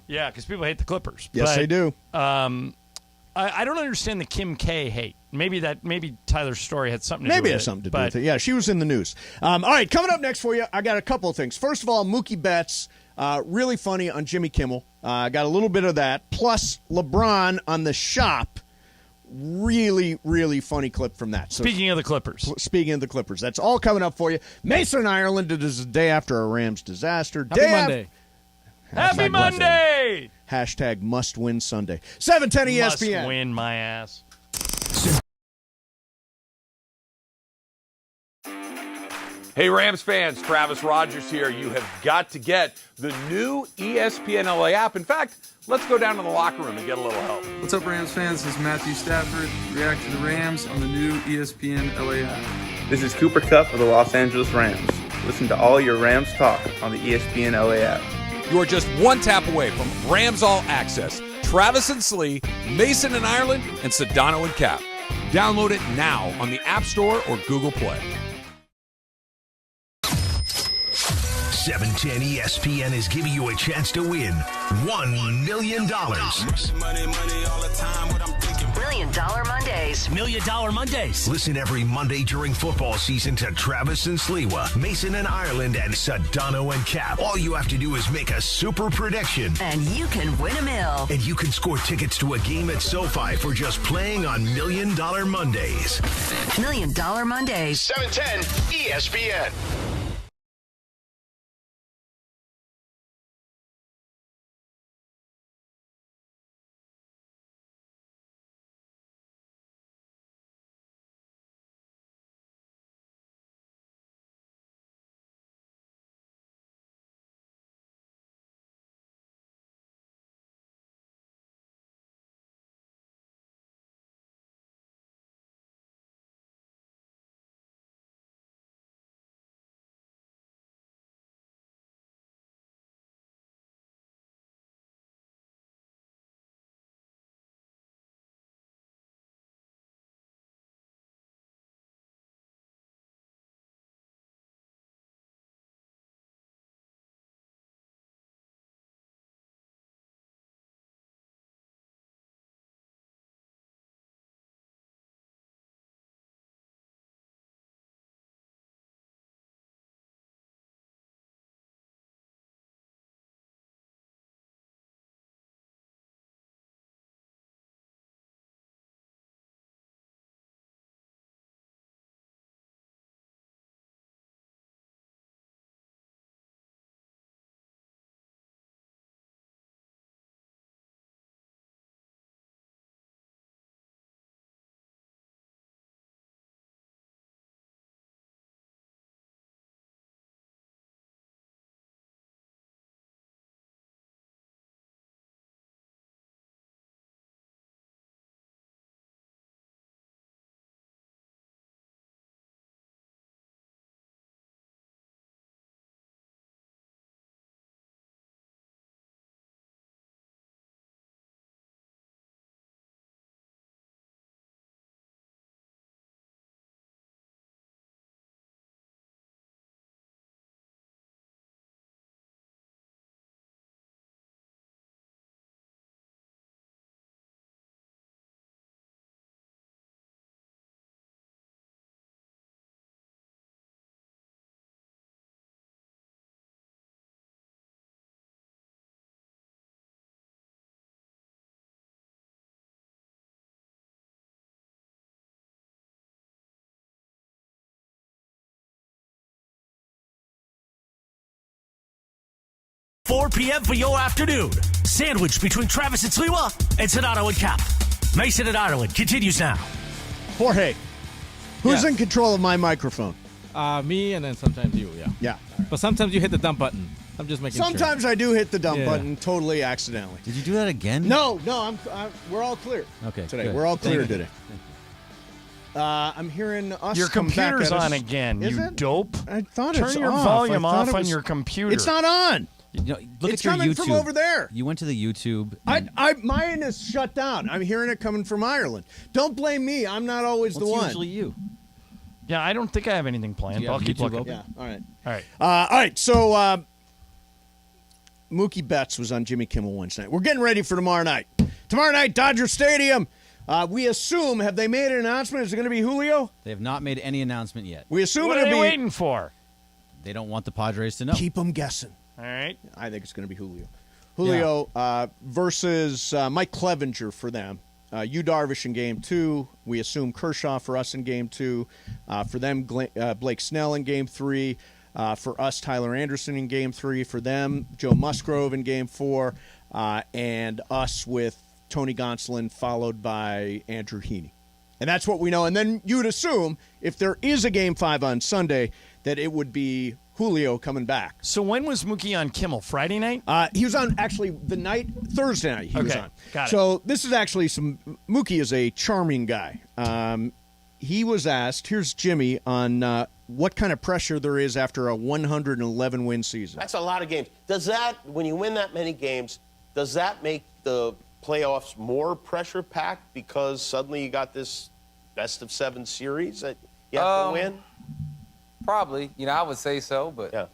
Yeah, because people hate the Clippers. Yes, they do. I don't understand the Kim K hate. Maybe Tyler's story had something to do with it. Maybe it has something to do with it. Yeah, she was in the news. All right, coming up next for you, I got a couple of things. First of all, Mookie Betts, really funny on Jimmy Kimmel. Got a little bit of that. Plus, LeBron on The Shop. Really, really funny clip from that. So, Speaking of the Clippers. That's all coming up for you. Mason, Ireland, it is the day after a Rams disaster. Happy Monday. Hashtag must win Sunday. 710 ESPN. Must win my ass. Hey, Rams fans, Travis Rogers here. You have got to get the new ESPNLA app. In fact, let's go down to the locker room and get a little help. What's up, Rams fans? This is Matthew Stafford. React to the Rams on the new ESPNLA app. This is Cooper Kupp of the Los Angeles Rams. Listen to all your Rams talk on the ESPNLA app. You are just one tap away from Rams All Access. Travis and Slee, Mason and Ireland, and Sedano and Cap. Download it now on the App Store or Google Play. 710 ESPN is giving you a chance to win $1 million. $1 Million Mondays. $1 Million Mondays. Listen every Monday during football season to Travis and Sliwa, Mason and Ireland, and Sedano and Cap. All you have to do is make a super prediction. And you can win $1 million. And you can score tickets to a game at SoFi for just playing on $1 Million Mondays. $1 Million Mondays. 710 ESPN. 4 p.m. for your afternoon. Sandwiched between Travis and Sliwa and Sedano and Cap. Mason and Ireland continues now. Jorge, who's Yes. in control of my microphone? Me and then sometimes you, yeah. Yeah. But sometimes you hit the dump button. I'm just making Sometimes I do hit the dump Yeah. button totally accidentally. Did you do that again? No, we're all clear. Okay, today. good. We're all clear Thank you. today. I'm hearing us. Your come back computer's at us. on again, Is you it? dope. I thought Turn it's your off. volume I thought off it on was- your computer. It's not on. You know, look It's at your coming YouTube. from over there. You went to the YouTube. Mine is shut down. I'm hearing it coming from Ireland. Don't blame me. I'm not always Well, the it's one. usually you. Yeah, I don't think I have anything planned, Do you but I'll have keep YouTube looking. open? Yeah. All right. All right. All right. So Mookie Betts was on Jimmy Kimmel Wednesday night. We're getting ready for tomorrow night. Tomorrow night, Dodger Stadium. We assume, have they made an announcement? Is it going to be Julio? They have not made any announcement yet. We assume What are it'll they be. waiting for? They don't want the Padres to know. Keep them guessing. All right. I think it's going to be Julio. Julio versus Mike Clevenger for them. Yu Darvish in Game 2. We assume Kershaw for us in Game 2. For them, Blake Snell in Game 3. For us, Tyler Anderson in Game 3. For them, Joe Musgrove in Game 4. And us with Tony Gonsolin, followed by Andrew Heaney. And that's what we know. And then you'd assume, if there is a Game 5 on Sunday, that it would be Julio coming back. So when was Mookie on Kimmel? Friday night? He was on actually Thursday night he was on. Got it. So this is actually Mookie is a charming guy. He was asked, here's Jimmy, on what kind of pressure there is after a 111-win season. That's a lot of games. Does that, when you win that many games, does that make the playoffs more pressure-packed because suddenly you got this best-of-7 series that you have to win? Probably. I would say so, but yeah.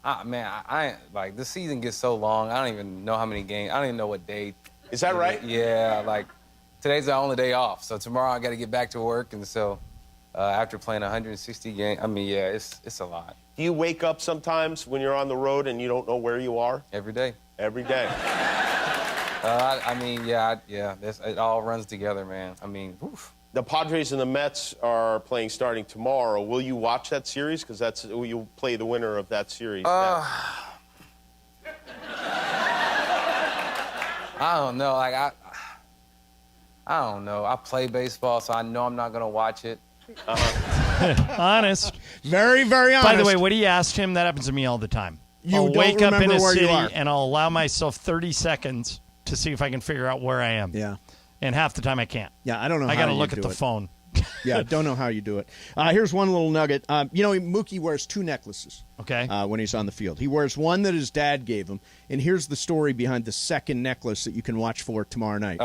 I like this season gets so long. I don't even know how many games. I don't even know what day. Is that right? Yeah, like today's the only day off, so tomorrow I got to get back to work, and so after playing 160 games, it's a lot. Do you wake up sometimes when you're on the road and you don't know where you are? Every day. Every day. It all runs together, man. Oof. The Padres and the Mets are playing starting tomorrow. Will you watch that series? Because you'll play the winner of that series. I don't know. I don't know. I play baseball, so I know I'm not going to watch it. Honest. Very, very honest. By the way, what he asked him, that happens to me all the time. I'll don't wake up in remember a where you city are. and I'll allow myself 30 seconds to see if I can figure out where I am. Yeah. And half the time I can't. Yeah, I don't know I how got to you look do at the it. phone. Yeah, don't know how you do it. Here's one little nugget. Mookie wears 2 necklaces. Okay. When he's on the field. He wears one that his dad gave him, and here's the story behind the second necklace that you can watch for tomorrow night.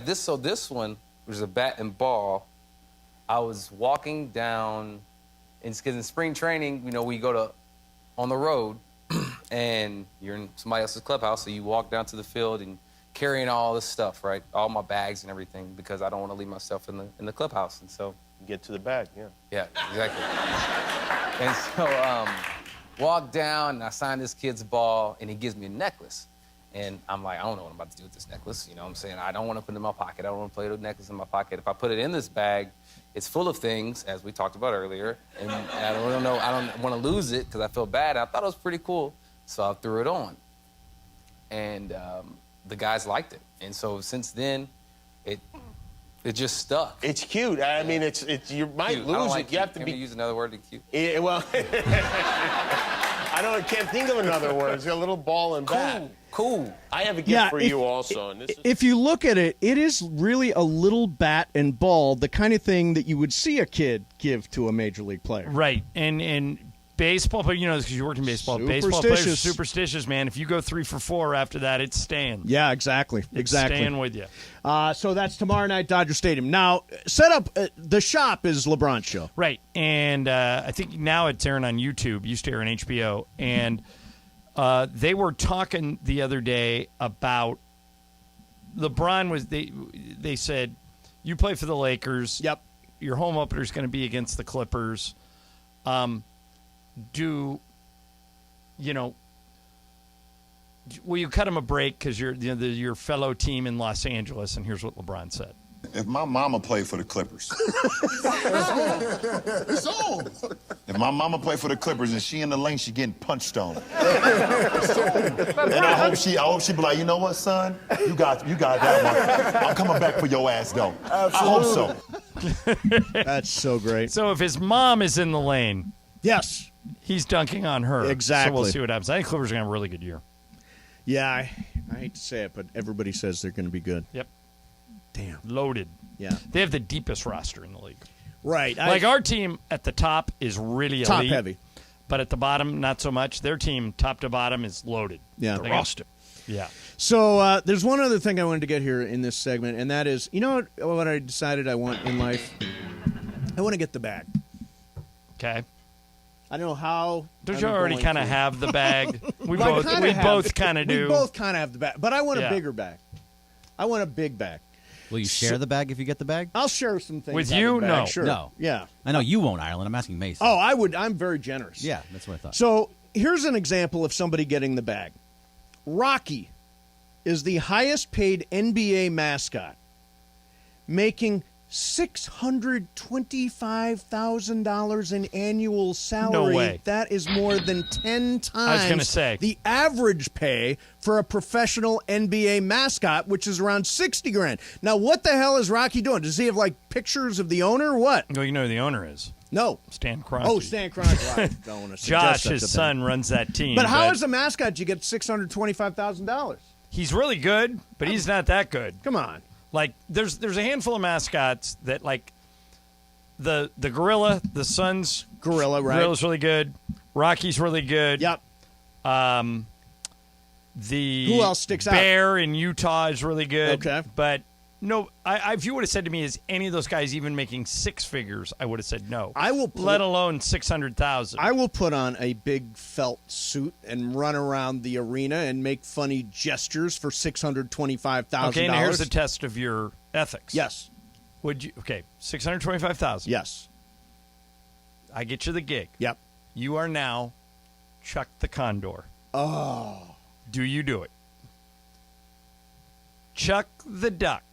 This one was a bat and ball. I was walking down, because in spring training, we go on the road, and you're in somebody else's clubhouse, so you walk down to the field and carrying all this stuff, right? All my bags and everything, because I don't want to leave myself in the clubhouse, and so get to the bag, yeah. Yeah, exactly. And so walk down, and I sign this kid's ball, and he gives me a necklace. And I'm like, I don't know what I'm about to do with this necklace. You know what I'm saying? I don't want to put it in my pocket. I don't want to play with the necklace in my pocket. If I put it in this bag, it's full of things, as we talked about earlier. And I don't know. I don't want to lose it because I feel bad. I thought it was pretty cool, so I threw it on. And the guys liked it. And so since then, it just stuck. It's cute. I mean, it's you might Cute. lose I don't it. like You have cute. to Can be. we use another word than cute? Yeah, well, can't think of another word. It's a little ball and bat. Cool. I have a gift for you also. And this is If you look at it, it is really a little bat and ball, the kind of thing that you would see a kid give to a major league player. Right. And baseball, but because you worked in baseball, baseball players are superstitious, man. If you go 3 for 4 after that, it's staying. Yeah, exactly. It's staying with you. So that's tomorrow night, Dodger Stadium. Now, set up the shop is LeBron's show. Right. And I think now it's airing on YouTube. Used to air on HBO. And they were talking the other day about LeBron was they said, you play for the Lakers. Yep. Your home opener is going to be against the Clippers. Will you cut him a break because you're your fellow team in Los Angeles? And here's what LeBron said. If my mama played for the Clippers. It's on. If my mama played for the Clippers and she in the lane, she getting punched on. And hope she be like, you know what, son? You got that one. I'm coming back for your ass, though. I hope so. That's so great. So if his mom is in the lane, yes, he's dunking on her. Exactly. So we'll see what happens. I think Clippers are going to have a really good year. Yeah, I hate to say it, but everybody says they're going to be good. Yep. Damn. Loaded. Yeah. They have the deepest roster in the league. Right. Like our team at the top is really elite. Top heavy. But at the bottom, not so much. Their team, top to bottom, is loaded. Yeah. The roster. Yeah. So there's one other thing I wanted to get here in this segment, and that is, you know what I decided I want in life? I want to get the bag. Okay. I don't know how. Don't you already kind of have the bag? We Well, both kind of do. We both kind of have the bag, but I want Yeah. a bigger bag. I want a big bag. Will you share the bag if you get the bag? I'll share some things With out of you? the bag, No. Sure. No. Yeah. I know you won't, Ireland. I'm asking Mason. Oh, I would. I'm very generous. Yeah, that's what I thought. So here's an example of somebody getting the bag. Rocky is the highest paid NBA mascot, making $625,000 in annual salary. No way. That is more than 10 times I was gonna say. the average pay for a professional NBA mascot, which is around $60,000. Now, what the hell is Rocky doing? Does he have like pictures of the owner or what? Well, you know who the owner is. No. Stan Kroenke. Oh, Stan Kroenke. I don't want to suggest Josh, that his to son, them. runs that team. But how, as a mascot, you get $625,000? He's really good, but he's not that good. Come on. Like, there's a handful of mascots that, like, the gorilla, the son's gorilla, right? Gorilla's really good. Rocky's really good. Yep. The Who else sticks out? Bear in Utah is really good. Okay. But no, if you would have said to me, is any of those guys even making six figures? I would have said no. I will. Let alone 600,000. I will put on a big felt suit and run around the arena and make funny gestures for $625,000. Okay, now here's the test of your ethics. Yes. Would you? Okay, 625,000. Yes. I get you the gig. Yep. You are now Chuck the Condor. Oh. Do you do it? Chuck the Duck.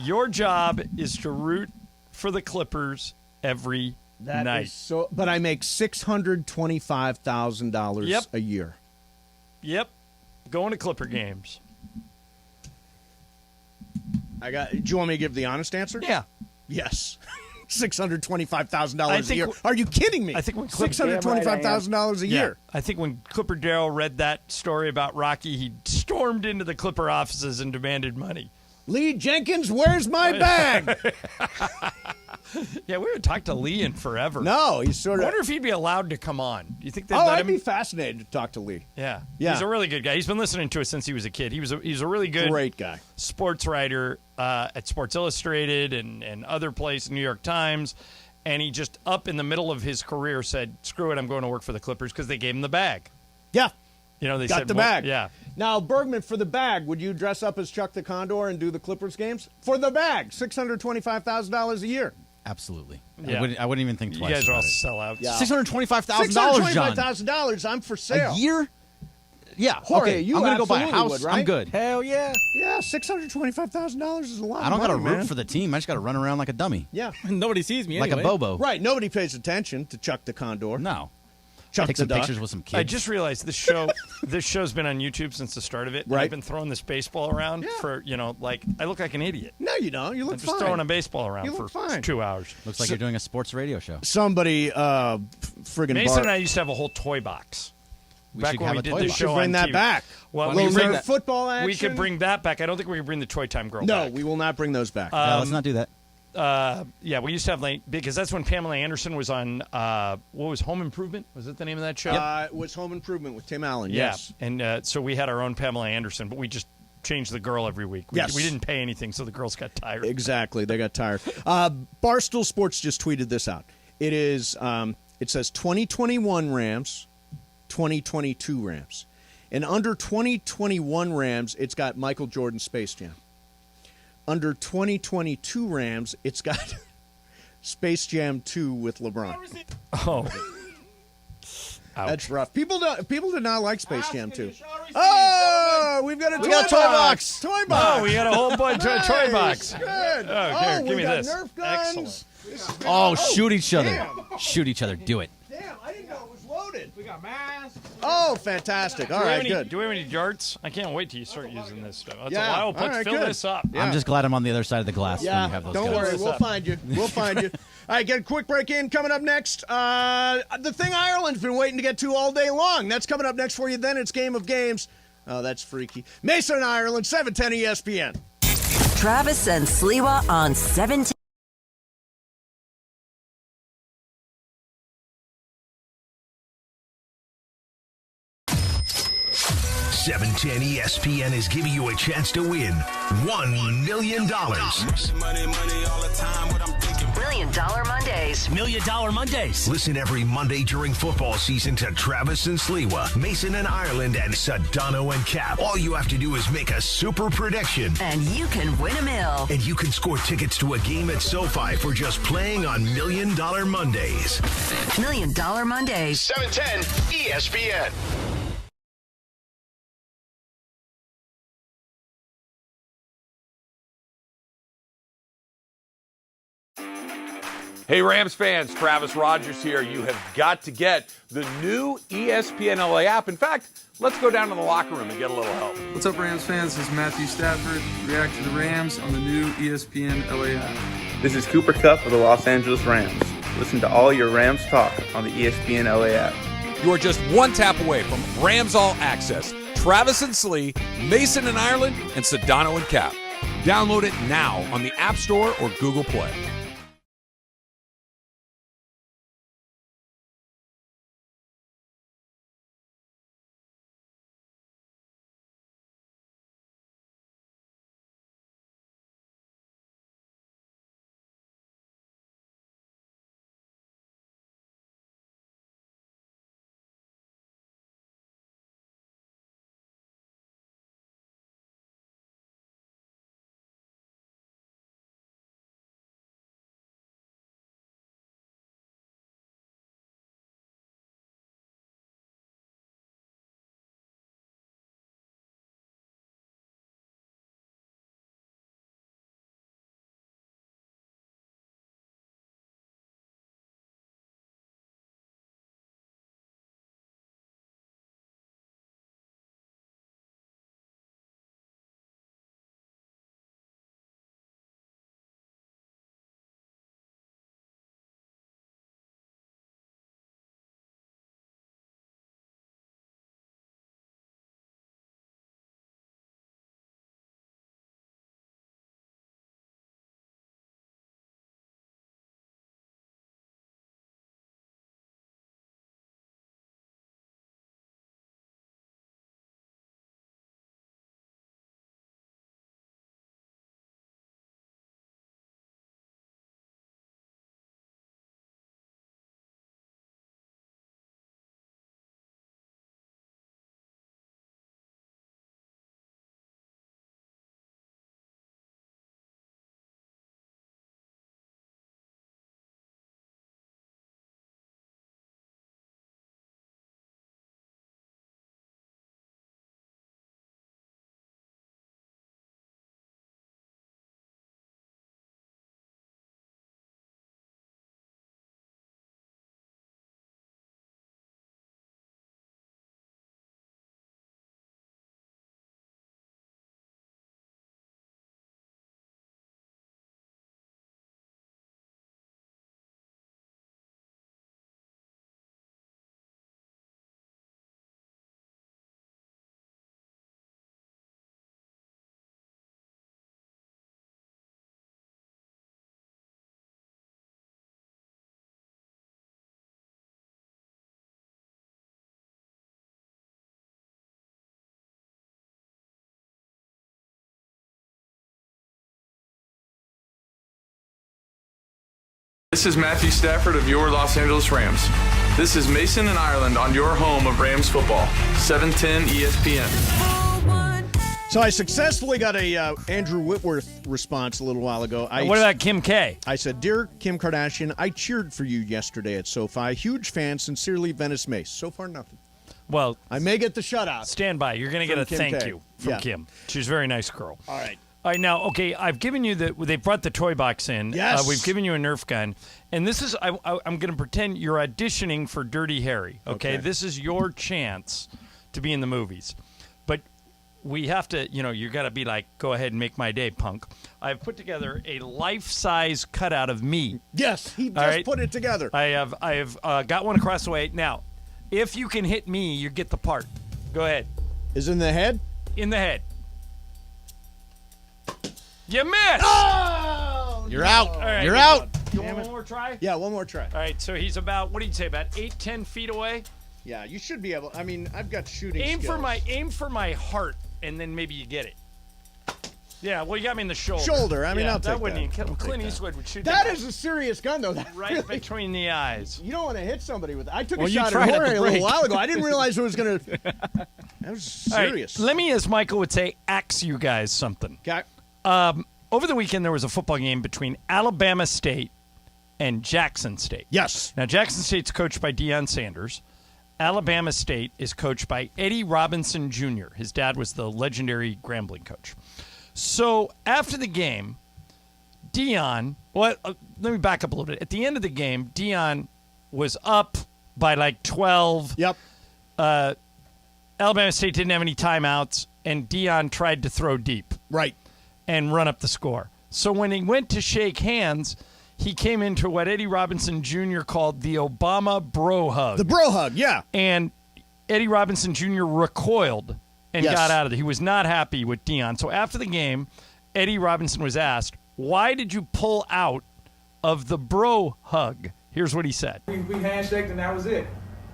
Your job is to root for the Clippers every night. But I make $625,000 a year. Yep. Going to Clipper games. Do you want me to give the honest answer? Yeah. Yes. $625,000 a year. w- Are you kidding me? I think when $625,000 a year. I think when Clipper Darrell read that story about Rocky, he stormed into the Clipper offices and demanded money. Lee Jenkins, where's my bag? Yeah, we haven't talked to Lee in forever. No, he's sort I of. wonder if he'd be allowed to come on. Do you think they'd Oh, let I'd him? be fascinated to talk to Lee. Yeah. Yeah. He's a really good guy. He's been listening to us since he was a kid. He's a really good Great guy. sports writer at Sports Illustrated and other places, New York Times. And he just, up in the middle of his career, said, screw it, I'm going to work for the Clippers because they gave him the bag. Yeah. You know, they Got said, the well, bag. Yeah. Now, Bergman, for the bag, would you dress up as Chuck the Condor and do the Clippers games? For the bag, $625,000 a year. Absolutely. Yeah. I wouldn't even think twice. You guys are all about it. sellouts. Yeah. $625,000, John. $625,000, I'm for sale. A year? Yeah. Jorge, okay. you I'm going to go buy a absolutely house. would, right? I'm good. Hell yeah. Yeah, $625,000 is a lot I don't of got to money, root man. for the team. I just got to run around like a dummy. Yeah. Nobody sees me Like anyway. a Bobo. Right, nobody pays attention to Chuck the Condor. No. Chuck Take the some Duck. pictures with some kids. I just realized this show's been on YouTube since the start of it. and Right. I've been throwing this baseball around for, like, I look like an idiot. No, you don't. You look I'm fine. just throwing a baseball around You for look fine. 2 hours. Looks like you're doing a sports radio show. Somebody, friggin' Mason and I used to have a whole toy box. We Back should when have we a did toy this box. should show bring on that TV. back. Well, Little we bring Nerf football action. We could bring that back. I don't think we could bring the Toy Time Girl No, back. we will not bring those back. Let's not do that. Yeah, we used to have, because that's when Pamela Anderson was on, what was Home Improvement? Was it the name of that show? It was Home Improvement with Tim Allen, Yeah, yes. and so we had our own Pamela Anderson, but we just changed the girl every week. Yes. We didn't pay anything, so the girls got tired. Exactly. They got tired. Barstool Sports just tweeted this out. It is, it says 2021 Rams, 2022 Rams. And under 2021 Rams, it's got Michael Jordan Space Jam. Under 2022 Rams, it's got Space Jam 2 with LeBron. Oh. That's rough. People did not like Space Jam 2. Oh, we've got a toy box. Toy box. Oh, we got a whole bunch of toy box. Good. Oh, here, give we me got this. Nerf guns. Excellent. Oh, shoot each other. Damn. Shoot each other. Do it. Damn, I didn't know it was loaded. loaded. We got masks. Oh, fantastic. All right, good. Do we have any darts? I can't wait till you start using this stuff. That's Yeah. a while. All right, Fill good. this up. Yeah. I'm just glad I'm on the other side of the glass when you Yeah, have those don't guys. worry. We'll find you. We'll find you. All right, get a quick break in. Coming up next, the thing Ireland's been waiting to get to all day long. That's coming up next for you. Then it's Game of Games. Oh, that's freaky. Mason and Ireland, 710 ESPN. Travis and Sliwa on 17. $710 ESPN is giving you a chance to win $1 million. $1 Million Mondays. $1 Million Mondays. Listen every Monday during football season to Travis and Sliwa, Mason and Ireland, and Sedano and Cap. All you have to do is make a super prediction. And you can win a mill. And you can score tickets to a game at SoFi for just playing on $1 Million Mondays. $1 Million Mondays. 710 ESPN. Hey, Rams fans, Travis Rogers here. You have got to get the new ESPNLA app. In fact, let's go down to the locker room and get a little help. What's up, Rams fans? This is Matthew Stafford. React to the Rams on the new ESPNLA app. This is Cooper Kupp of the Los Angeles Rams. Listen to all your Rams talk on the ESPNLA app. You are just one tap away from Rams All Access. Travis and Slee, Mason and Ireland, and Sedano and Cap. Download it now on the App Store or Google Play. This is Matthew Stafford of your Los Angeles Rams. This is Mason and Ireland on your home of Rams football, 710 ESPN. So I successfully got a Andrew Whitworth response a little while ago. What about Kim K? I said, "Dear Kim Kardashian, I cheered for you yesterday at SoFi. Huge fan, sincerely, Venice Mace." So far, nothing. Well, I may get the shutout. Stand by. You're going to get a Kim thank K. you from Yeah. Kim. She's a very nice girl. All right. All right, now, okay, I've given you they brought the toy box in. Yes. We've given you a Nerf gun. And this is, I'm going to pretend you're auditioning for Dirty Harry, okay? This is your chance to be in the movies. But we have to, you got to be like, go ahead and make my day, punk. I've put together a life-size cutout of me. Yes, he just put it together. I have got one across the way. Now, if you can hit me, you get the part. Go ahead. Is in the head? In the head. You missed! Oh! You're out. All right, You're out. You want one more try? Yeah, one more try. All right, so he's about, what do you say, about 8-10 feet away? Yeah, you should be able. I mean, I've got shooting Aim skills. for my heart, and then maybe you get it. Yeah, well, you got me in the shoulder. Shoulder. I mean, yeah, I'll take wouldn't that. Even, Clint Eastwood would shoot That is a serious gun, though. Right between the eyes. You don't want to hit somebody with. I took Well, a you shot tried at at the Jorge a little break. while ago. I didn't realize it was going to. That was serious. All right, let me, as Michael would say, ax you guys something. Okay. Over the weekend, there was a football game between Alabama State and Jackson State. Yes. Now, Jackson State's coached by Deion Sanders. Alabama State is coached by Eddie Robinson Jr. His dad was the legendary Grambling coach. So after the game, Deion, let me back up a little bit. At the end of the game, Deion was up by like 12. Yep. Alabama State didn't have any timeouts, and Deion tried to throw deep. Right. And run up the score. So when he went to shake hands, he came into what Eddie Robinson Jr. called the Obama bro hug. The bro hug, yeah. And Eddie Robinson Jr. recoiled and got out of it. He was not happy with Deion. So after the game, Eddie Robinson was asked, why did you pull out of the bro hug? Here's what he said. We handshaked and that was it.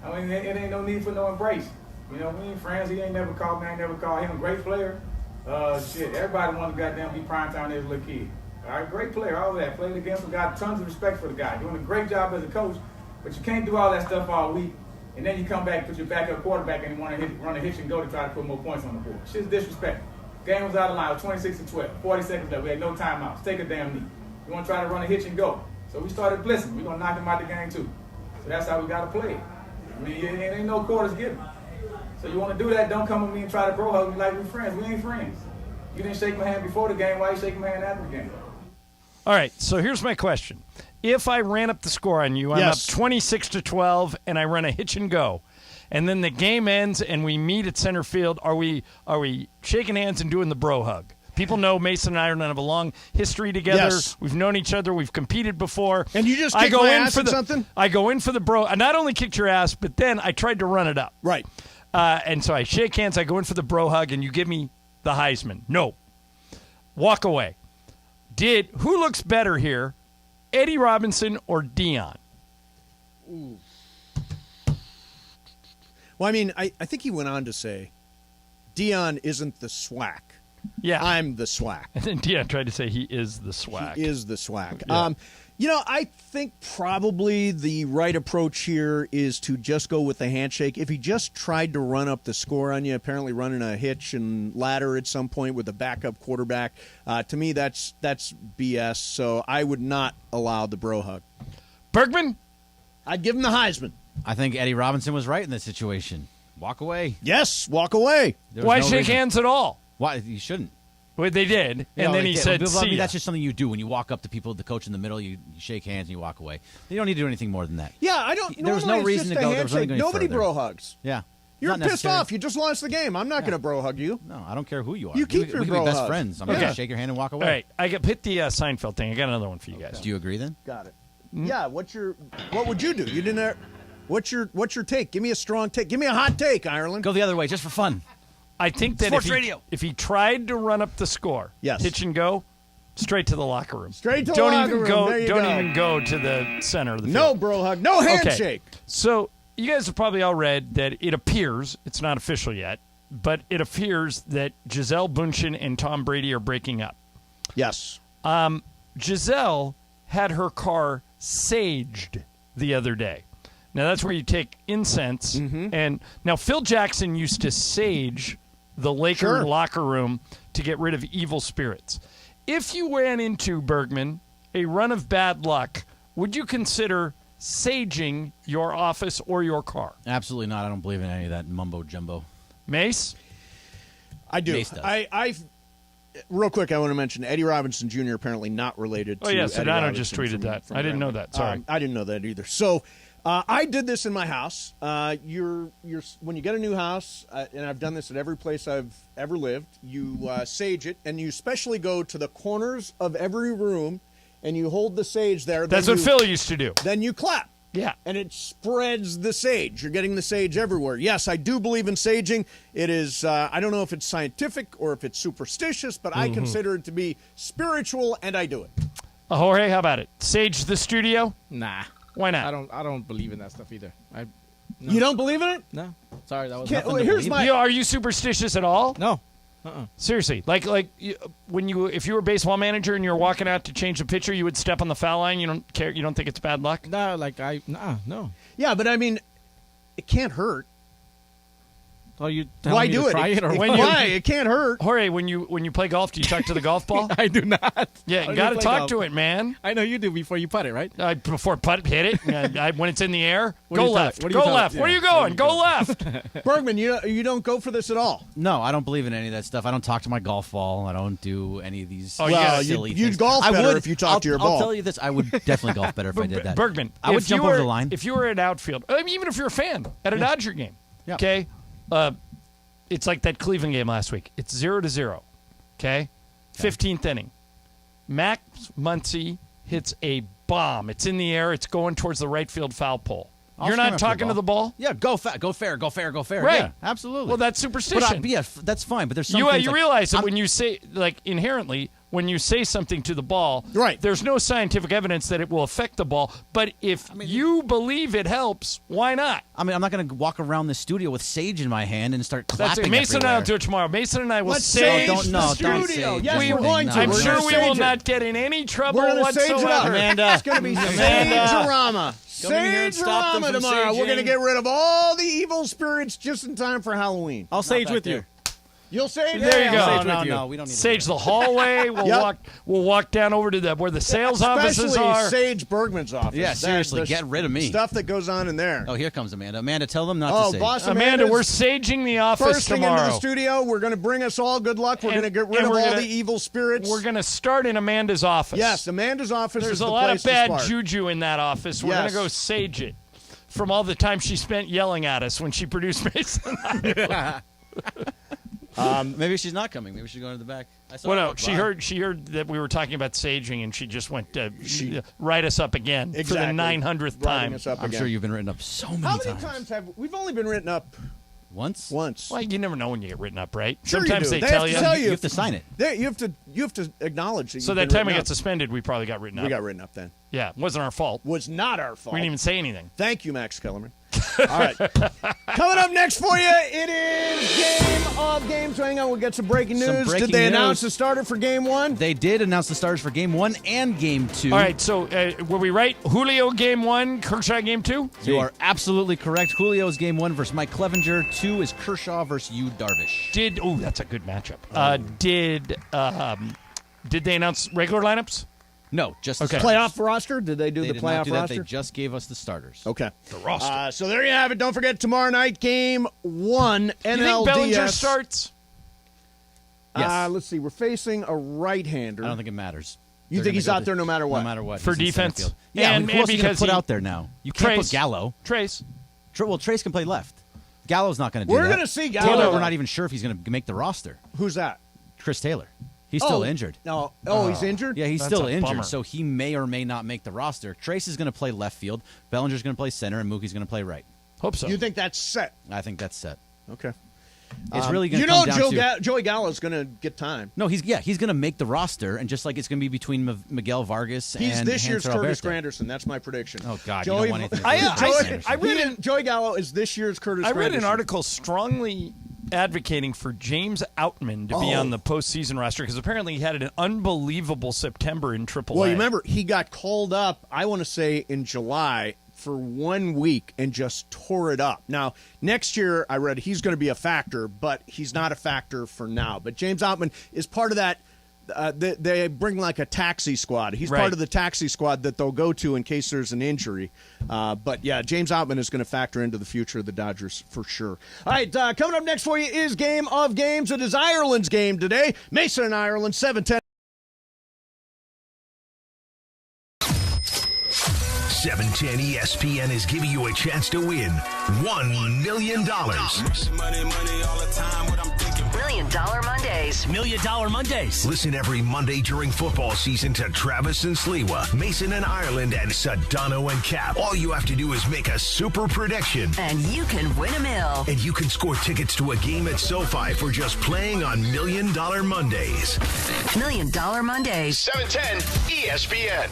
I mean, it ain't no need for no embrace. We ain't friends. He ain't never called me. I ain't never called him. A great player. Everybody wanted to goddamn be prime time as a little kid. All right, great player, all that. Played against him, got tons of respect for the guy. Doing a great job as a coach, but you can't do all that stuff all week, and then you come back, put your backup quarterback, and you want to run a hitch and go to try to put more points on the board. Shit's disrespectful. Game was out of line. It was 26-12. 40 seconds left. We had no timeouts. Take a damn knee. You want to try to run a hitch and go. So we started blitzing. We're going to knock him out the game, too. So that's how we got to play it. I mean, it ain't no quarters given. So you want to do that, don't come with me and try to bro hug me like we're friends. We ain't friends. You didn't shake my hand before the game. Why you shaking my hand after the game? All right, so here's my question. If I ran up the score on you, I'm up 26-12, and I run a hitch and go, and then the game ends and we meet at center field, are we shaking hands and doing the bro hug? People know Mason and Ireland have a long history together. Yes. We've known each other. We've competed before. And you just kicked my ass at something? I go in for the bro. I not only kicked your ass, but then I tried to run it up. Right. And so I shake hands. I go in for the bro hug, and you give me the Heisman. No. Walk away. Who looks better here, Eddie Robinson or Deion? Ooh. Well, I mean, I think he went on to say, Deion isn't the SWAC. Yeah. I'm the SWAC. And then Deion tried to say he is the SWAC. He is the SWAC. Yeah. I think probably the right approach here is to just go with the handshake. If he just tried to run up the score on you, apparently running a hitch and ladder at some point with a backup quarterback, to me that's BS. So I would not allow the bro hug. Bergman? I'd give him the Heisman. I think Eddie Robinson was right in this situation. Walk away. Yes, walk away. Why shake hands at all? Why? You shouldn't. Well, they did, and then he said, I mean, see that's just something you do when you walk up to people, the coach in the middle, you shake hands and you walk away. You don't need to do anything more than that. Yeah, I don't. There was no reason to go. There was nothing going Nobody further. bro hugs. Yeah. You're Not pissed necessary. off. You just lost the game. I'm not going to bro hug you. No, I don't care who you are. You keep your we can bro be best hug. friends. I'm going to shake your hand and walk away. All right, I hit the Seinfeld thing. I got another one for you guys. Do you agree then? Got it. Yeah. What would you do? You didn't. What's your take? Give me a strong take. Give me a hot take, Ireland. Go the other way, just for fun. I think that if he tried to run up the score, hitch and go, straight to the locker room. Straight to don't the even locker go. room. There you Don't go. even go to the center of the field. No bro hug. No handshake. Okay. So you guys have probably all read that it appears, it's not official yet, but it appears that Gisele Bündchen and Tom Brady are breaking up. Yes. Gisele had her car saged the other day. Now, that's where you take incense. And now Phil Jackson used to sage the Laker locker room to get rid of evil spirits. If you ran into, Bergman, a run of bad luck, would you consider saging your office or your car? Absolutely not. I don't believe in any of that mumbo jumbo. Mace? I do. Mace does. real quick, I want to mention Eddie Robinson Jr. apparently not related to Oh, yeah, Eddie Sedano Robinson just tweeted from- that. from I didn't know Grambling. that. Sorry. I didn't know that either. So I did this in my house. You're when you get a new house, and I've done this at every place I've ever lived, you sage it, and you especially go to the corners of every room, and you hold the sage there. That's then what Phil used to do. Then you clap. Yeah. And it spreads the sage. You're getting the sage everywhere. Yes, I do believe in saging. It is, I don't know if it's scientific or if it's superstitious, but I consider it to be spiritual, and I do it. Jorge, how about it? Sage the studio? Nah. Why not? I don't believe in that stuff either. No. You don't believe in it? No. Sorry, that was Can't- nothing to here's believe. my- Are you superstitious at all? No. Seriously, if you were a baseball manager and you're walking out to change the pitcher, you would step on the foul line. You don't care. You don't think it's bad luck. No, no. Yeah, but I mean, it can't hurt. Oh, you Why me do to it? try it or It- what? why? It can't hurt. Jorge, when you play golf, do you talk to the golf ball? I do not. Yeah, I you don't got to play talk golf. to it, man. I know you do before you putt it, right? Before putt, hit it. When it's in the air, What do go you tell left. it? What do you Go tell it? left. Where are Yeah. you going? Go left. Bergman, you don't go for this at all. No, I don't believe in any of that stuff. I don't talk to my golf ball. I don't do any of these silly you'd things. golf I better would, if you talked to your I'll ball. tell you this. I would definitely golf better if I did that. Bergman, I would if jump you over were- the line. If you were an outfield, I mean, even if you're a fan at a Dodger game, Yeah. okay, it's like that Cleveland game last week. It's 0-0, okay? 15th inning. Max Muncy hits a bomb. It's in the air. It's going towards the right field foul pole. I'll You're swing not after talking to the ball? Yeah, go fair, go fair, go fair. Right. Yeah, absolutely. Well, that's superstition. But that's fine. But there's some You things like- realize that I'm- when you say, like, inherently, when you say something to the ball, right. there's no scientific evidence that it will affect the ball. But if you believe it helps, why not? I mean, I'm not going to walk around the studio with sage in my hand and start That's clapping it. Mason and I everywhere. will do it tomorrow. Mason and I will Let's sage sage the studio. studio. Yes, we're going to. I'm We're sure gonna we will sage it. not get in any trouble We're going to sage it up. whatsoever. Amanda. It's going to be Amanda. Sage-orama. Come in here and stop them Sage-orama from tomorrow. We're going to saging. get rid of all the evil spirits just in time for Halloween. I'll sage back with there. you. You'll sage There you it? go. I'll sage No, with you. no, we don't need Sage the hallway. We'll walk down over to where the sales offices Especially are. Sage Bergman's office. Yeah, That's seriously, the get rid of me. Stuff that goes on in there. Oh, here comes Amanda. Amanda, tell them not Oh, to sage. boss Amanda, Amanda's we're saging the office First thing tomorrow. into the studio, we're going to bring us all good luck. We're And- going to get rid and of we're all gonna- the evil spirits. We're going to start in Amanda's office. Yes, Amanda's office There's is a the lot place of bad to start. juju in that office. We're going Yes. to go sage it from all the time she spent yelling at us when she produced Mason. Maybe she's not coming. Maybe she's going to the back. I saw Well, her no, walk she by. heard that we were talking about saging, and she just went write us up again for the Exactly. 900th Writing time. us up I'm again. sure you've been written up so many How times. many times have we've only been written up Once? once? Well, you never know when you get written up, right? Sure you Sometimes do. they They tell have you. to tell You have to sign it. You have to acknowledge that. So you've that been time we written got up. suspended, we probably got written up. We got written up then. Yeah, it wasn't our fault. Was not our fault. We didn't even say anything. Thank you, Max Kellerman. All right. Coming up next for you, it is Game of Games. Hang on, we'll get some breaking news. Some breaking Did they announce news. the starter for Game 1? They did announce the starters for Game 1 and Game 2. All right, so were we right? Julio game 1, Kershaw game 2? You are absolutely correct. Julio's Game 1 versus Mike Clevenger. 2 is Kershaw versus Yu Darvish. That's a good matchup. Did they announce regular lineups? No, just the Okay. starters. Playoff roster? Did they do They the did not playoff do that. roster? They just gave us the starters. Okay. The roster. So there you have it. Don't forget, tomorrow night, Game 1, NLDS. You think Bellinger starts? Yes. Let's see. We're facing a right-hander. I don't think it matters. You They're think gonna he's go out to- there no matter what? No matter what. For He's in center defense? field. Yeah, And- who else and are you going because to put he- out there now? You can't Trace. put Gallo. Trace. Well, Trace can play left. Gallo's not going to do We're that. going to see Gallo. Taylor, we're not even sure if he's going to make the roster. Who's that? Chris Taylor. He's still injured. No. He's injured? Yeah, he's That's still a injured, bummer. so he may or may not make the roster. Trace is going to play left field. Bellinger's going to play center, and Mookie's going to play right. Hope so. You think that's set? I think that's set. Okay. It's really going You to know come down to... Joey Gallo's going to get time. No, he's going to make the roster, and just like it's going to be between Miguel Vargas He's and this year's Hanser Curtis Alberto. Granderson. That's my prediction. Oh, God, Joey, you don't want anything to do with Curtis Granderson. Joey Gallo is this year's Curtis I read Granderson. an article strongly advocating for James Outman to be on the postseason roster because apparently he had an unbelievable September in AAA. Well, you remember, he got called up, I want to say, in July for 1 week and just tore it up. Now, next year, I read he's going to be a factor, but he's not a factor for now. But James Outman is part of that they bring like a taxi squad. He's Right. part of the taxi squad that they'll go to in case there's an injury. But yeah, James Outman is going to factor into the future of the Dodgers for sure. All right, coming up next for you is Game of Games. It is Ireland's game today. Mason and Ireland, 7-10. 710 ESPN is giving you a chance to win $1 million. $1 Million Mondays. $1 Million Mondays. Listen every Monday during football season to Travis and Sliwa, Mason and Ireland, and Sedano and Cap. All you have to do is make a super prediction. And you can win $1 million. And you can score tickets to a game at SoFi for just playing on $1 Million Mondays. $1 Million Mondays. 710 ESPN.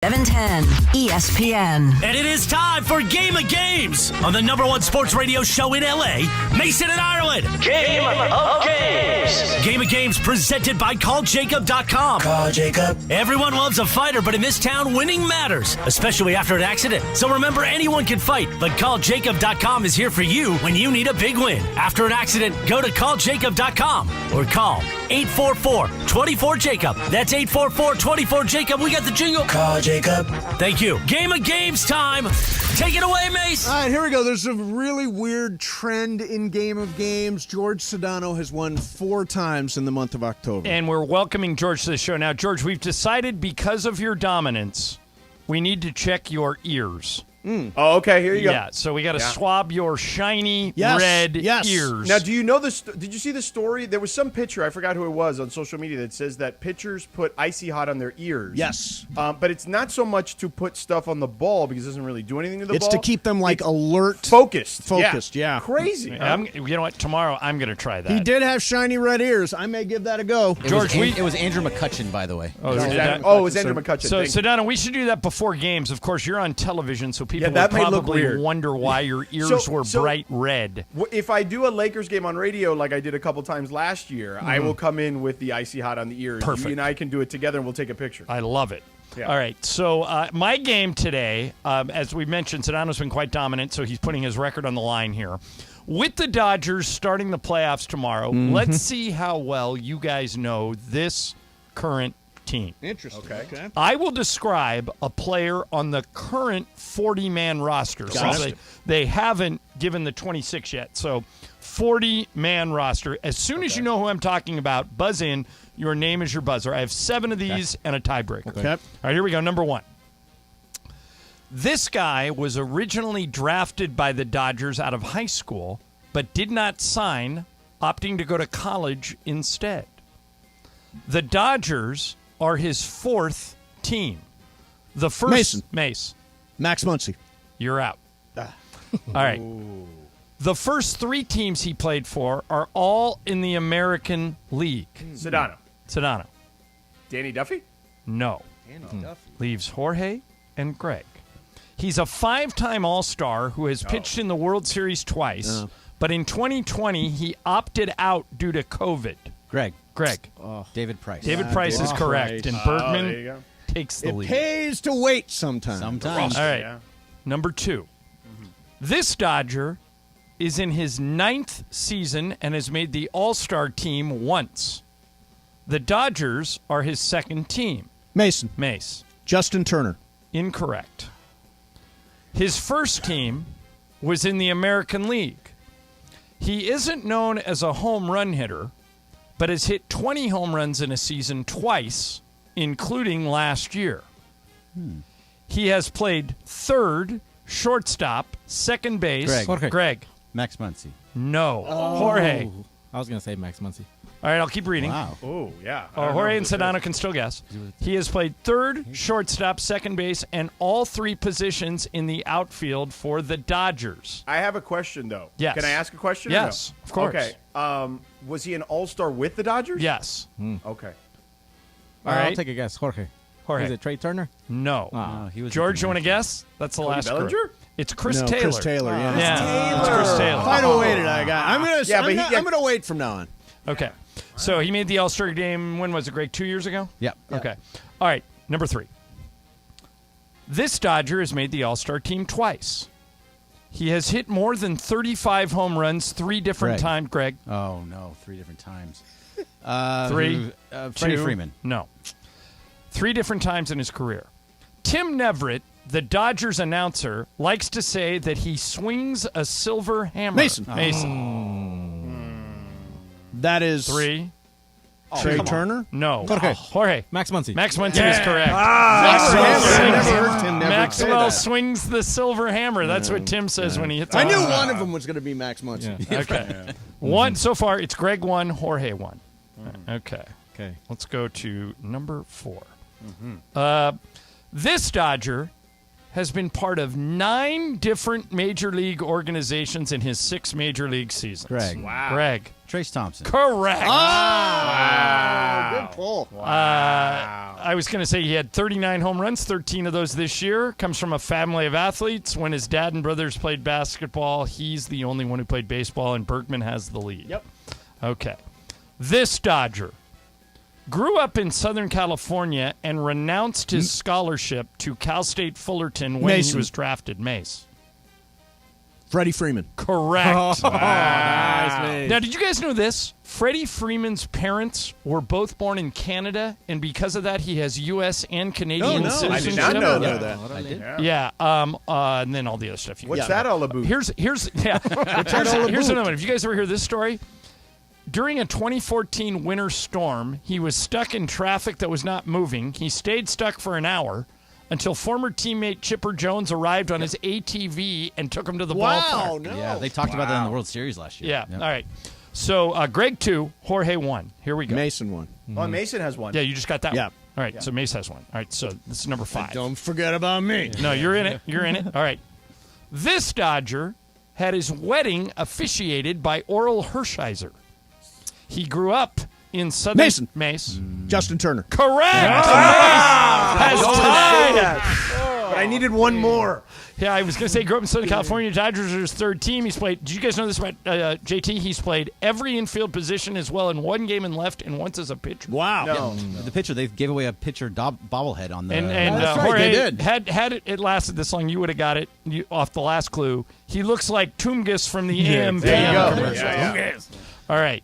$710 ESPN. And it is time for Game of Games on the #1 sports radio show in LA, Mason and Ireland. Game of Games. Game of Games presented by CallJacob.com. Call Jacob. Everyone loves a fighter, but in this town, winning matters, especially after an accident. So remember, anyone can fight, but CallJacob.com is here for you when you need a big win. After an accident, go to CallJacob.com or call 844-24-JACOB. That's 844-24-JACOB. We got the jingle. Call Jacob. Thank you. Game of Games time. Take it away, Mace. All right, here we go. There's a really weird trend in Game of Games. George Sedano has won 4 times in the month of October. And we're welcoming George to the show. Now, George, we've decided because of your dominance we need to check your ears. Oh, okay. Here you go. Yeah, so we got to swab your shiny red ears. Now, do you know this? Did you see the story? There was some pitcher, I forgot who it was, on social media that says that pitchers put icy hot on their ears. Yes. But it's not so much to put stuff on the ball because it doesn't really do anything to the ball. It's to keep them alert, focused, yeah. Crazy. You know what? Tomorrow I'm going to try that. He did have shiny red ears. I may give that a go. It was Andrew McCutcheon, by the way. Oh, it was Andrew McCutcheon. So, Sedano, we should do that before games. Of course, you're on television, so people that would may look probably wonder why your ears were bright red. If I do a Lakers game on radio like I did a couple times last year, I will come in with the icy hot on the ears. Perfect. You and I can do it together, and we'll take a picture. I love it. Yeah. All right, so my game today, as we mentioned, Sedano's been quite dominant, so he's putting his record on the line here. With the Dodgers starting the playoffs tomorrow, let's see how well you guys know this current team. Interesting. Okay. I will describe a player on the current 40-man roster. So they haven't given the 26 yet. So 40-man roster. As soon as you know who I'm talking about, buzz in. Your name is your buzzer. I have 7 of these and a tiebreaker. Okay. All right, here we go. Number 1. This guy was originally drafted by the Dodgers out of high school, but did not sign, opting to go to college instead. The Dodgers are his 4th team. The first Mace. Max Muncy. You're out. All right. The first 3 teams he played for are all in the American League. Sedano. Danny Duffy? No. Danny Duffy. Leaves Jorge and Greg. He's a 5-time All-Star who has pitched in the World Series twice, but in 2020 he opted out due to COVID. Greg. David Price. David Price is correct, and Bergman takes the lead. It pays to wait sometimes. All right. Number 2. This Dodger is in his 9th season and has made the All-Star team once. The Dodgers are his 2nd team. Mace. Justin Turner. Incorrect. His first team was in the American League. He isn't known as a home run hitter, but has hit 20 home runs in a season twice, including last year. He has played third, shortstop, second base. Greg. Max Muncy. No. Jorge. I was going to say Max Muncy. All right, I'll keep reading. Wow. Oh, yeah. Jorge and Sedano can still guess. He has played third, shortstop, second base, and all 3 positions in the outfield for the Dodgers. I have a question, though. Yes. Can I ask a question? Yes, or no? of course. Okay. Was he an All-Star with the Dodgers? Yes. Okay. All right. I'll take a guess. Jorge. Is it Trey Turner? No. He was George, you want to guess? That's the last Bellinger? group. It's Chris No, Taylor. Chris Taylor, yeah. It's Chris Taylor. If I'd have waited, I'm going to wait from now on. Okay. So he made the All-Star game, when was it, Greg? 2 years ago? Yep. Okay. All right. Number 3. This Dodger has made the All-Star team twice. He has hit more than 35 home runs 3 different times. Greg. Oh, no. 3 different times. 3. Freddie 2. Freeman. No. 3 different times in his career. Tim Neverett, the Dodgers announcer, likes to say that he swings a silver hammer. Mason. That is 3. Trey Turner? No. Jorge. Max Muncy. Max Muncy is correct. Maxwell swings the silver hammer. That's what Tim says when he hits. I knew one of them was going to be Max Muncy. Yeah. Okay. One so far. It's Greg 1, Jorge 1. Okay. Let's go to number 4. This Dodger has been part of 9 different major league organizations in his 6 major league seasons. Greg. Trace Thompson. Correct. Wow. Good pull. I was going to say he had 39 home runs, 13 of those this year. Comes from a family of athletes. When his dad and brothers played basketball, he's the only one who played baseball, and Bergman has the lead. Yep. Okay. This Dodger grew up in Southern California and renounced his scholarship to Cal State Fullerton when he was drafted. Mace. Freddie Freeman. Correct. Nice, Mace. Now, did you guys know this? Freddie Freeman's parents were both born in Canada, and because of that, he has U.S. and Canadian citizenship. I did not know that. I did. Yeah. And then all the other stuff. What's that all about? Here's another one. Have you guys ever heard this story? During a 2014 winter storm, he was stuck in traffic that was not moving. He stayed stuck for an hour until former teammate Chipper Jones arrived on his ATV and took him to the Wow, ballpark. no. Yeah, they talked about that in the World Series last year. Yeah. Yep. All right. So Greg 2, Jorge 1. Here we go. Mason won. Oh, Mason has one. Yeah, you just got that Yeah. one. All right, so Mace has one. All right, so this is number 5. Don't forget about me. No, you're in it. You're in it. All right. This Dodger had his wedding officiated by Oral Hershiser. He grew up in Southern Mace. Justin Turner. Correct. Has tied. But I needed one more. Yeah, I was going to say grew up in Southern California. Dodgers are his third team. He's played. Did you guys know this about JT? He's played every infield position as well in one game in left and once as a pitcher. Wow. No. The pitcher, they gave away a pitcher bobblehead on the. And that's right, Jorge, they did. had it lasted this long, you would have got it off the last clue. He looks like Toomgus from the AMPM There you go. commercial. Yeah. All right.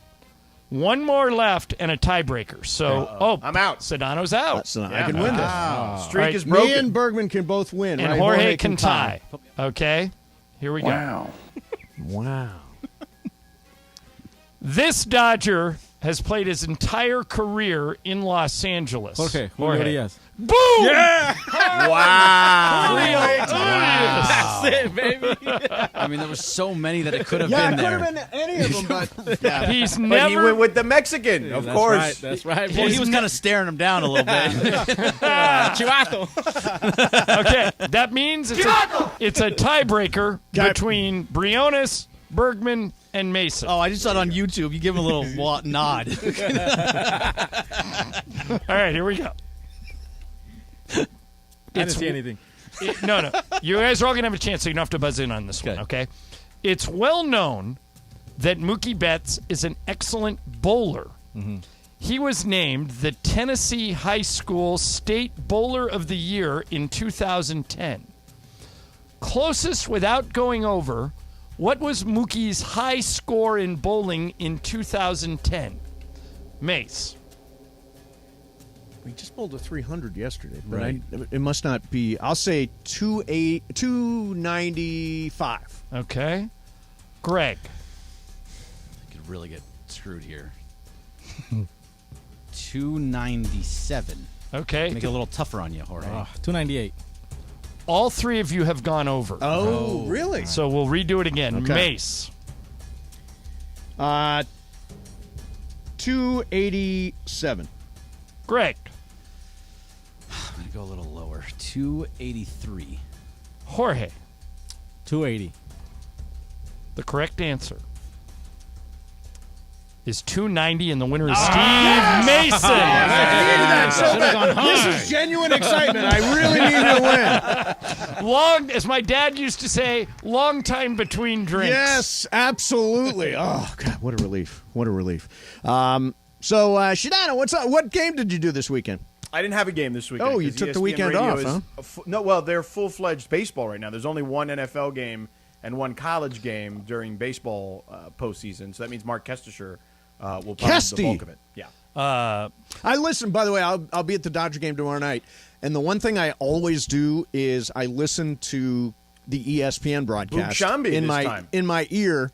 One more left and a tiebreaker. So, I'm out. Sedano's out. So I can win this. Streak Right, is broken. Me and Bergman can both win. and right? Jorge can tie. Okay. Here we go. Wow. This Dodger has played his entire career in Los Angeles. Jorge. Yes. Boom! Yeah. Wow. Wow. That's it, baby. I mean, there were so many that it could have Yeah, been it could there. have been any of them, but yeah. He's But never. he went with the Mexican, of course. That's right. Well, he was kind of staring him down a little bit. Chivato. Okay, that means it's a tiebreaker between Briones, Bergman, and Mason. Oh, I just saw it on YouTube. You give him a little nod. All right, here we go. I didn't see anything. No. You guys are all going to have a chance, so you don't have to buzz in on this one, okay? It's well known that Mookie Betts is an excellent bowler. Mm-hmm. He was named the Tennessee High School State Bowler of the Year in 2010. Closest without going over, what was Mookie's high score in bowling in 2010? Mace. We just bowled a 300 yesterday, but Right. it must not be. I'll say 295. Okay. Greg. Could really get screwed here. 297. Okay. Make it a little tougher on you, Jorge. 298. All three of you have gone over. Oh, really? So we'll redo it again. Okay. Mace. 287. Greg. I'm going to go a little lower. 283. Jorge. 280. Oh, The correct answer is 290, and the winner is Steve Mason. This is genuine excitement. I really need to win. Long, as my dad used to say, long time between drinks. Yes, absolutely. Oh, God, what a relief. What a relief. Shadano, what's up? What game did you do this weekend? I didn't have a game this weekend. Oh, you 'cause took the ESPN weekend Radio off, is huh? No, well, they're full-fledged baseball right now. There's only one NFL game and one college game during baseball postseason. So that means Mark Kestisher will probably do the bulk of it. Yeah. I listen, by the way, I'll be at the Dodger game tomorrow night. And the one thing I always do is I listen to the ESPN broadcast Boog Shambi in my ear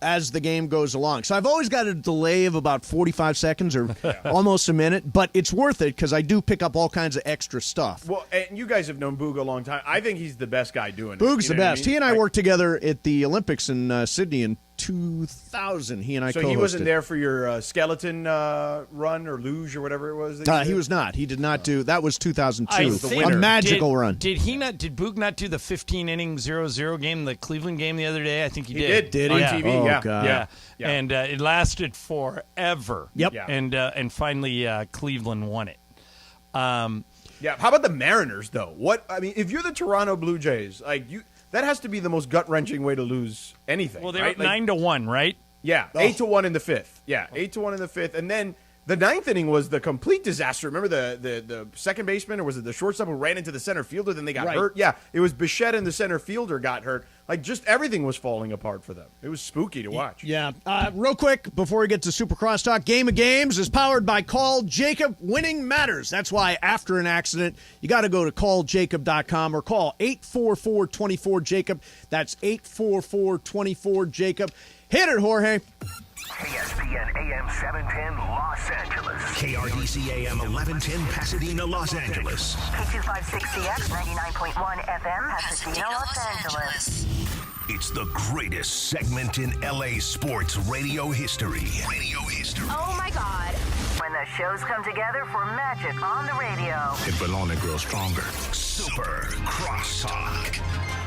as the game goes along. So I've always got a delay of about 45 seconds or almost a minute, but it's worth it because I do pick up all kinds of extra stuff. Well, and you guys have known Boog a long time. I think he's the best guy doing it. Boog's You the know what I best. mean? He and I worked together at the Olympics in Sydney in 2000. He and I So co-hosted. he wasn't there for your skeleton run or luge or whatever it was? that you He did? was not. He did not do. That was 2002. I think- A magical run. Did Boog not do the 15-inning 0-0 game, the Cleveland game the other day? I think he did. Did on he? TV, Oh, yeah. God. Yeah. And it lasted forever. Yep. Yeah. And finally Cleveland won it. Yeah. How about the Mariners, though? If you're the Toronto Blue Jays, that has to be the most gut-wrenching way to lose anything. Well, they're right? at 9-1, right? Yeah, 8-1 in the fifth. Yeah, 8-1 in the fifth, and then the ninth inning was the complete disaster. Remember the second baseman, or was it the shortstop who ran into the center fielder? Then they got hurt. Yeah, it was Bichette and the center fielder got hurt. Just everything was falling apart for them. It was spooky to watch. Yeah. Real quick, before we get to Super Crosstalk, Game of Games is powered by Call Jacob. Winning matters. That's why after an accident, you got to go to calljacob.com or call 844-24-JACOB. That's 844-24-JACOB. Hit it, Jorge. ESPN AM 710 Los Angeles. KRDC AM 1110 Pasadena, Los Angeles. K256CX 99.1 FM Pasadena, Los Angeles. It's the greatest segment in LA sports radio history. Oh my God. When the shows come together for magic on the radio. It will only grow stronger. Super Crosstalk.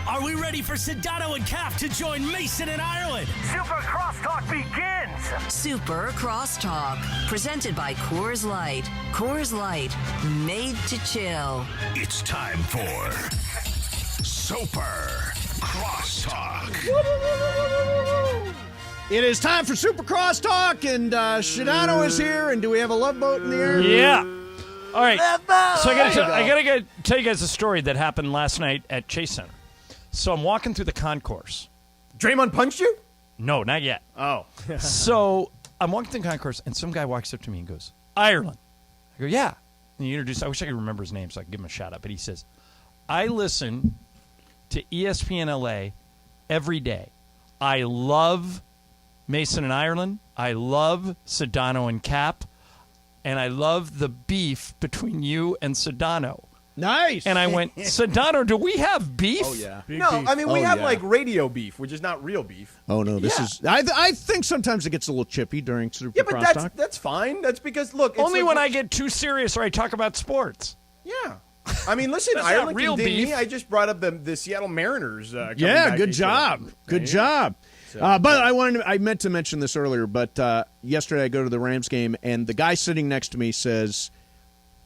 Are we ready for Sedano and Cap to join Mason in Ireland? Super Crosstalk begins. Super Crosstalk. Presented by Coors Light. Coors Light. Made to chill. It's time for Super Crosstalk. It is time for Super Crosstalk, and Sedano is here. And do we have a love boat in the air? Yeah. All right. So I gotta tell you guys a story that happened last night at Chase Center. So I'm walking through the concourse. Draymond punched you? No, not yet. Oh. So I'm walking through the concourse, and some guy walks up to me and goes, Ireland. I go, yeah. And he introduced, I wish I could remember his name so I could give him a shout out. But he says, I listen to ESPNLA every day. I love Mason and Ireland. I love Sedano and Cap. And I love the beef between you and Sedano. Nice. And I went, Sedano, do we have beef? Oh, yeah. No, I mean, we have, like, radio beef, which is not real beef. Oh, no, this is... I think sometimes it gets a little chippy during Super Crosstalk. Yeah, but that's fine. That's because, look... It's only when I get too serious or I talk about sports. Yeah. I mean, listen, Ireland can ding me. I just brought up the Seattle Mariners. Yeah, good job. Good job. So, but I meant to mention this earlier, but yesterday I go to the Rams game, and the guy sitting next to me says,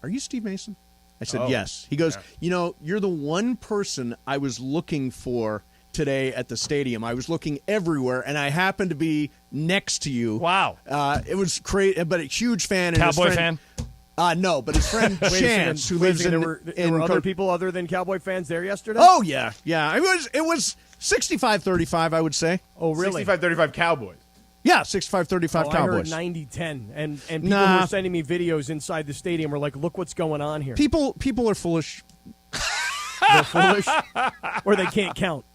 are you Steve Mason? I said, yes. He goes, you're the one person I was looking for today at the stadium. I was looking everywhere, and I happened to be next to you. Wow. It was crazy, but a huge fan. Cowboy fan? No, but his friend Chance, who lives in... There were other people other than Cowboy fans there yesterday? Oh, yeah. Yeah. It was 65-35, I would say. Oh, really? 65-35 Cowboys. Yeah, 65-35 Cowboys. I heard 90-10, and people were sending me videos inside the stadium. Were like, look what's going on here. People are foolish. They're foolish, or they can't count.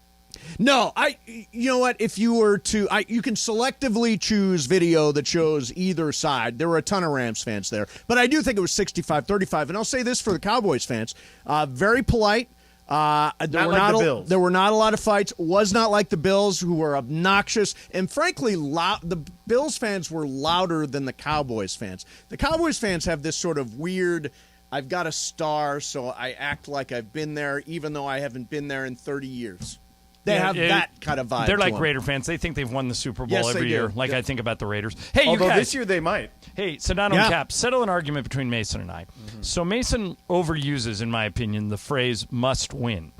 No, you know what? If you were to, you can selectively choose video that shows either side. There were a ton of Rams fans there, but I do think it was 65-35. And I'll say this for the Cowboys fans: very polite. There were not a lot of fights. Was not like the Bills, who were obnoxious, and frankly, the Bills fans were louder than the Cowboys fans. The Cowboys fans have this sort of weird, I've got a star, so I act like I've been there, even though I haven't been there in 30 years. They have that kind of vibe. They're like them. Raider fans. They think they've won the Super Bowl every year, like I think about the Raiders. Hey, you guys, this year they might. Hey, Sedano and Cap, settle an argument between Mason and I. Mm-hmm. So Mason overuses, in my opinion, the phrase must win.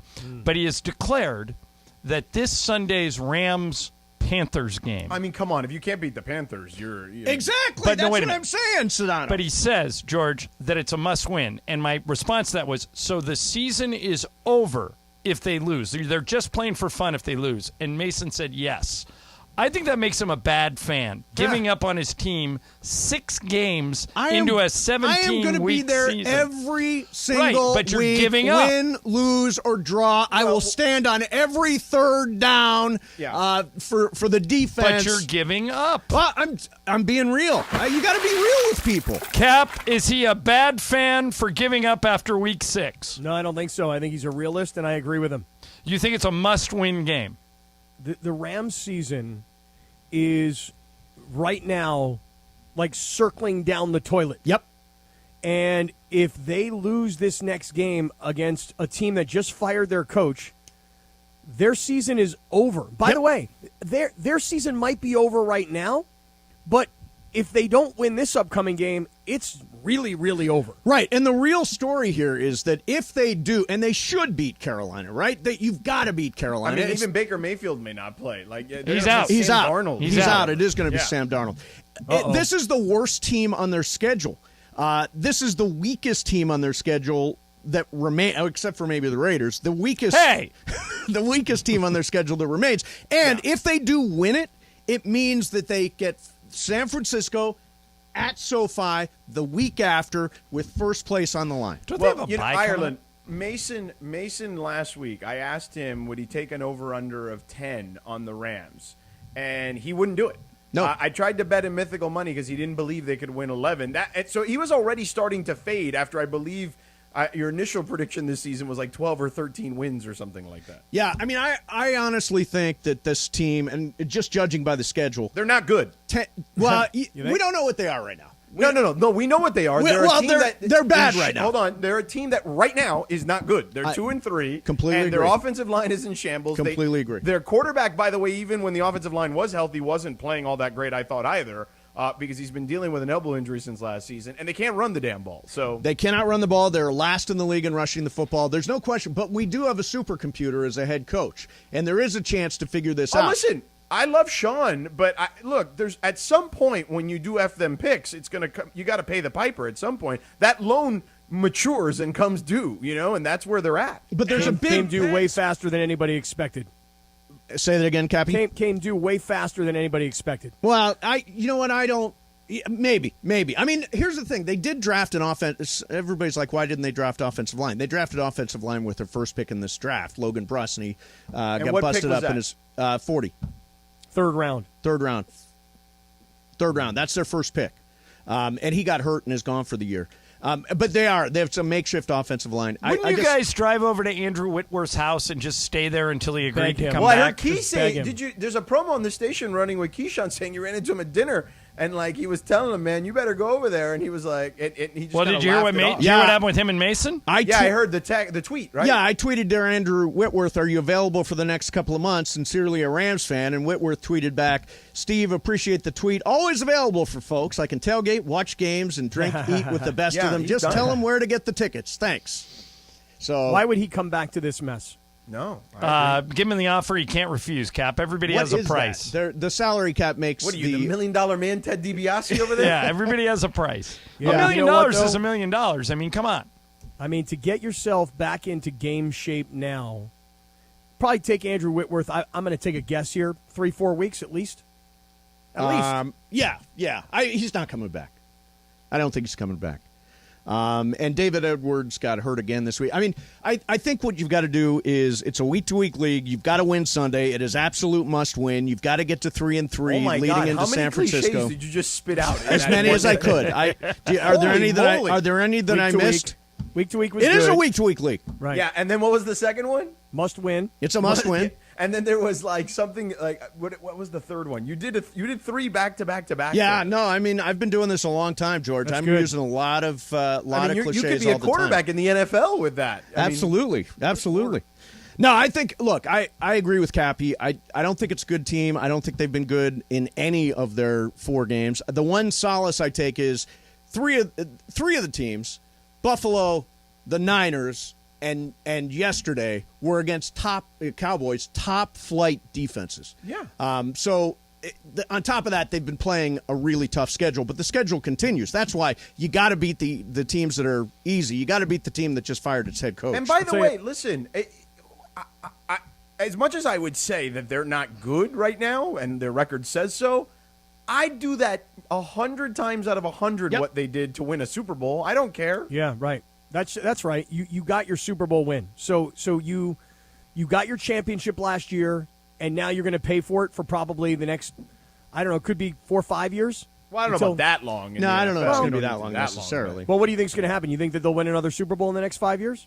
But he has declared that this Sunday's Rams-Panthers game... I mean, come on. If you can't beat the Panthers, you're... Exactly. But that's what I'm saying, Sedano. But he says, George, that it's a must-win. And my response to that was, so the season is over if they lose. They're just playing for fun if they lose. And Mason said yes. I think that makes him a bad fan, giving up on his team 6 games into a 17-week season. I am going to be there every single but you're week, giving up. win, lose, or draw. I will stand on every third down for the defense. But you're giving up. Well, I'm being real. You got to be real with people. Cap, is he a bad fan for giving up after week 6? No, I don't think so. I think he's a realist, and I agree with him. You think it's a must-win game? The Rams season is right now like circling down the toilet. Yep. And if they lose this next game against a team that just fired their coach, their season is over. By the way, their season might be over right now, but if they don't win this upcoming game, it's really, really over. Right, and the real story here is that if they do, and they should beat Carolina, right? That you've got to beat Carolina. I mean, even Baker Mayfield may not play. Like he's out. He's out. Darnold. He's out. It is going to be Sam Darnold. This is the worst team on their schedule. This is the weakest team on their schedule that remain, except for maybe the Raiders. The weakest. The weakest team on their schedule that remains. And if they do win it, it means that they get San Francisco at SoFi the week after with first place on the line. Ireland, Mason last week, I asked him would he take an over-under of 10 on the Rams, and he wouldn't do it. No. I tried to bet him mythical money because he didn't believe they could win 11. And so he was already starting to fade after I believe your initial prediction this season was like 12 or 13 wins or something like that. Yeah, I mean, I honestly think that this team, and just judging by the schedule, they're not good. We don't know what they are right now. No. We know what they are. They're bad right now. Hold on. They're a team that right now is not good. They're 2-3. Completely and agree. Their offensive line is in shambles. Completely agree. Their quarterback, by the way, even when the offensive line was healthy, wasn't playing all that great, I thought, either. Because he's been dealing with an elbow injury since last season, and they can't run the damn ball. So they cannot run the ball. They're last in the league in rushing the football. There's no question. But we do have a supercomputer as a head coach, and there is a chance to figure this out. Listen, I love Sean, but look, there's at some point when you do F them picks, it's gonna you got to pay the piper at some point. That loan matures and comes due, and that's where they're at. But there's came due way faster than anybody expected. Say that again, Cappy. Came due way faster than anybody expected. Well, you know what? I don't. Maybe. I mean, here's the thing. They did draft an offense. Everybody's like, why didn't they draft offensive line? They drafted offensive line with their first pick in this draft, Logan Bruss, and he got busted up in his 40. Third round. That's their first pick. And he got hurt and is gone for the year. But they have some makeshift offensive line. Wouldn't you guys drive over to Andrew Whitworth's house and just stay there until he agreed to come back? back? I heard Key say, there's a promo on the station running with Keyshawn saying you ran into him at dinner, and like he was telling him, man, you better go over there, and he was like, and he just did you hear what happened with him and Mason? I heard the tweet, right? Yeah, I tweeted to Andrew Whitworth, are you available for the next couple of months? Sincerely, a Rams fan. And Whitworth tweeted back, Steve, appreciate the tweet. Always available for folks. I can tailgate, watch games, and drink, eat with the best of them. Just tell them where to get the tickets. Thanks. So why would he come back to this mess? No. Give him the offer he can't refuse, Cap. Everybody has a price. The salary cap makes What are you, the $1 million man, Ted DiBiase over there? Yeah, everybody has a price. Yeah. $1 million is $1 million. I mean, come on. I mean, to get yourself back into game shape now, probably take Andrew Whitworth. I'm going to take a guess here, 3-4 weeks at least. Yeah. He's not coming back. I don't think he's coming back. And David Edwards got hurt again this week. I mean, I think what you've got to do is it's a week-to-week league. You've got to win Sunday. It is absolute must-win. You've got to get to 3-3 leading into San Francisco. How many cliches did you just spit out? As many as I could. Are there any that I missed? Week-to-week was good. It is a week-to-week league. Right. Yeah, and then what was the second one? Must win. It's a must-win. And then there was like something like what was the third one? You did 3 back-to-back. Yeah, no, I mean I've been doing this a long time, George. I'm using a lot of cliches. You could be a quarterback in the NFL with that. Absolutely. No, I think. Look, I agree with Cappy. I don't think it's a good team. I don't think they've been good in any of their 4 games. The one solace I take is three of the teams, Buffalo, the Niners, and yesterday were against Cowboys top flight defenses. Yeah. So on top of that, they've been playing a really tough schedule, but the schedule continues. That's why you got to beat the teams that are easy. You got to beat the team that just fired its head coach. And by the way, listen, as much as I would say that they're not good right now and their record says so, I'd do that 100 times out of 100 what they did to win a Super Bowl. I don't care. Yeah, right. That's right. You got your Super Bowl win. So you got your championship last year, and now you're going to pay for it for probably the next, I don't know, could be 4 or 5 years. Well, I don't know about that long. No, I don't know if it's going to be that long necessarily. Well, what do you think is going to happen? You think that they'll win another Super Bowl in the next 5 years?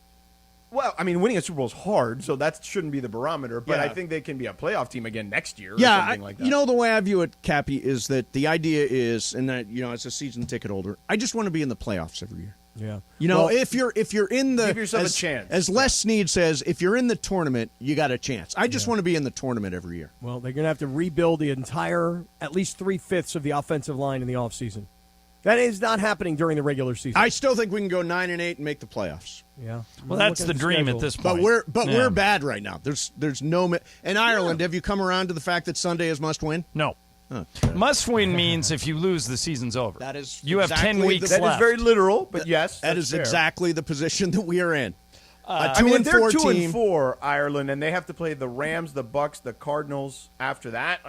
Well, I mean, winning a Super Bowl is hard, so that shouldn't be the barometer. But I think they can be a playoff team again next year. Or something like that. You know, the way I view it, Cappy, is that the idea is, and that as a season ticket holder, I just want to be in the playoffs every year. Yeah. If you're in the give yourself a chance. As Les Snead says, if you're in the tournament, you got a chance. I just want to be in the tournament every year. Well, they're going to have to rebuild the entire, at least 3/5 of the offensive line in the offseason. That is not happening during the regular season. I still think we can go 9-8 and make the playoffs. Yeah. Well, that's the dream at this point. But we're bad right now. There's no. And Ireland, have you come around to the fact that Sunday is must win? No. Oh, must win means if you lose, the season's over. That is you have 10 weeks left. left. That is very literal, but yes, that is fair. Exactly the position that we are in. They're 2-4 Ireland, and they have to play the Rams, the Bucks, the Cardinals. After that,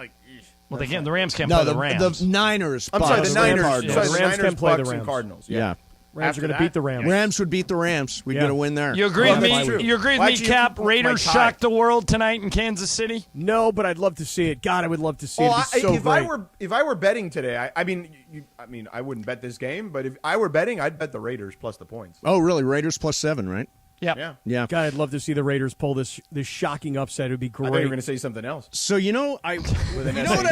well, the Rams can't play the Rams. The Niners. I'm sorry, the Niners. The Rams can play the Rams and Cardinals. Yeah. Rams are going to beat the Rams. Rams would beat the Rams. We'd get a win there. You agree with me? You agree with me, Cap? Raiders shocked the world tonight in Kansas City. No, but I'd love to see it. God, I would love to see it. If I were betting today, I mean, I wouldn't bet this game, but if I were betting, I'd bet the Raiders plus the points. Oh, really? Raiders plus 7, right? Yeah. Yeah. God, I'd love to see the Raiders pull this shocking upset. It would be great. I thought you were going to say something else. So you know what I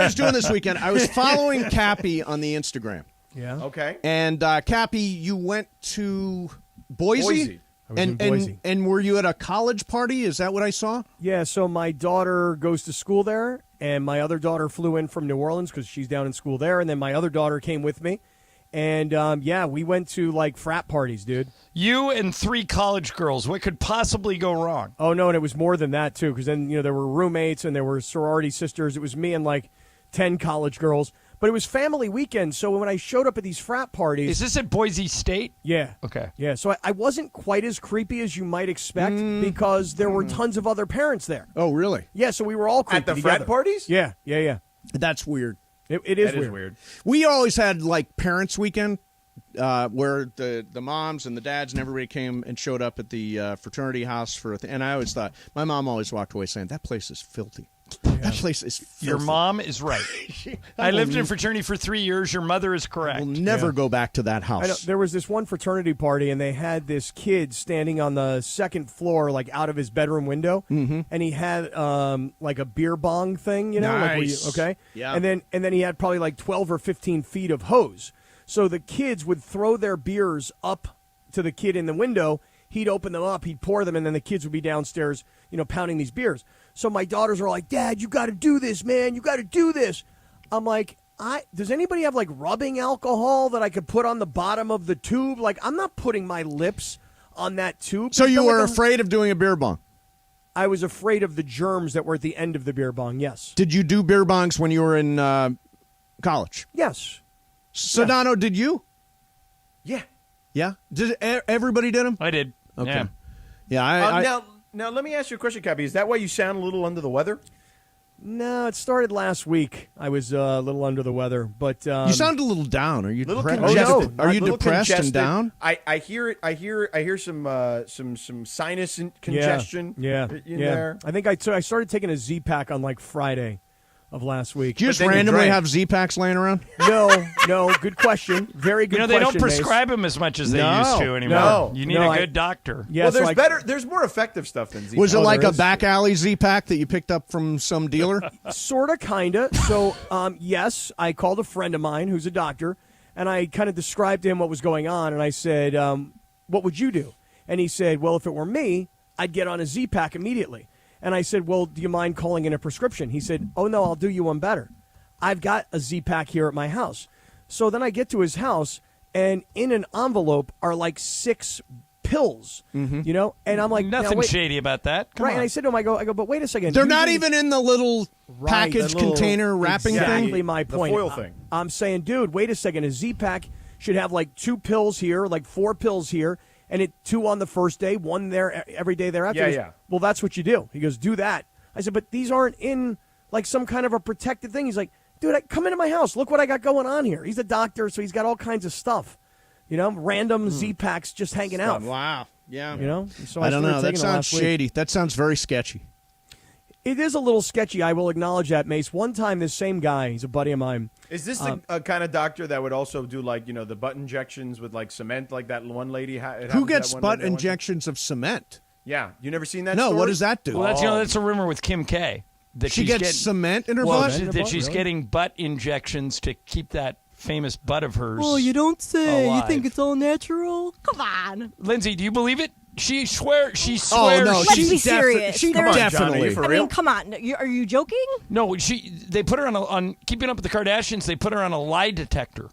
was doing this weekend? I was following Cappy on the Instagram. Yeah. Okay. And Cappy, you went to Boise? I was in Boise. And were you at a college party? Is that what I saw? Yeah, so my daughter goes to school there, and my other daughter flew in from New Orleans because she's down in school there, and then my other daughter came with me. And, we went to, like, frat parties, dude. You and 3 college girls. What could possibly go wrong? Oh, no, and it was more than that, too, because then, there were roommates and there were sorority sisters. It was me and, like, 10 college girls. But it was family weekend, so when I showed up at these frat parties... Is this at Boise State? Yeah. Okay. Yeah, so I wasn't quite as creepy as you might expect because there were tons of other parents there. Oh, really? Yeah, so we were all creepy At the together. frat parties? Yeah. That's weird. It is weird. We always had, like, parents' weekend where the moms and the dads and everybody came and showed up at the fraternity house for and I always thought, my mom always walked away saying, that place is filthy. That place is filthy. Your mom is right. I lived in a fraternity for 3 years. Your mother is correct. We'll never go back to that house. I know, there was this one fraternity party, and they had this kid standing on the second floor, like out of his bedroom window, and he had like a beer bong thing, Nice. like where you, okay, Yeah. and then he had probably like 12 or 15 feet of hose. So the kids would throw their beers up to the kid in the window. He'd open them up, he'd pour them, and then the kids would be downstairs, pounding these beers. So my daughters are like, Dad, you got to do this, man. You got to do this. I'm like, does anybody have like rubbing alcohol that I could put on the bottom of the tube? Like, I'm not putting my lips on that tube. So you were like afraid of doing a beer bong? I was afraid of the germs that were at the end of the beer bong, yes. Did you do beer bongs when you were in college? Yes. Sedano, did you? Yeah. Yeah? Did everybody did them? I did. Okay. Yeah, Now, let me ask you a question, Cappy. Is that why you sound a little under the weather? No, it started last week. I was a little under the weather, but you sound a little down. Are you depressed? congested. Are you Little depressed congested. and down? I hear it. I hear some sinus congestion. in there. I think I started taking a Z-Pack on like Friday of last week. Do you just randomly have Z-Packs laying around? No. Good question. Very good question. They don't Mace. prescribe them as much as they used to anymore. No. You need a good doctor. Yeah, well, so there's more effective stuff than Z-Pack. Was it like there a is? back alley Z-Pack that you picked up from some dealer? Sort of, kind of. So, yes, I called a friend of mine who's a doctor, and I kind of described to him what was going on, and I said, what would you do? And he said, well, if it were me, I'd get on a Z-Pack immediately. And I said, well, do you mind calling in a prescription? He said, oh, no, I'll do you one better. I've got a Z-Pack here at my house. So then I get to his house, and in an envelope are like 6 pills, and I'm like, Nothing shady about that. Come right, on. and I said to him, I go, but wait a second. They're not even in the little package container wrapping thing? Exactly my point. The foil thing. I'm saying, dude, wait a second. A Z-Pack should have like 2 pills here, like 4 pills here, and 2 on the first day, 1 there every day thereafter. He goes, well, that's what you do. He goes, do that. I said, but these aren't in like some kind of a protected thing. He's like, dude, come into my house. Look what I got going on here. He's a doctor, so he's got all kinds of stuff. Random Z-Packs just hanging out. Wow. Yeah. So I don't know. That taking it sounds last week. shady. That sounds very sketchy. It is a little sketchy. I will acknowledge that, Mace. One time, this same guy, he's a buddy of mine. Is this a kind of doctor that would also do like the butt injections with like cement, like that one lady? Who gets butt injections of cement? Yeah, you never seen that? No. story? What does that do? Well, that's a rumor with Kim K. That she she's gets getting, cement in her butt? butt? That she's getting butt injections to keep that famous butt of hers don't say. alive. You think it's all natural? Come on. Lindsay, do you believe it? She swears. Oh, no. Let's be serious. She There's- definitely. I mean, come on. Are you joking? No, they put her on Keeping Up with the Kardashians. They put her on a lie detector.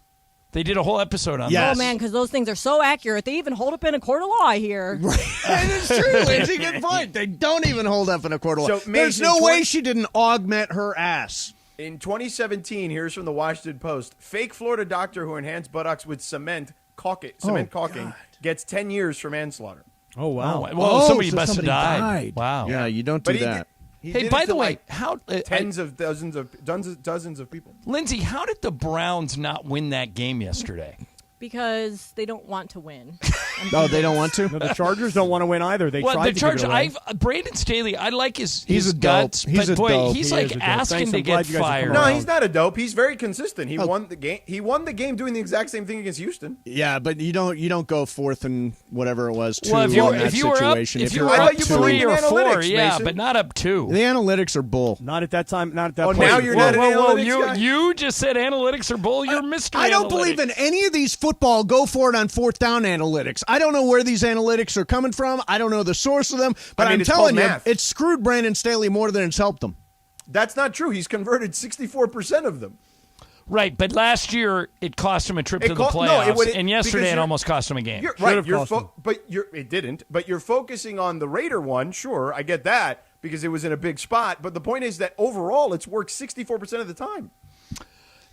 They did a whole episode on that. Oh, man, because those things are so accurate. They even hold up in a court of law here. That is true, Lindsay. Good point. They don't even hold up in a court of law. So, There's no way she didn't augment her ass. In 2017, here's from the Washington Post: fake Florida doctor who enhanced buttocks with cement caulking gets 10 years for manslaughter. Oh wow! Well, somebody must have died. Wow. Yeah, you don't do But that. Hey, by the way, how dozens of people. Lindsay, how did the Browns not win that game yesterday? Because they don't want to win. Oh, they don't want to? No, the Chargers don't want to win either. They tried to Chargers. give it away. Brandon Staley. I like his a dope. guts, He's but a boy, dope. he's He like is a dope. asking Thanks, to I'm get glad you guys have fired. come No, around. he's not a dope. He's very consistent. He won the game. He won the game doing the exact same thing against Houston. Yeah, but you don't go fourth and whatever it was. Two Well, if you were up, situation. if you were up 3 or 4, analytics, yeah, Mason. but not up 2. The analytics are bull. Not at that time. Not at that Oh, point. now you're not an analytics guy? You just said analytics are bull. You're Mr. I don't Analytics. believe in any of these football go for it on fourth down analytics. I don't know where these analytics are coming from. I don't know the source of them. But I mean, I'm it's telling you, called math. it's screwed Brandon Staley more than it's helped him. That's not true. He's converted 64% of them. Right, but last year it cost him a trip to the No, playoffs, and yesterday because it you're- almost cost him a game. You're, right, it didn't. But you're focusing on the Raider one. Sure, I get that because it was in a big spot. But the point is that overall, it's worked 64% of the time.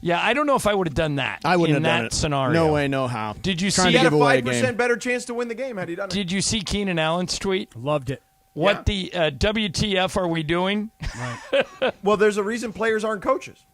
Yeah, I don't know if I would have done that. I wouldn't in have done that it. scenario. No way, no how. Did you Trying see? to He had give a away a 5% game. better chance to win the game had he done it. Did you see Keenan Allen's tweet? Loved it. What the WTF are we doing? Well, there's a reason players aren't coaches.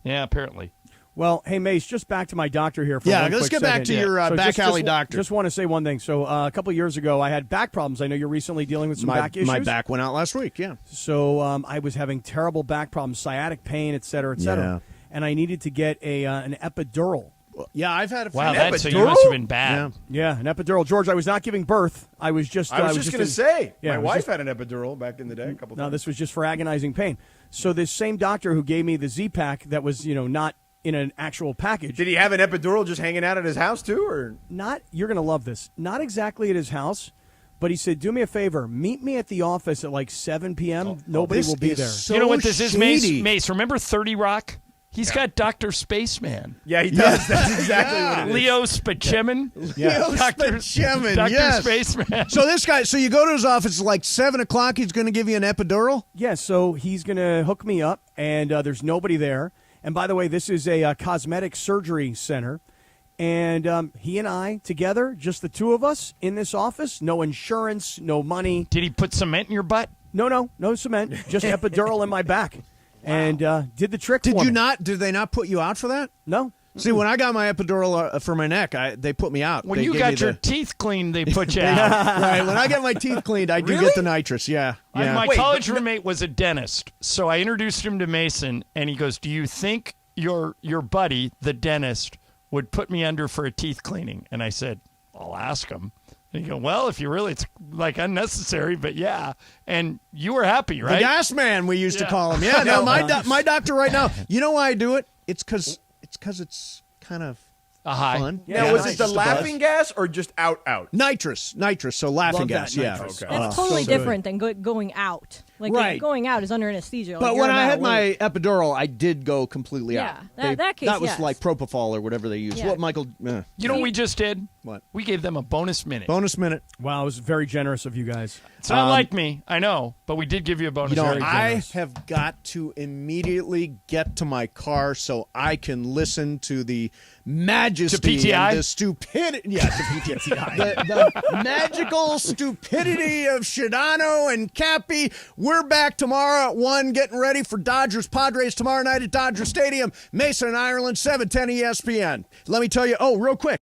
Yeah, apparently. Well, hey, Mace, just back to my doctor here for Yeah, one let's quick get back second. to your So back alley doctor. Just want to say one thing. So a couple of years ago, I had back problems. I know you're recently dealing with some back issues. My back went out last week, yeah. So I was having terrible back problems, sciatic pain, et cetera, et cetera. Yeah. And I needed to get an epidural. Yeah, I've had a Wow, that so you must have been bad. Yeah, an epidural. George, I was not giving birth. I was just I was just going to say, yeah, my it was wife just- had an epidural back in the day. A couple No, times. this was just for agonizing pain. So this same doctor who gave me the Z-Pack that was, not in an actual package. Did he have an epidural just hanging out at his house too, or Not, you're going to love this. Not exactly at his house, but he said, do me a favor. Meet me at the office at like 7 p.m. Nobody this will be is there. so You know what this is, Mace? shady. Mace, remember 30 Rock? He's got Dr. Spaceman. Yeah, he does. That's exactly what it is. Leo Spaceman. Leo Spaceman, Dr. yes. Spaceman. So this guy, so you go to his office at like 7 o'clock, he's going to give you an epidural? Yeah, so he's going to hook me up, and there's nobody there. And by the way, this is a cosmetic surgery center. And he and I together, just the two of us in this office, no insurance, no money. Did he put cement in your butt? No cement, just epidural in my back. And did the trick Did for you me. not? Did they not put you out for that? No. See, when I got my epidural for my neck, they put me out. When They you gave got me your the- teeth cleaned, they put you out. Right, when I get my teeth cleaned, I do Really? get the nitrous, yeah. My college roommate was a dentist, so I introduced him to Mason, and he goes, "Do you think your buddy, the dentist, would put me under for a teeth cleaning?" And I said, "I'll ask him." And he go, "Well, if you really, it's like unnecessary, but yeah." And you were happy, right? The gas man, we used to call him. Yeah, no, my doctor right now, you know why I do it? It's because it's kind of a high. fun. Now, was it the laughing gas or just out? Nitrous, so laughing Love that gas, yeah. nitrous. Okay. That's so totally good. different than going out. Like Right. going out is under anesthesia. Like But you're when I about had to my leave. epidural, I did go completely Yeah, out. that case, that was yes. like propofol or whatever they use. Yeah. What, Michael? You know what we just did? What? We gave them a bonus minute. Bonus minute. Wow, it was very generous of you guys. It's not like me, I know, but we did give you a bonus. You know, I minute. have got to immediately get to my car so I can listen to the majesty To PTI? and the stupidity. Yeah, to PTI. the magical stupidity of Shadano and Cappy. We're back tomorrow at 1, getting ready for Dodgers Padres tomorrow night at Dodger Stadium. Mason, Ireland, 710 ESPN. Let me tell you, real quick.